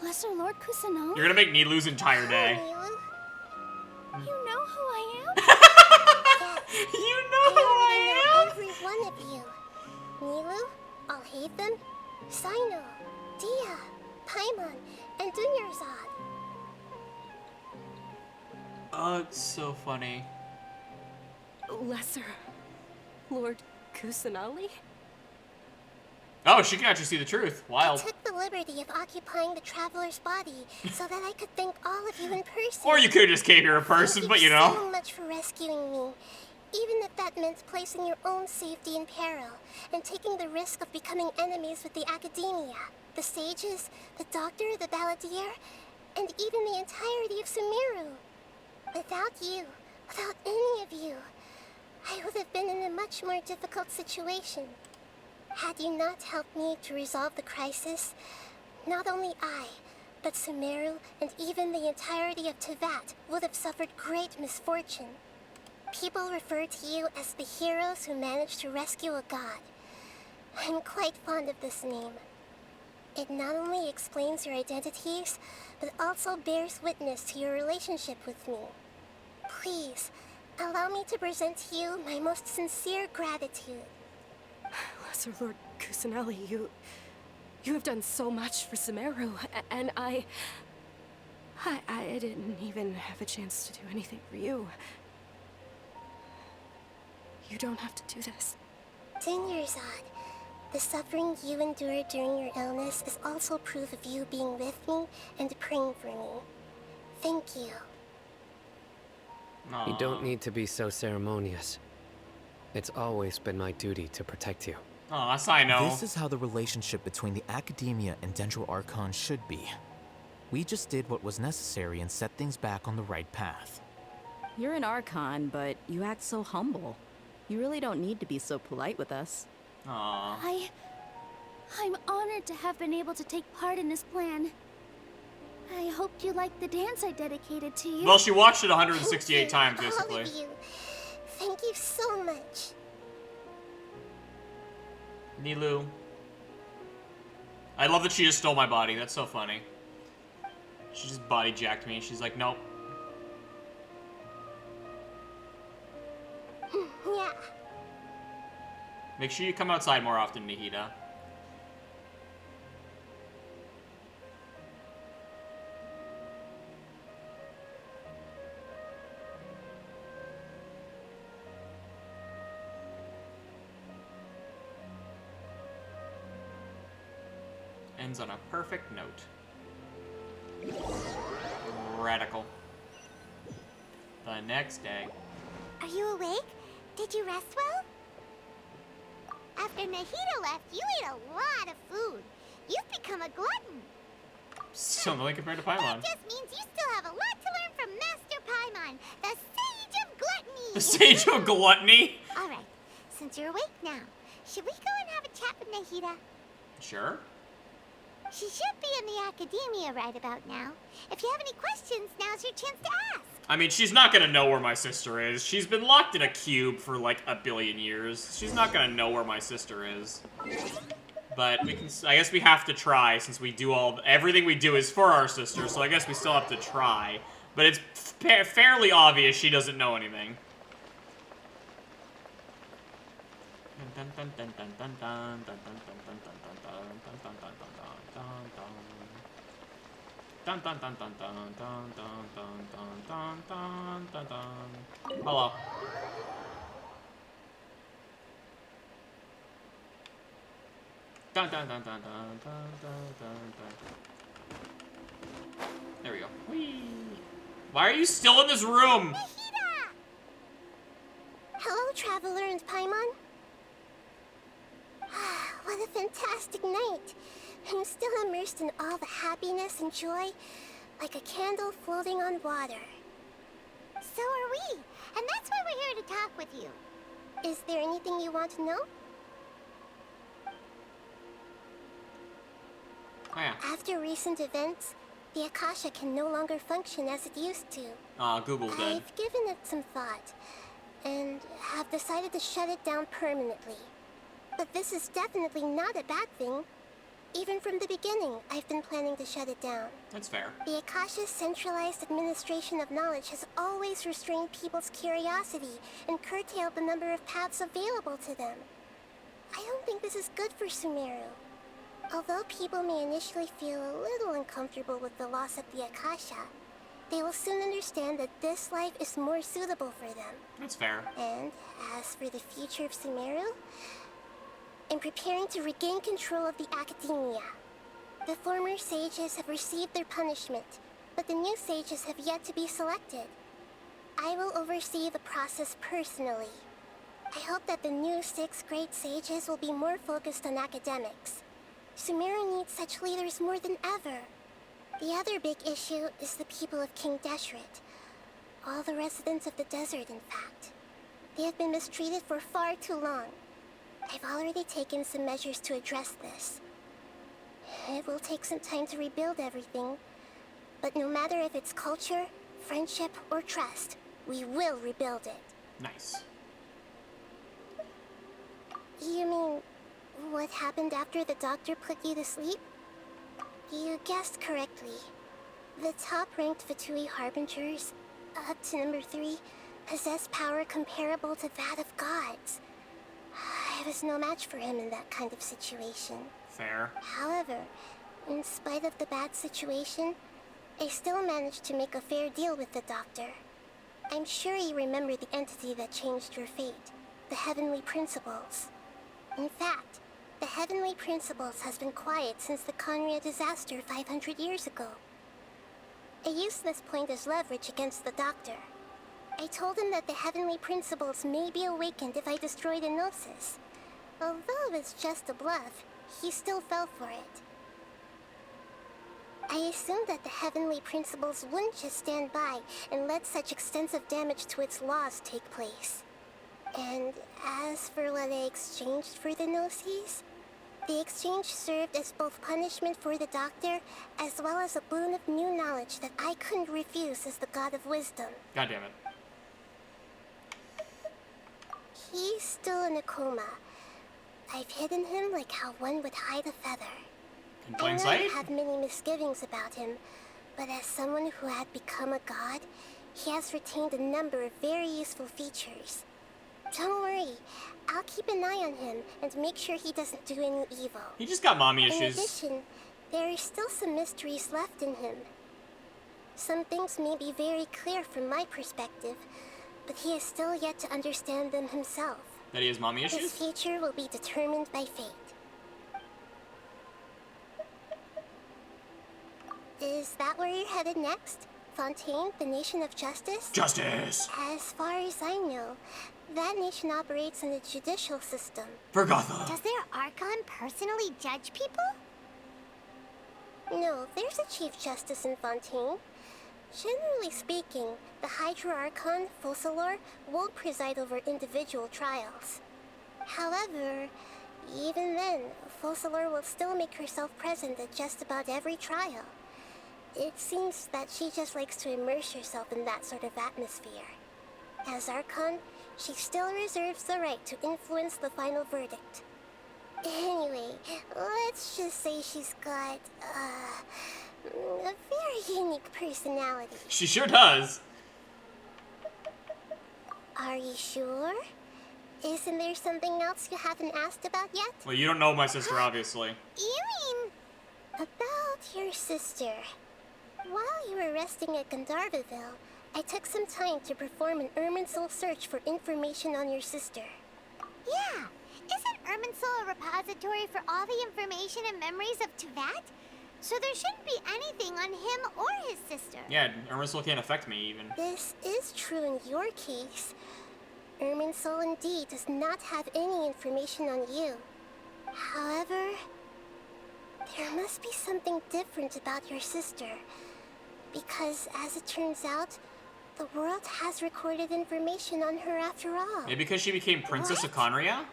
Lesser Lord Kusanali? You're gonna make me lose entire day. You know who I am? You know who I am? Every one of you. Nilu, Alhaitham, Sino, Dia, Paimon, and Dunyarzad. Oh, it's so funny. Lesser Lord Kusanali? Oh, she can actually see the truth. Wild. I took the liberty of occupying the traveler's body so that I could thank all of you in person. Or you could have just came here in person, but you know. Thank you so much for rescuing me. Even if that meant placing your own safety in peril and taking the risk of becoming enemies with the academia, the sages, the doctor, the balladeer, and even the entirety of Sumeru. Without you, without any of you, I would have been in a much more difficult situation. Had you not helped me to resolve the crisis, not only I, but Sumeru and even the entirety of Tevat would have suffered great misfortune. People refer to you as the heroes who managed to rescue a god. I'm quite fond of this name. It not only explains your identities, but also bears witness to your relationship with me. Please, allow me to present to you my most sincere gratitude. Lesser Lord Kusanali, you have done so much for Sumeru, and I didn't even have a chance to do anything for you. You don't have to do this. Dunyarzad, the suffering you endured during your illness is also proof of you being with me and praying for me. Thank you. You don't need to be so ceremonious. It's always been my duty to protect you. Oh, that's I know. This is how the relationship between the Academia and Dendro Archon should be. We just did what was necessary and set things back on the right path. You're an Archon, but you act so humble. You really don't need to be so polite with us. Aww. I'm honored to have been able to take part in this plan. I hoped you liked the dance I dedicated to you. Well, she watched it 168 times, basically. All of you. Thank you so much. Nilu. I love that she just stole my body. That's so funny. She just body jacked me. She's like, nope. Yeah. Make sure you come outside more often, Nahida. Ends on a perfect note. Radical. The next day. Are you awake? Did you rest well? After Nahida left, you ate a lot of food. You've become a glutton. Something compared to Paimon. That just means you still have a lot to learn from Master Paimon, the Sage of Gluttony. The Sage of Gluttony? Alright, since you're awake now, should we go and have a chat with Nahida? Sure. She should be in the academia right about now. If you have any questions, now's your chance to ask. I mean, she's not gonna know where my sister is. She's been locked in a cube for like a billion years. She's not gonna know where my sister is. But we can, I guess we have to try, since we do everything we do is for our sister, so I guess we still have to try. But it's fairly obvious she doesn't know anything. Hello. There we go. Whee. Why are you still in this room? Hello, Traveler and Paimon. What a fantastic night. I'm still immersed in all the happiness and joy, like a candle floating on water. So are we, and that's why we're here to talk with you. Is there anything you want to know? Oh, yeah. After recent events, the Akasha can no longer function as it used to. Google did. I've given it some thought, and have decided to shut it down permanently. But this is definitely not a bad thing. Even from the beginning, I've been planning to shut it down. That's fair. The Akasha's centralized administration of knowledge has always restrained people's curiosity and curtailed the number of paths available to them. I don't think this is good for Sumeru. Although people may initially feel a little uncomfortable with the loss of the Akasha, they will soon understand that this life is more suitable for them. That's fair. And as for the future of Sumeru, I'm preparing to regain control of the academia. The former sages have received their punishment, but the new sages have yet to be selected. I will oversee the process personally. I hope that the new 6th grade sages will be more focused on academics. Sumeru needs such leaders more than ever. The other big issue is the people of King Deshret. All the residents of the desert, in fact. They have been mistreated for far too long. I've already taken some measures to address this. It will take some time to rebuild everything, but no matter if it's culture, friendship, or trust, we will rebuild it. Nice. You mean, what happened after the doctor put you to sleep? You guessed correctly. The top-ranked Fatui Harbingers, up to number 3, possess power comparable to that of gods. I was no match for him in that kind of situation. Fair. However, in spite of the bad situation, I still managed to make a fair deal with the doctor. I'm sure you remember the entity that changed your fate, the Heavenly Principles. In fact, the Heavenly Principles has been quiet since the Conria disaster 500 years ago. I used this point as leverage against the doctor. I told him that the Heavenly Principles may be awakened if I destroy the Gnosis. Although it's just a bluff, he still fell for it. I assumed that the Heavenly Principles wouldn't just stand by and let such extensive damage to its laws take place. And as for what I exchanged for the Gnosis, the exchange served as both punishment for the doctor, as well as a boon of new knowledge that I couldn't refuse as the God of Wisdom. God damn it. He's still in a coma. I've hidden him like how one would hide a feather. In plain I know sight? I have many misgivings about him, but as someone who had become a god, he has retained a number of very useful features. Don't worry, I'll keep an eye on him and make sure he doesn't do any evil. He just got mommy In issues. addition, there are still some mysteries left in him. Some things may be very clear from my perspective, but he is still yet to understand them himself. That he has mommy His issues? future will be determined by fate. Is that where you're headed next? Fontaine, the Nation of Justice? Justice! As far as I know, That nation operates in a judicial system. Vergotha. Does their Archon personally judge people? No, there's a Chief Justice in Fontaine. Generally speaking, the Hydra Archon, Focalor, won't preside over individual trials. However, even then, Focalor will still make herself present at just about every trial. It seems that she just likes to immerse herself in that sort of atmosphere. As Archon, she still reserves the right to influence the final verdict. Anyway, let's just say she's got, a very unique personality. She sure does. Are you sure? Isn't there something else you haven't asked about yet? Well, you don't know my sister, obviously. You mean... About your sister. While you were resting at Gandharvaville, I took some time to perform an Irminsul search for information on your sister. Yeah. Isn't Irminsul a repository for all the information and memories of Teyvat? So there shouldn't be anything on him or his sister. Yeah, Irminsul can't affect me, even. This is true in your case. Irminsul indeed does not have any information on you. However, there must be something different about your sister. Because, as it turns out, the world has recorded information on her after all. Maybe because she became Princess of Conria?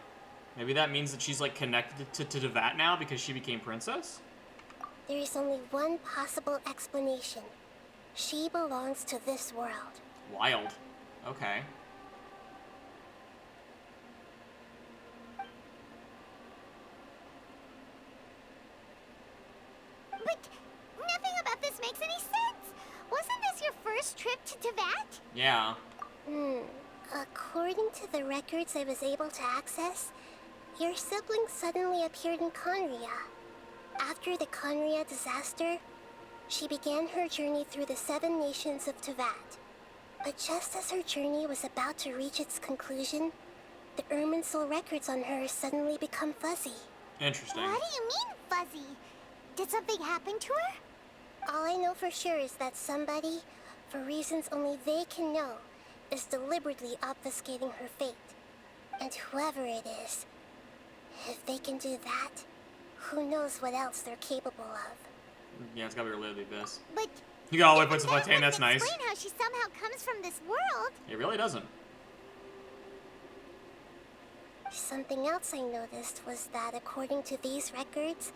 Maybe that means that she's, like, connected to Teyvat now because she became Princess? There is only one possible explanation. She belongs to this world. Wild. Okay. But nothing about this makes any sense. Wasn't this your first trip to Teyvat? Yeah. According to the records I was able to access, your sibling suddenly appeared in Conria. After the Conria disaster, she began her journey through the 7 nations of Teyvat. But just as her journey was about to reach its conclusion, the Irminsul records on her suddenly become fuzzy. Interesting. What do you mean, fuzzy? Did something happen to her? All I know for sure is that somebody, for reasons only they can know, is deliberately obfuscating her fate. And whoever it is, if they can do that, who knows what else they're capable of. Yeah, it's gotta be related to this. But you got all the way to Fontaine, that's nice. Explain how she somehow comes from this world. It really doesn't. Something else I noticed was that according to these records,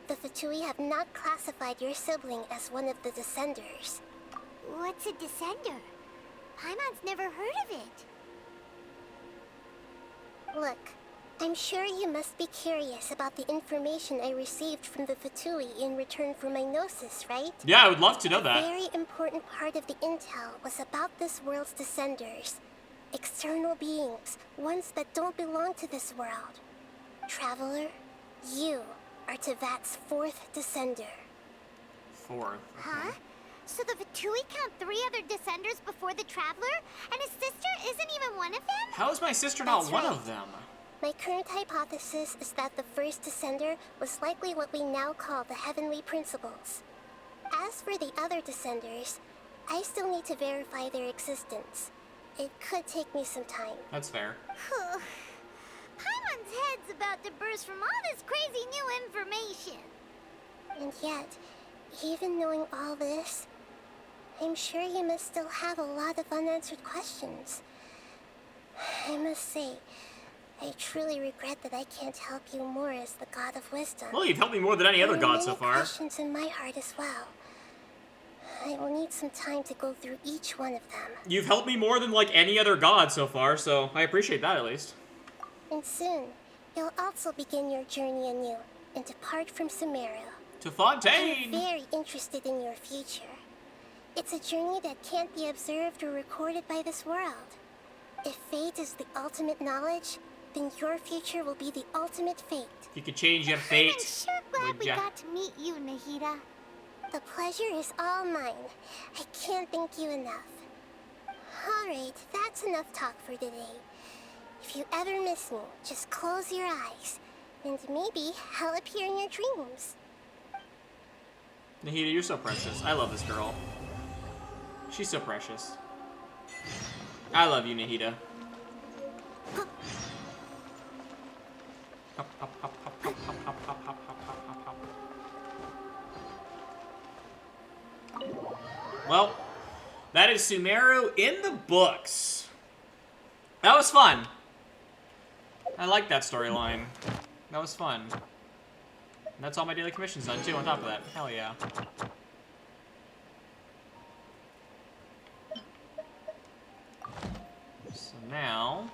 the Fatui have not classified your sibling as one of the Descenders. What's a Descender? Paimon's never heard of it. Look, I'm sure you must be curious about the information I received from the Fatui in return for my gnosis, right? Yeah, I would love to know that. A very important part of the intel was about this world's Descenders. External beings, ones that don't belong to this world. Traveler, you are Teyvat's 4th Descender. 4th? Huh? So the Fatui count 3 other Descenders before the Traveler? And his sister isn't even one of them? How is my sister not That's one right. of them? My current hypothesis is that the first Descender was likely what we now call the Heavenly Principles. As for the other Descenders, I still need to verify their existence. It could take me some time. That's fair. Paimon's head's about to burst from all this crazy new information. And yet, even knowing all this, I'm sure you must still have a lot of unanswered questions. I must say, I truly regret that I can't help you more as the God of Wisdom. Well, you've helped me more than any other god so far. There are many questions in my heart as well. I will need some time to go through each one of them. You've helped me more than, like, any other god so far, so I appreciate that at least. And soon, you'll also begin your journey anew and depart from Sumeru. To Fontaine! I'm very interested in your future. It's a journey that can't be observed or recorded by this world. If fate is the ultimate knowledge, then your future will be the ultimate fate. If you could change your fate, I'm sure glad we ya? got to meet you, Nahida. The pleasure is all mine. I can't thank you enough. Alright, that's enough talk for today. If you ever miss me, just close your eyes, and maybe I'll appear in your dreams. Nahida, you're so precious. I love this girl. She's so precious. I love you, Nahida. Hop, hop, hop, hop, hop, hop, hop, hop, hop, hop, hop, hop, hop. Well, that is Sumeru in the books. That was fun. I like that storyline. That was fun. And that's all my daily commissions done too on top of that. Hell yeah. So now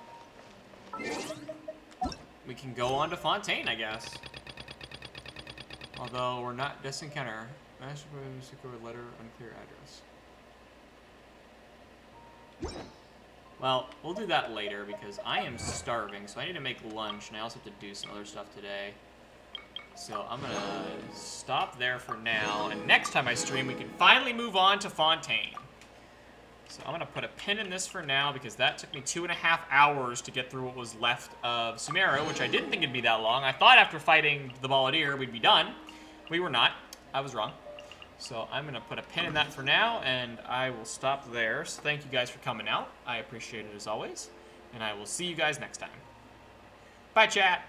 we can go on to Fontaine, I guess. Although we're not this encounter. Master letter, unclear address. Well, we'll do that later because I am starving, so I need to make lunch, and I also have to do some other stuff today. So I'm gonna stop there for now, and next time I stream, we can finally move on to Fontaine. So I'm gonna put a pin in this for now because that took me 2.5 hours to get through what was left of Sumeru, which I didn't think it'd be that long. I thought after fighting the Balladeer we'd be done. We were not. I was wrong. So I'm gonna put a pin in that for now, and I will stop there. So thank you guys for coming out. I appreciate it as always, and I will see you guys next time. Bye, chat.